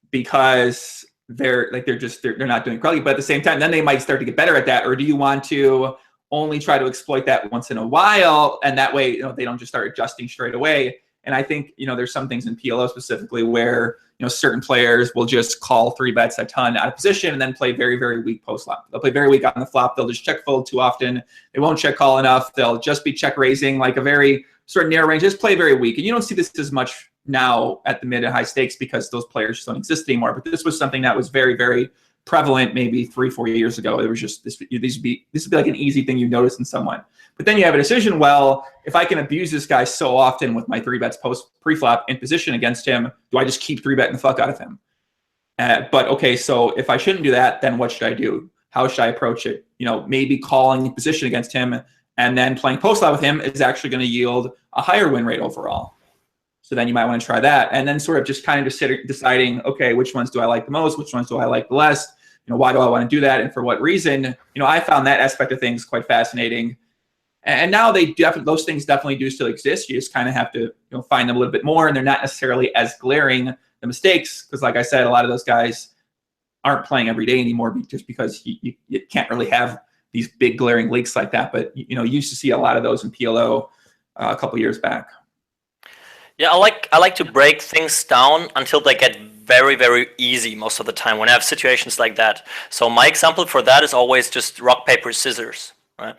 because they're not doing correctly, but at the same time, then they might start to get better at that, or do you want to only try to exploit that once in a while, and that way they don't just start adjusting straight away? And I think there's some things in PLO specifically where certain players will just call 3 bets a ton out of position and then play very, very weak post flop. They'll play very weak on the flop. They'll just check fold too often. They won't check call enough. They'll just be check raising like a very sort of narrow range. Just play very weak. And you don't see this as much now at the mid and high stakes because those players just don't exist anymore. But this was something that was very, very prevalent maybe 3-4 years ago. It was just this would be like an easy thing you notice in someone. But then you have a decision, well, if I can abuse this guy so often with my 3 bets post pre-flop in position against him, do I just keep 3-betting the fuck out of him? But okay, so if I shouldn't do that, then what should I do? How should I approach it? Maybe calling in position against him and then playing post-flop with him is actually going to yield a higher win rate overall. So then you might want to try that. And then sort of just kind of deciding, okay, which ones do I like the most? Which ones do I like the less? Why do I want to do that? And for what reason? I found that aspect of things quite fascinating. And now those things definitely do still exist. You just kind of have to find them a little bit more, and they're not necessarily as glaring, the mistakes, because like I said, a lot of those guys aren't playing every day anymore just because you can't really have these big glaring leaks like that. But you used to see a lot of those in PLO a couple years back. Yeah, I like to break things down until they get very, very easy most of the time when I have situations like that. So my example for that is always just rock, paper, scissors. Right?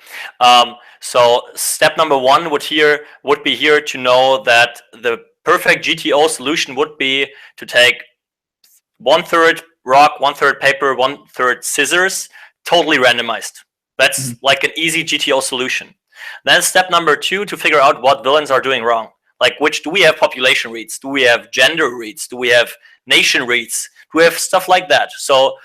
So step number 1 would be here to know that the perfect GTO solution would be to take 1/3 rock, 1/3 paper, 1/3 scissors, totally randomized. That's like an easy GTO solution. Then step number 2, to figure out what villains are doing wrong. Like, do we have population reads? Do we have gender reads? Do we have nation reads? Do we have stuff like that? So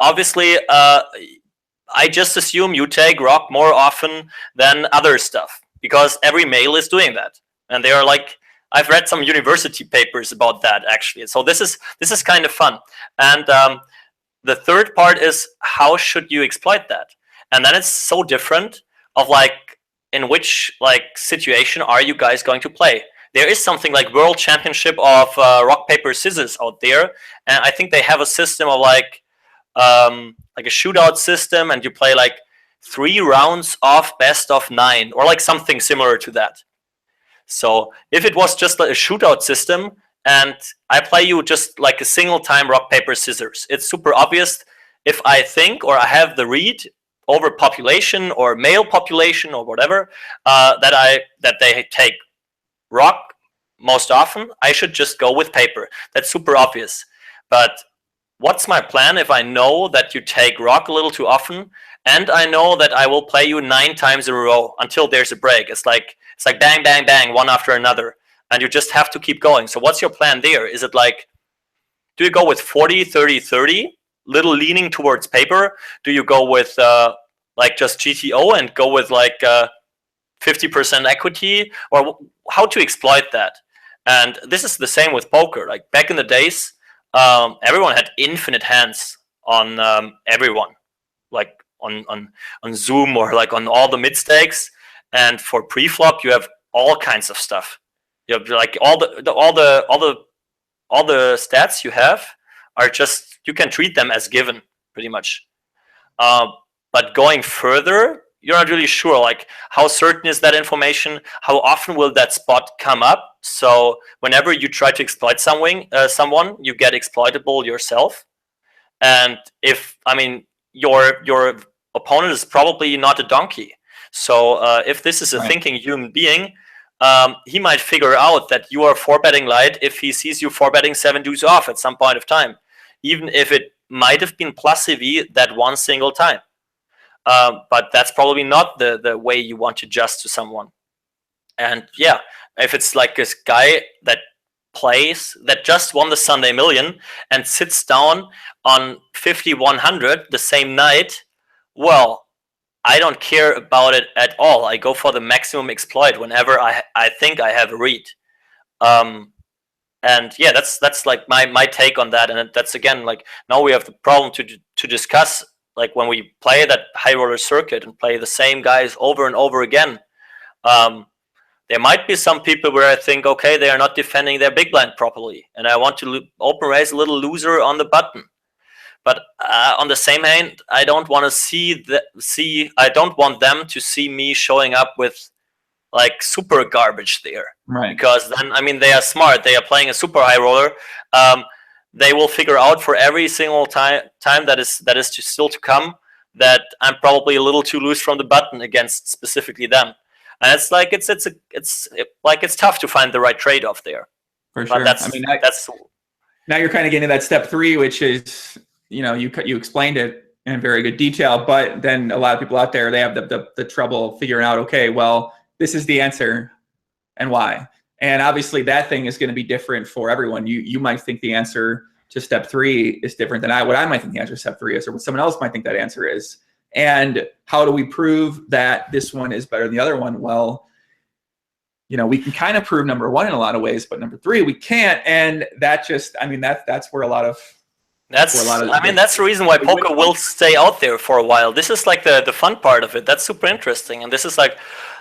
obviously, I just assume you take rock more often than other stuff because every male is doing that. And they are like, I've read some university papers about that actually. So this is kind of fun. And the third part is, how should you exploit that? And then it's so different of like, in which like situation are you guys going to play? there is something like World Championship of rock paper scissors out there, and I think they have a system of like a shootout system, and you play like 3 rounds of best of 9 or like something similar to that. So if it was just like a shootout system and I play you just like a single time rock paper scissors, it's super obvious if I think or I have the read over population or male population or whatever that they take rock most often, I should just go with paper. That's super obvious. But what's my plan if I know that you take rock a little too often, and I know that I will play you 9 times in a row until there's a break? It's like bang, bang, bang, one after another, and you just have to keep going. So what's your plan there? Is it like, do you go with 40, 30, 30, little leaning towards paper? Do you go with like just GTO and go with like 50% equity, or how to exploit that? And this is the same with poker. Like back in the days, everyone had infinite hands on everyone, like on Zoom or like on all the mid stakes. And for pre-flop, you have all kinds of stuff. You have like all the stats you have are just, you can treat them as given pretty much. But going further, you're not really sure, like how certain is that information? How often will that spot come up? So whenever you try to exploit someone, you get exploitable yourself. And if, I mean, your opponent is probably not a donkey. So if this is a thinking human being, he might figure out that you are 4-betting light if he sees you 4-betting 7 deuce off at some point of time, even if it might have been plus EV that one single time. But that's probably not the way you want to adjust to someone. And yeah, if it's like this guy that plays, that just won the Sunday Million and sits down on 50-100 the same night, well, I don't care about it at all. I go for the maximum exploit whenever I think I have a read. And yeah, that's like my take on that. And that's, again, like, now we have the problem to discuss, like when we play that high roller circuit and play the same guys over and over again. There might be some people where I think, okay, they are not defending their big blind properly, and I want to open raise a little loser on the button. But on the same hand, I don't want to I don't want them to see me showing up with like super garbage there, right? Because then, I mean, they are smart. They are playing a super high roller. They will figure out for every single time that is still to come that I'm probably a little too loose from the button against specifically them. And it's like it's tough to find the right trade-off there. For sure. But that's now you're kind of getting to that step 3, which is, you explained it in very good detail, but then a lot of people out there, they have the trouble figuring out, okay, well, this is the answer and why. And obviously that thing is going to be different for everyone. You might think the answer to step 3 is different than what I might think the answer to step 3 is, or what someone else might think that answer is. And how do we prove that this one is better than the other one? Well, we can kind of prove number 1 in a lot of ways, but number 3 we can't. And that just, that's where a lot of that's the reason why poker will stay out there for a while. This is like the fun part of it. That's super interesting. And this is like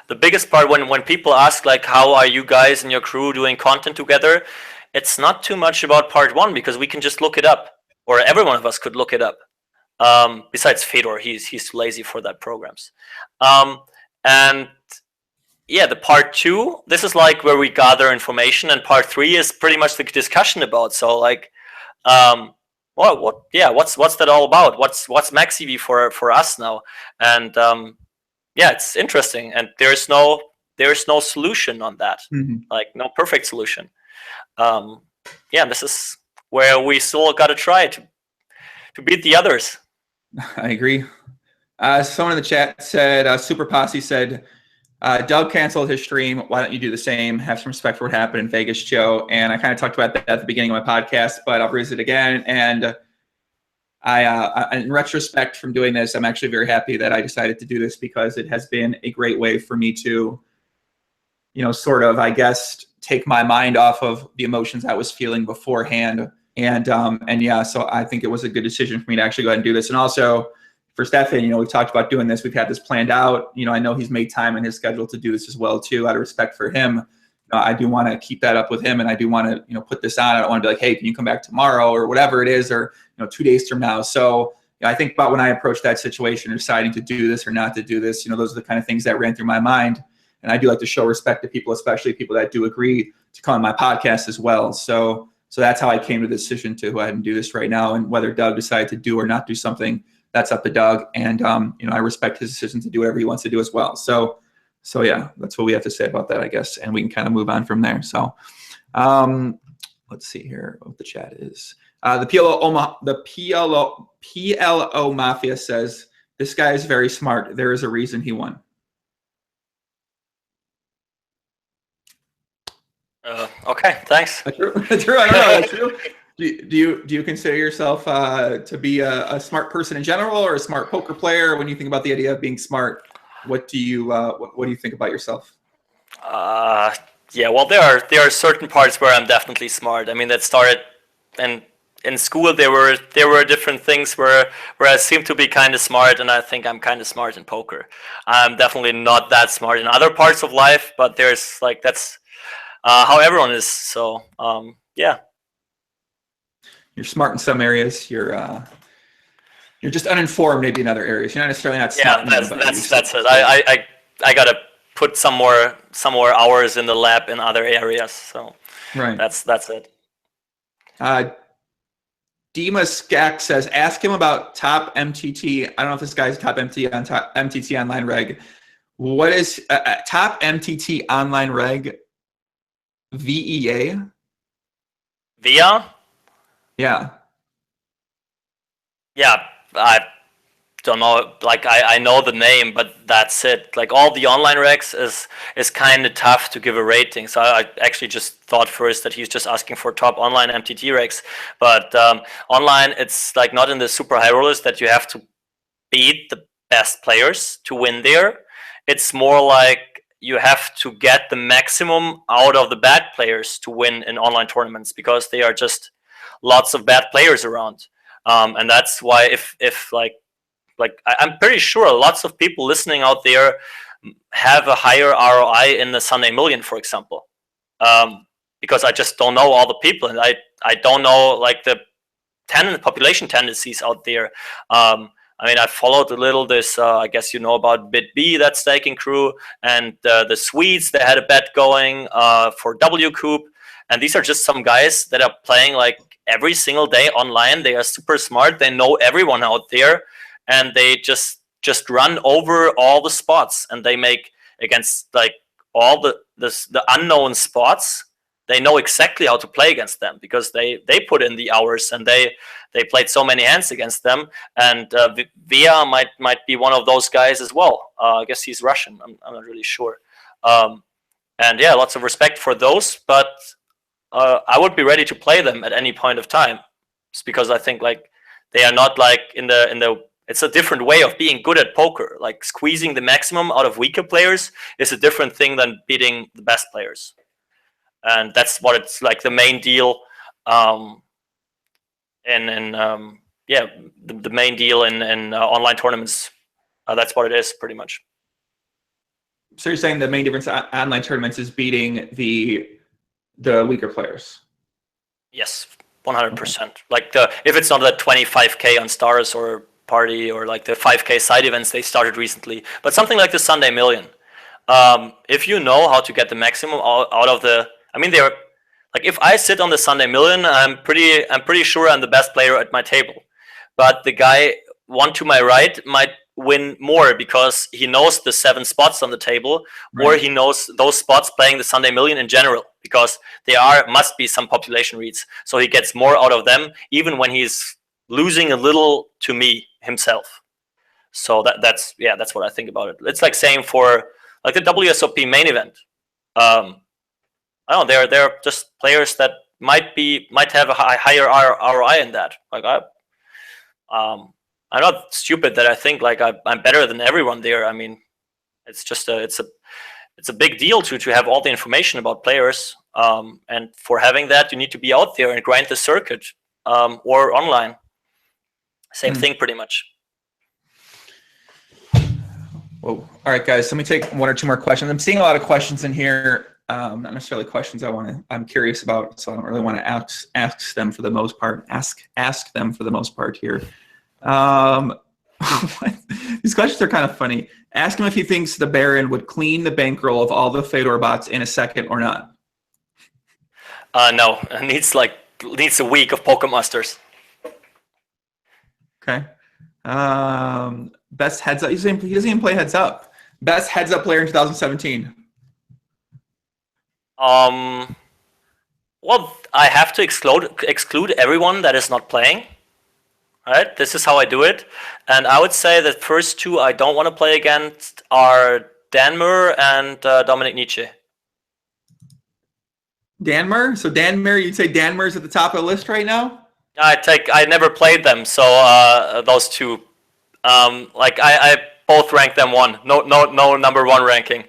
the biggest part when people ask, like, how are you guys and your crew doing content together? It's not too much about part 1, because we can just look it up, or every one of us could look it up. Besides Fedor, he's too lazy for that programs. And yeah, the part 2, this is like where we gather information, and part 3 is pretty much the discussion about. So like, what's that all about? What's max EV for us now? And yeah, it's interesting, and there's no solution on that. Like, no perfect solution. Yeah, this is where we still got to try to beat the others. I agree. Someone in the chat said, Super Posse said, Doug canceled his stream. Why don't you do the same? Have some respect for what happened in Vegas, Joe. And I kind of talked about that at the beginning of my podcast, but I'll raise it again. And I in retrospect from doing this, I'm actually very happy that I decided to do this, because it has been a great way for me to, sort of, I guess, take my mind off of the emotions I was feeling beforehand. And yeah, so I think it was a good decision for me to actually go ahead and do this. And also for Steffen, we've talked about doing this. We've had this planned out. I know he's made time in his schedule to do this as well too, out of respect for him. I do want to keep that up with him, and I do want to, put this on. I don't want to be like, hey, can you come back tomorrow or whatever it is, or 2 days from now. So I think about when I approach that situation, deciding to do this or not to do this, those are the kind of things that ran through my mind. And I do like to show respect to people, especially people that do agree to come on my podcast as well. So that's how I came to the decision to go ahead and do this right now. And whether Doug decided to do or not do something, that's up to Doug. And I respect his decision to do whatever he wants to do as well. So yeah, that's what we have to say about that, I guess. And we can kind of move on from there. So let's see here what the chat is. The PLO Mafia says, this guy is very smart. There is a reason he won. Okay, thanks. True. I don't know. True. Do you consider yourself to be a smart person in general, or a smart poker player? When you think about the idea of being smart, what do you think about yourself? Yeah, well, there are certain parts where I'm definitely smart. I mean, that started in school. There were different things where I seem to be kind of smart, and I think I'm kind of smart in poker. I'm definitely not that smart in other parts of life, but there's that's how everyone is. So yeah. You're smart in some areas. You're just uninformed maybe in other areas. You're not necessarily not smart. Yeah, that's it. I gotta put some more hours in the lab in other areas. So right. That's it. Dima Skak says, ask him about top MTT. I don't know if this guy's top MTT on top MTT online reg. What is top MTT online reg? VEA? VIA? Yeah. Yeah, I don't know. I know the name, but that's it. All the online regs is kind of tough to give a rating. So I actually just thought first that he's just asking for top online MTT regs. But online, it's not in the super high rollers that you have to beat the best players to win there. It's more like you have to get the maximum out of the bad players to win in online tournaments, because they are just lots of bad players around. And that's why if I'm pretty sure lots of people listening out there have a higher ROI in the Sunday Million, for example, because I just don't know all the people, and I don't know the population tendencies out there. I mean, I followed a little this, I guess about BitB, that staking crew, and the Swedes, they had a bet going for WCoop, and these are just some guys that are playing every single day online. They are super smart. They know everyone out there, and they just run over all the spots, and they make against all the unknown spots. They know exactly how to play against them, because they put in the hours, and they played so many hands against them. And Via might be one of those guys as well. I guess he's Russian. I'm not really sure. And yeah, lots of respect for those, but I would be ready to play them at any point of time, just because I think they are not in the. It's a different way of being good at poker. Squeezing the maximum out of weaker players is a different thing than beating the best players, and that's what it's the main deal. The main deal in online tournaments. That's what it is, pretty much. So you're saying the main difference in online tournaments is beating the weaker players? Yes, 100%. If it's not the 25K on Stars or Party, or the 5K side events they started recently, but something like the Sunday Million. If you know how to get the maximum out of the, I mean, they're if I sit on the Sunday Million, I'm pretty sure I'm the best player at my table, but the guy one to my right might win more because he knows the 7 spots on the table, right, or he knows those spots playing the Sunday Million in general, because must be some population reads, so he gets more out of them even when he's losing a little to me himself. So that's what I think about it. It's same for the WSOP main event. I don't know, they're just players that might have a higher ROI in that. I'm not stupid that I think I'm better than everyone there. I mean, it's just it's a big deal to have all the information about players, and for having that you need to be out there and grind the circuit, or online. Same thing, pretty much. Whoa. All right, guys. Let me take 1 or 2 more questions. I'm seeing a lot of questions in here. not necessarily questions I'm curious about, so I don't really want to ask them for the most part. Ask them for the most part here. These questions are kind of funny. Ask him if he thinks the Baron would clean the bankroll of all the Fedor bots in a second or not. No, it needs a week of Pokemasters. Okay. Best heads up. He doesn't even play heads up. Best heads up player in 2017. Well, I have to exclude everyone that is not playing. Right? This is how I do it. And I would say the first two I don't want to play against are Danmer and Dominic Nietzsche. Danmer? So Danmer, you'd say Danmer's at the top of the list right now? I never played them, so those two. I both rank them one. No number one ranking.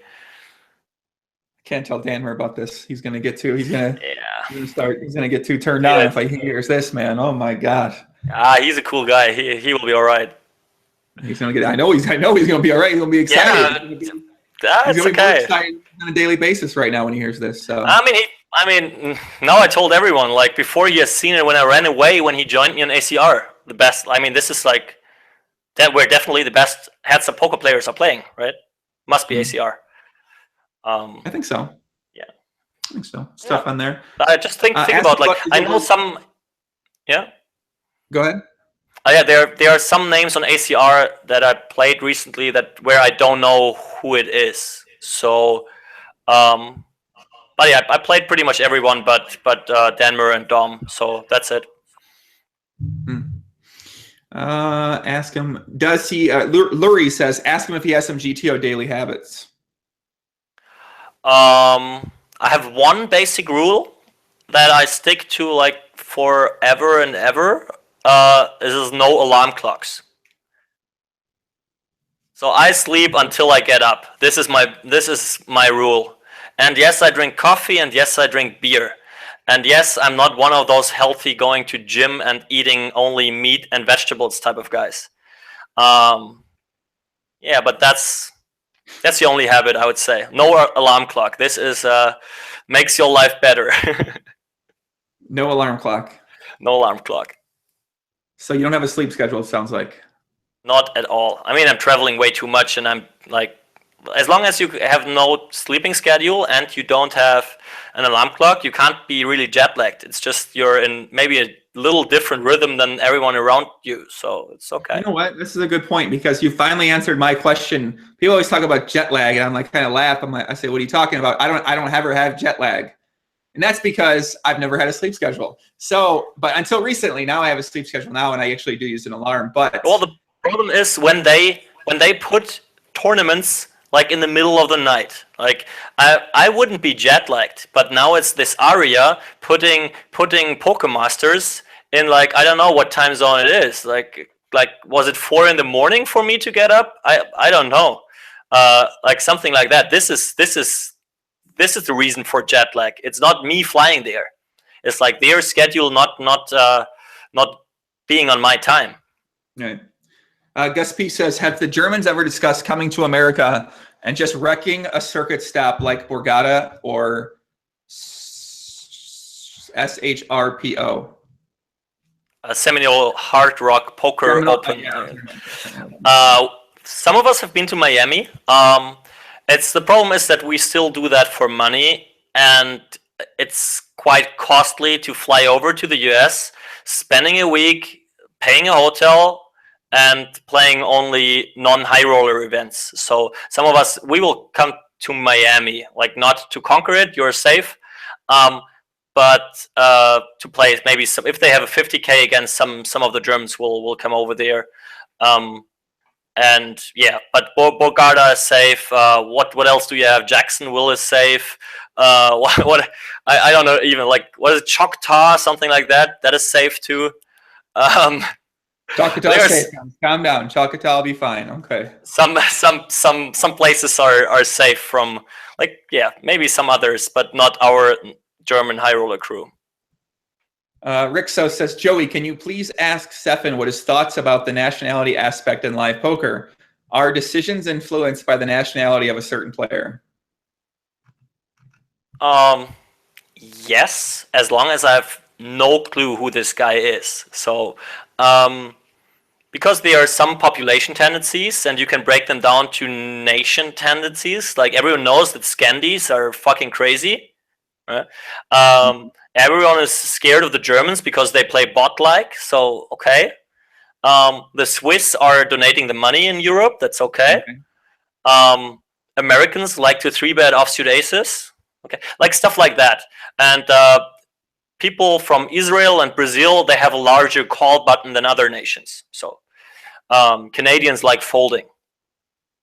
Can't tell Danmer about this. He's gonna get too. He's gonna get too turned Yeah. on if he hears this, man. Oh my god. He's a cool guy. He will be all right. He's gonna get. I know he's gonna be all right. He's gonna be excited. He's gonna be more excited on a daily basis right now when he hears this. So I mean, now I told everyone, like, before he has seen it when I ran away when he joined me on ACR. The best. I mean, this is like that. We're definitely the best heads-up poker players are playing, right? Must be ACR. I think so. Yeah, I think so. Stuff on there. I just think about like I know some. Yeah. Go ahead. Yeah, there are some names on ACR that I played recently where I don't know who it is. So, but yeah, I played pretty much everyone but Danmer and Dom. So that's it. Ask him. Does he? Lurie says, ask him if he has some GTO daily habits. I have one basic rule that I stick to like forever and ever. This is no alarm clocks. So I sleep until I get up. This is my rule. And yes, I drink coffee, and yes, I drink beer. And yes, I'm not one of those healthy going to gym and eating only meat and vegetables type of guys. Yeah, but that's the only habit I would say. No alarm clock. This is makes your life better. No alarm clock. No alarm clock. So you don't have a sleep schedule, it sounds like. Not at all. I mean, I'm traveling way too much, and I'm like, as long as you have no sleeping schedule and you don't have an alarm clock, you can't be really jet lagged. It's just you're in maybe a little different rhythm than everyone around you, so it's okay. You know what? This is a good point because you finally answered my question. People always talk about jet lag, and I'm like, kind of laugh. I say, what are you talking about? I don't ever have jet lag. And that's because I've never had a sleep schedule. So, but until recently, now I have a sleep schedule now, and I actually do use an alarm. But well, the problem is when they put tournaments like in the middle of the night. Like I wouldn't be jet lagged, but now it's this area putting Pokemasters in like I don't know what time zone it is. Like was it 4 a.m. for me to get up? I don't know. Like something like that. This is the reason for jet lag. It's not me flying there. It's like their schedule not being on my time. Right. Gus P says, have the Germans ever discussed coming to America and just wrecking a circuit stop like Borgata or SHRPO? Seminole Hard Rock Poker Open. Yeah. Some of us have been to Miami. The problem is that we still do that for money, and it's quite costly to fly over to the US, spending a week, paying a hotel, and playing only non-high roller events. So some of us, we will come to Miami, like not to conquer it, you're safe, but to play maybe some, if they have a 50K against some of the Germans will come over there. And yeah, but Bogarda is safe. What else do you have? Jacksonville is safe. What I don't know even, like, what is it, Choctaw, something like that? That is safe too. Choctaw safe. Calm down. Choctaw will be fine. Okay. Some places are safe from, like, yeah, maybe some others, but not our German high roller crew. Rick So says, Joey, can you please ask Steffen what his thoughts about the nationality aspect in live poker? Are decisions influenced by the nationality of a certain player? Um, yes, as long as I have no clue who this guy is. So, because there are some population tendencies, and you can break them down to nation tendencies. Like everyone knows that Scandis are fucking crazy. Right? Everyone is scared of the Germans because they play bot-like. So okay. The Swiss are donating the money in Europe. That's okay. Americans like to 3-bet offsuit aces. Okay, like stuff like that. And people from Israel and Brazil, they have a larger call button than other nations. So Canadians like folding.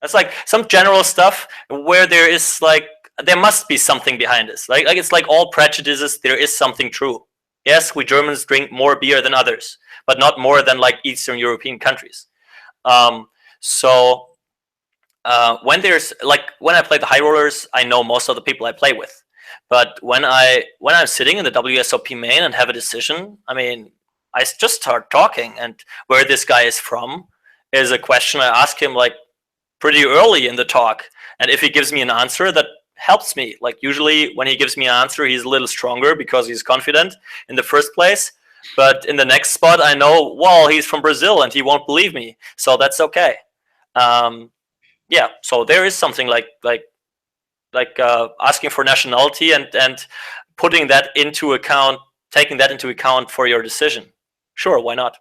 That's like some general stuff where there is like there must be something behind this. Like it's like all prejudices. There is something true. Yes, we Germans drink more beer than others, but not more than like Eastern European countries. So when I play the high rollers, I know most of the people I play with. But when I'm sitting in the WSOP main and have a decision, I mean, I just start talking, and where this guy is from is a question I ask him like pretty early in the talk. And if he gives me an answer, that helps me. Like usually when he gives me an answer, he's a little stronger because he's confident in the first place. But in the next spot, I know, well, he's from Brazil and he won't believe me. So that's okay. Yeah, so there is something like asking for nationality and putting that into account, taking that into account for your decision. Sure, why not?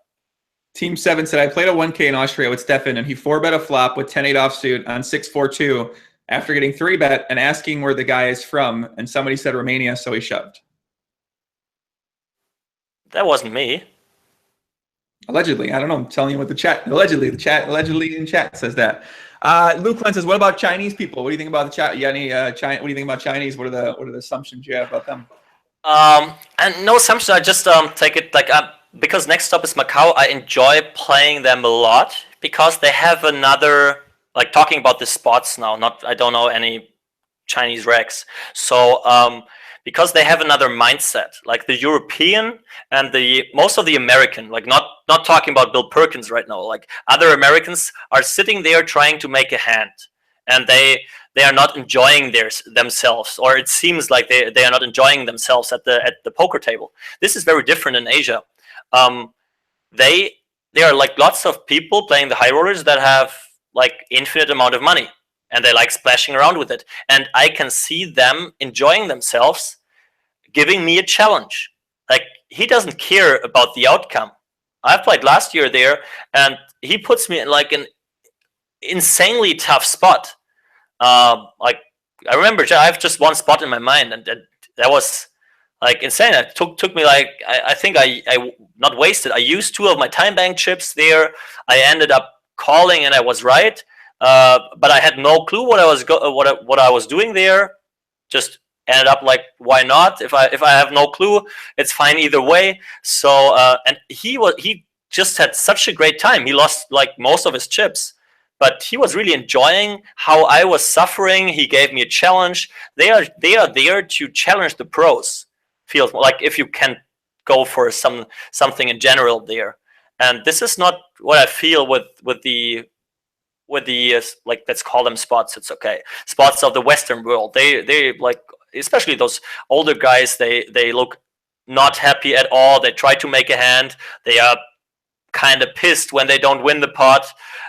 Team 7 said, I played a 1K in Austria with Steffen, and he 4-bet a flop with 10-8 offsuit on 6-4-2 after getting 3-bet and asking where the guy is from, and somebody said Romania, so he shoved. That wasn't me. Allegedly. I don't know. I'm telling you what the chat, allegedly in chat says that. Luke Lynn says, what about Chinese people? What do you think about the chat? What do you think about Chinese? What are the assumptions you have about them? And no assumption. I just take it like because next stop is Macau. I enjoy playing them a lot because they have another, like talking about the spots now. I don't know any Chinese regs. So because they have another mindset, like the European and most of the American, like not talking about Bill Perkins right now, like other Americans are sitting there trying to make a hand, and they are not enjoying themselves, or it seems like they are not enjoying themselves at the poker table. This is very different in Asia. There are like lots of people playing the high rollers that have like infinite amount of money, and they like splashing around with it, and I can see them enjoying themselves, giving me a challenge. Like he doesn't care about the outcome. I played last year there, and he puts me in like an insanely tough spot. Like I remember I have just one spot in my mind, and that was like insane. It took me like I think I not wasted. I used 2 of my time bank chips there. I ended up calling, and I was right. But I had no clue what I was doing there. Just ended up like, why not? If I have no clue, it's fine either way. So and he just had such a great time. He lost like most of his chips, but he was really enjoying how I was suffering. He gave me a challenge. They are there to challenge the pros. Feels like if you can go for something in general there, and this is not what I feel with the like, let's call them spots. It's okay. Spots of the Western world. They like, especially those older guys. They look not happy at all. They try to make a hand. They are kind of pissed when they don't win the pot,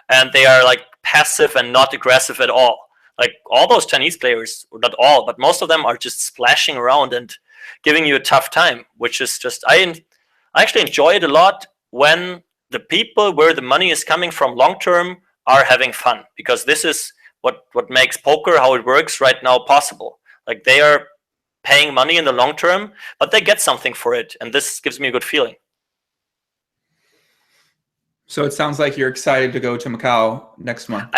and they are like passive and not aggressive at all. Like all those Chinese players, or not all, but most of them are just splashing around and giving you a tough time, which is just I actually enjoy it a lot when the people where the money is coming from long term are having fun, because this is what makes poker, how it works right now, possible. Like they are paying money in the long term, but they get something for it, and this gives me a good feeling. So it sounds like you're excited to go to Macau next month.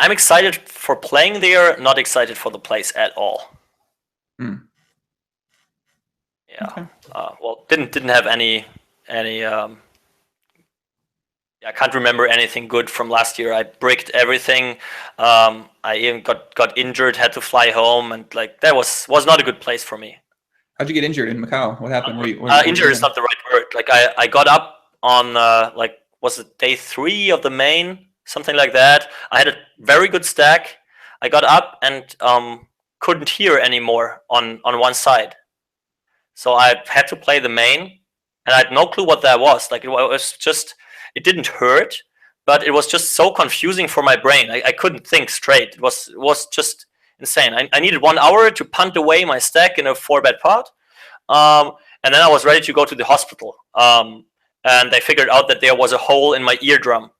I'm excited for playing there, not excited for the place at all. Yeah. Okay. Well, didn't have any. I can't remember anything good from last year. I bricked everything. I even got injured, had to fly home, and like that was not a good place for me. How'd you get injured in Macau? What happened? Injured is not the right word. Like I got up on like, was it day 3 of the main, something like that. I had a very good stack. I got up and couldn't hear anymore on one side. So I had to play the main, and I had no clue what that was. Like, it was just, it didn't hurt, but it was just so confusing for my brain. I couldn't think straight. It was just insane. I needed 1 hour to punt away my stack in a 4-bet pot. And then I was ready to go to the hospital. And they figured out that there was a hole in my eardrum.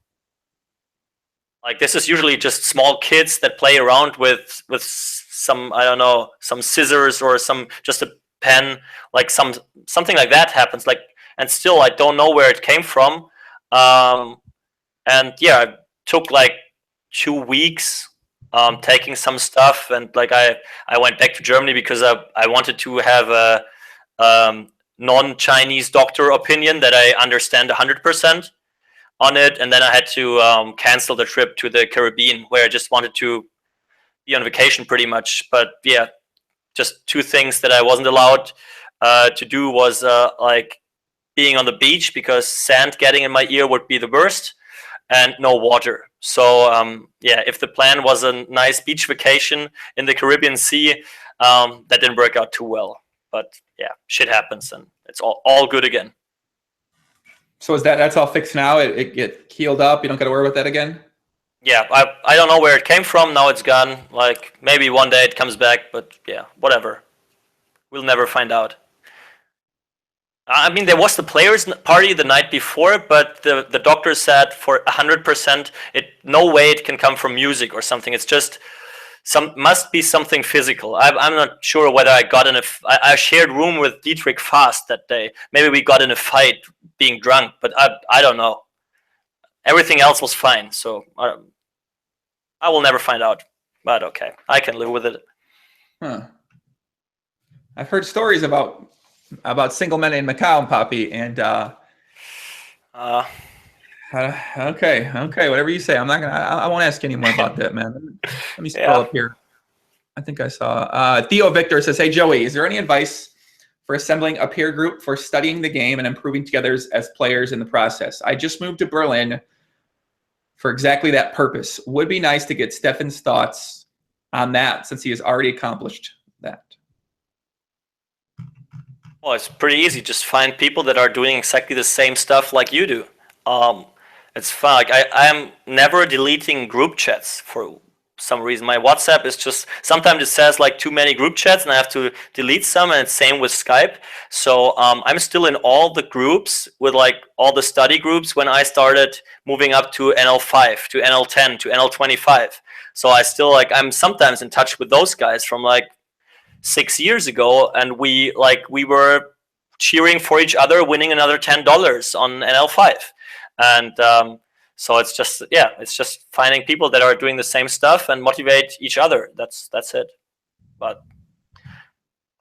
Like, this is usually just small kids that play around with some, I don't know, some scissors or just a pen, like something like that happens. Like, and still I don't know where it came from. And yeah, it took like 2 weeks taking some stuff, and like I went back to Germany because I wanted to have a non-Chinese doctor opinion that I understand 100% on it, and then I had to cancel the trip to the Caribbean, where I just wanted to be on vacation pretty much. But yeah, just 2 things that I wasn't allowed to do was like being on the beach, because sand getting in my ear would be the worst, and no water. So yeah, if the plan was a nice beach vacation in the Caribbean Sea, that didn't work out too well. But yeah, shit happens, and it's all good again. So is that's all fixed now? It get healed up? You don't got to worry about that again? Yeah, I don't know where it came from. Now it's gone. Like, maybe one day it comes back, but yeah, whatever. We'll never find out. I mean, there was the players' party the night before, but the doctor said for 100%, no way it can come from music or something. It's just must be something physical. I'm not sure whether I got in I shared room with Dietrich Fast that day. Maybe we got in a fight being drunk, but I don't know. Everything else was fine, so I will never find out. But okay, I can live with it. Huh. I've heard stories about single men in Macau, Poppy, and okay, whatever you say. I won't ask any more about that, man. Let me scroll up here. I think I saw Theo Victor says, "Hey Joey, is there any advice for assembling a peer group for studying the game and improving together as players in the process? I just moved to Berlin for exactly that purpose. Would be nice to get Steffen's thoughts on that, since he has already accomplished that." Well, it's pretty easy. Just find people that are doing exactly the same stuff like you do. It's fun. Like, I'm never deleting group chats for some reason. My WhatsApp is just, sometimes it says like too many group chats and I have to delete some, and it's same with Skype. So I'm still in all the groups with like all the study groups when I started moving up to NL5, to NL10, to NL25. So I'm sometimes in touch with those guys from like 6 years ago, and we were cheering for each other winning another $10 on NL5. And so it's just finding people that are doing the same stuff and motivate each other. That's it. But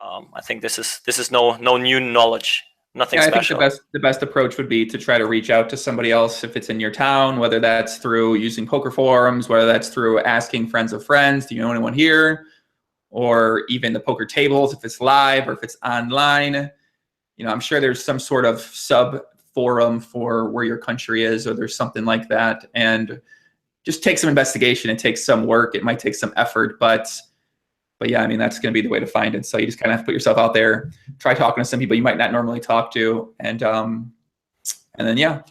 I think this is no new knowledge, nothing special. I think the best approach would be to try to reach out to somebody else if it's in your town, whether that's through using poker forums, whether that's through asking friends of friends, do you know anyone here? Or even the poker tables, if it's live or if it's online. You know, I'm sure there's some sort of sub forum for where your country is, or there's something like that. And just take some investigation. It takes some work. It might take some effort, but yeah, I mean, that's going to be the way to find it. So you just kind of have to put yourself out there, try talking to some people you might not normally talk to. And then, yeah,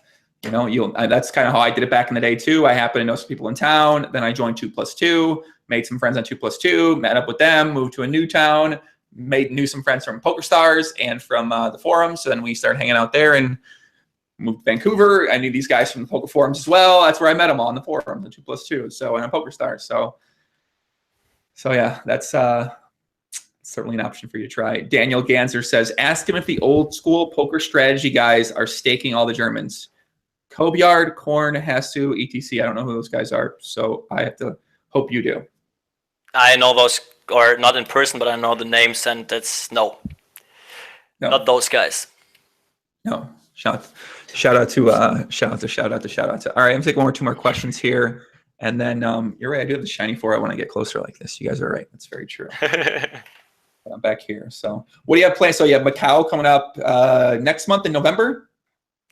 you know, that's kind of how I did it back in the day too. I happened to know some people in town. Then I joined 2+2, made some friends on 2+2, met up with them, moved to a new town, knew some friends from PokerStars and from the forums. So then we started hanging out there and moved to Vancouver. I knew these guys from the poker forums as well. That's where I met them all on the forum, the 2+2. So, and on PokerStars. So yeah, that's certainly an option for you to try. Daniel Ganser says, ask him if the old school poker strategy guys are staking all the Germans. Kobyard, Korn, Hasu, etc. I don't know who those guys are, so I have to hope you do. I know those, or not in person, but I know the names, and that's no, not those guys. No. Shout out to. All right, I'm taking 2 more questions here, and then you're right. I do have the shiny 4. I want to get closer like this. You guys are right. That's very true. I'm back here. So, what do you have planned? So you have Macau coming up next month in November.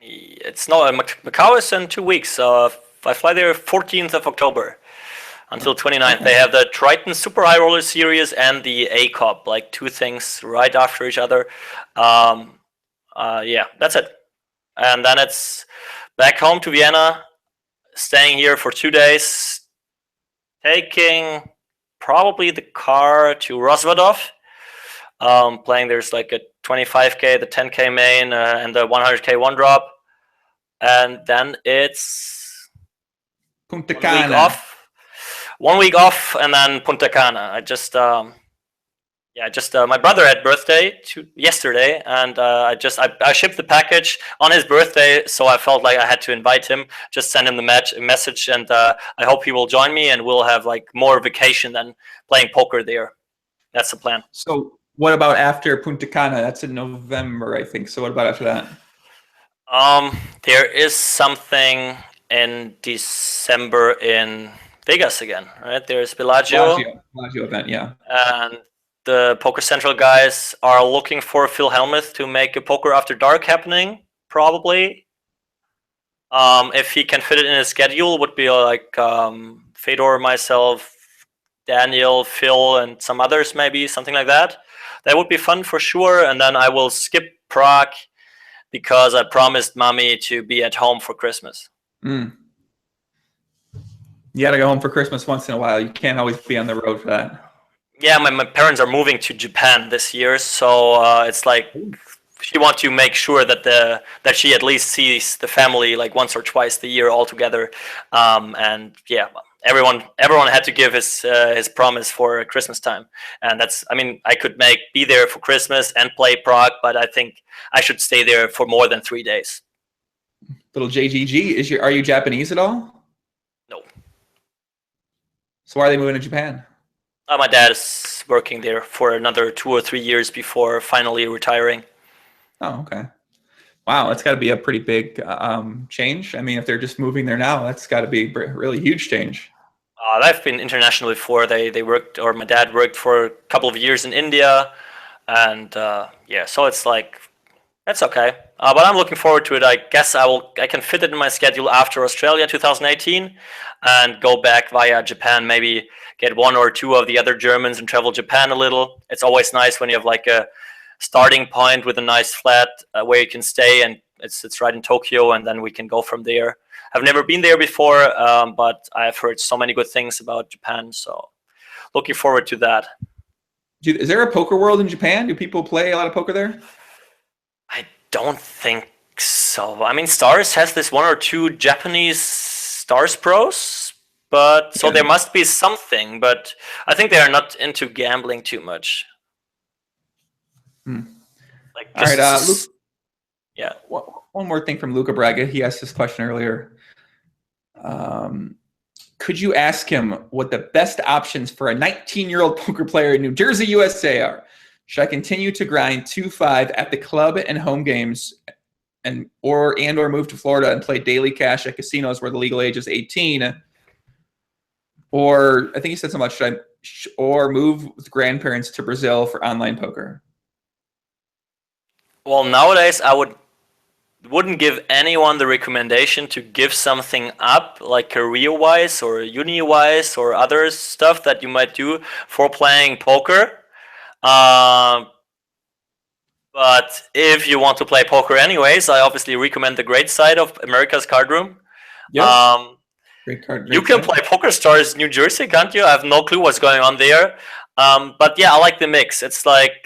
Macau is in 2 weeks. I fly there 14th of October. until 29th. They have the Triton Super High Roller Series and the A Cup, like 2 things right after each other. Yeah, that's it. And then it's back home to Vienna, staying here for 2 days, taking probably the car to Rosvadov. Playing there's like a 25k, the 10k main, and the 100k one drop, and then it's Punta 1 week Cana. off. 1 week off, and then Punta Cana. I just my brother had birthday yesterday, and I shipped the package on his birthday, so I felt like I had to invite him. Just send him the message, and I hope he will join me, and we'll have like more vacation than playing poker there. That's the plan. So what about after Punta Cana? That's in November, I think. So what about after that? There is something in December in Vegas again, right? There's Bellagio event, yeah. And the Poker Central guys are looking for Phil Hellmuth to make a Poker After Dark happening, probably. If he can fit it in his schedule, would be like Fedor, myself, Daniel, Phil, and some others, maybe something like that. That would be fun for sure. And then I will skip Prague because I promised mommy to be at home for Christmas. You got to go home for Christmas once in a while. You can't always be on the road for that. Yeah, my parents are moving to Japan this year, so it's like she wants to make sure that she at least sees the family like once or twice a year all together. And yeah, everyone had to give his promise for Christmas time, and that's, I mean, I could be there for Christmas and play Prague, but I think I should stay there for more than 3 days. Little JGG, are you Japanese at all? No. So why are they moving to Japan? My dad is working there for another 2 or 3 years before finally retiring. Oh, okay. Wow, that's got to be a pretty big change. I mean, if they're just moving there now, that's got to be a really huge change. I've been international before. They worked, or my dad worked for a couple of years in India, and yeah, so it's like, that's okay. But I'm looking forward to it. I guess I can fit it in my schedule after Australia 2018 and go back via Japan, maybe get 1 or 2 of the other Germans and travel Japan a little. It's always nice when you have like a starting point with a nice flat where you can stay, and it's right in Tokyo, and then we can go from there. I've never been there before, but I've heard so many good things about Japan, so looking forward to that. Is there a poker world in Japan? Do people play a lot of poker there? I don't think so. I mean, Stars has this 1 or 2 Japanese Stars pros, but so there must be something, but I think they are not into gambling too much. Like, all right, Luke, yeah. One more thing from Luca Braga. He asked this question earlier. Could you ask him what the best options for a 19-year-old poker player in New Jersey, USA are? Should I continue to grind 2-5 at the club and home games, or move to Florida and play daily cash at casinos where the legal age is 18? Or I think he said so much. Or move with grandparents to Brazil for online poker? Well, nowadays I wouldn't give anyone the recommendation to give something up, like career-wise or uni-wise or other stuff that you might do for playing poker. But if you want to play poker anyways, I obviously recommend the great site of America's Card Room. Yeah. You can play Poker Stars New Jersey, can't you? I have no clue what's going on there. But yeah, I like the mix. It's like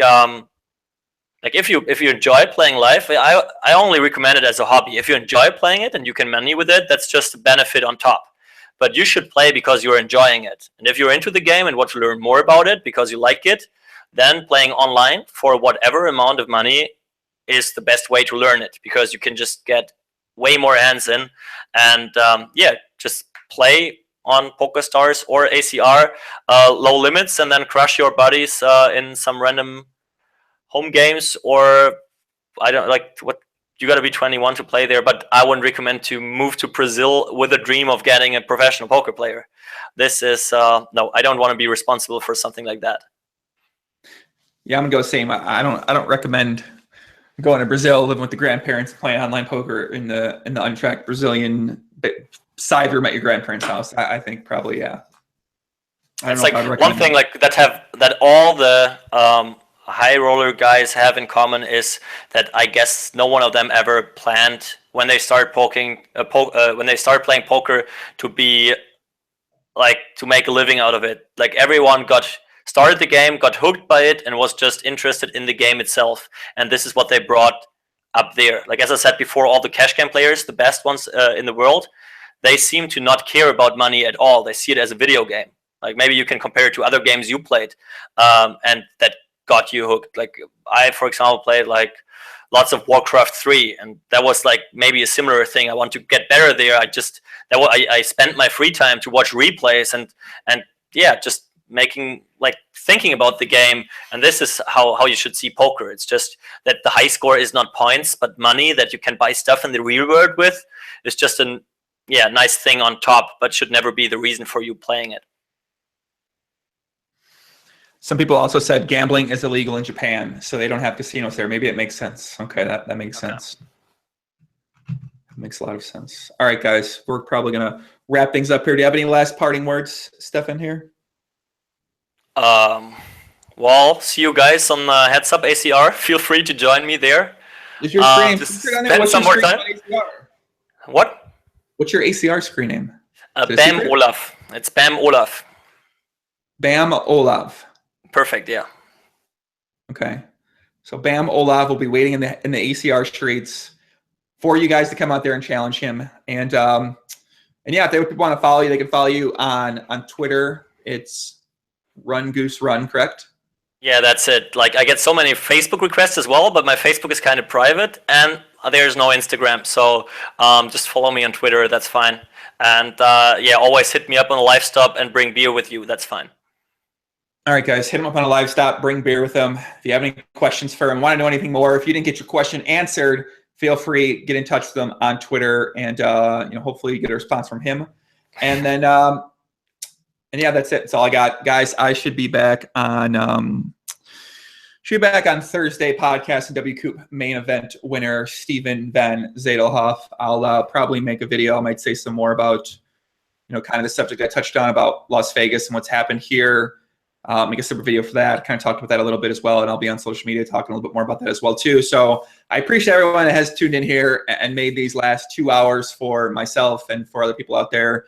if you enjoy playing live, I only recommend it as a hobby. If you enjoy playing it and you can money with it, that's just a benefit on top. But you should play because you're enjoying it. And if you're into the game and want to learn more about it because you like it, then playing online for whatever amount of money is the best way to learn it, because you can just get way more hands in and just play on PokerStars or ACR, low limits, and then crush your buddies in some random home games. Or I don't like what you got to be 21 to play there, but I wouldn't recommend to move to Brazil with a dream of getting a professional poker player. This is no, I don't want to be responsible for something like that. Yeah, I'm gonna go same. I don't recommend going to Brazil, living with the grandparents, playing online poker in the untracked Brazilian side room at your grandparents' house. I think probably, yeah. It's like one thing like that all the high roller guys have in common is that I guess no one of them ever planned when they start playing poker to be like to make a living out of it. Like everyone started the game, got hooked by it, and was just interested in the game itself. And this is what they brought up there. Like as I said before, all the cash game players, the best ones in the world, they seem to not care about money at all. They see it as a video game. Like maybe you can compare it to other games you played, and that got you hooked. Like I, for example, played like lots of Warcraft 3, and that was like maybe a similar thing. I want to get better there. I spent my free time to watch replays and yeah, just thinking about the game. And this is how you should see poker. It's just that the high score is not points, but money that you can buy stuff in the real world with. It's just nice thing on top, but should never be the reason for you playing it. Some people also said gambling is illegal in Japan, so they don't have casinos there. Maybe it makes sense. Okay, that makes sense. That makes a lot of sense. All right, guys, we're probably going to wrap things up here. Do you have any last parting words, Steffen, here? Well, see you guys on Heads Up ACR. Feel free to join me there. Is your screen name? Spend some more time. What? What's your ACR screen name? Bam Olaf. It's Bam Olaf. Bam Olaf. Perfect, yeah. Okay. So Bam Olaf will be waiting in the ACR streets for you guys to come out there and challenge him. And yeah, if they want to follow you, they can follow you on Twitter. It's rungooserun, correct? Yeah, that's it. Like I get so many Facebook requests as well, but my Facebook is kind of private and there's no Instagram. So just follow me on Twitter. That's fine. And yeah, always hit me up on a live stop and bring beer with you. That's fine. All right, guys, hit him up on a live stop, bring beer with him. If you have any questions for him, want to know anything more, if you didn't get your question answered, feel free, get in touch with him on Twitter, and hopefully you get a response from him. And then, and yeah, that's it. That's all I got, guys. I should be back on Thursday podcast and WCoop main event winner Steven Van Zadelhoff. I'll probably make a video. I might say some more about kind of the subject I touched on about Las Vegas and what's happened here. Make a separate video for that. Kind of talked about that a little bit as well, and I'll be on social media talking a little bit more about that as well too. So I appreciate everyone that has tuned in here and made these last 2 hours for myself and for other people out there,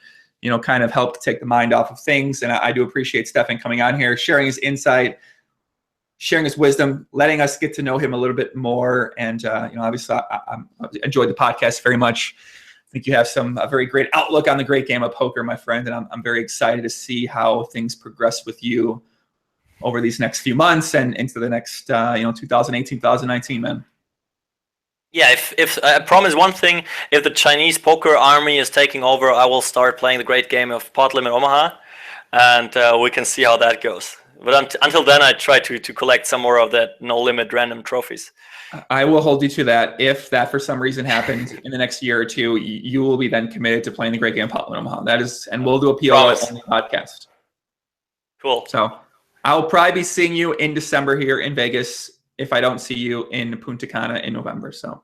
kind of help take the mind off of things. And I do appreciate Steffen coming on here, sharing his insight, sharing his wisdom, letting us get to know him a little bit more. And obviously, I enjoyed the podcast very much. I think you have a very great outlook on the great game of poker, my friend, and I'm very excited to see how things progress with you over these next few months and into the next 2018, 2019, man. Yeah, if I promise one thing, if the Chinese poker army is taking over, I will start playing the great game of Pot Limit Omaha, and we can see how that goes. But until then, I try to collect some more of that no-limit random trophies. I will hold you to that. If that for some reason happens in the next year or two, you will be then committed to playing the great game of Pot Limit Omaha. That is, and we'll do a PLO on the podcast. Cool. So I'll probably be seeing you in December here in Vegas if I don't see you in Punta Cana in November. So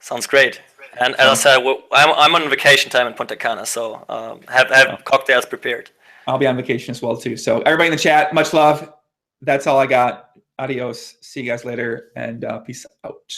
sounds great. And as I said, I'm on vacation time in Punta Cana, so have cocktails prepared. I'll be on vacation as well too. So everybody in the chat, much love. That's all I got. Adios. See you guys later, and peace out.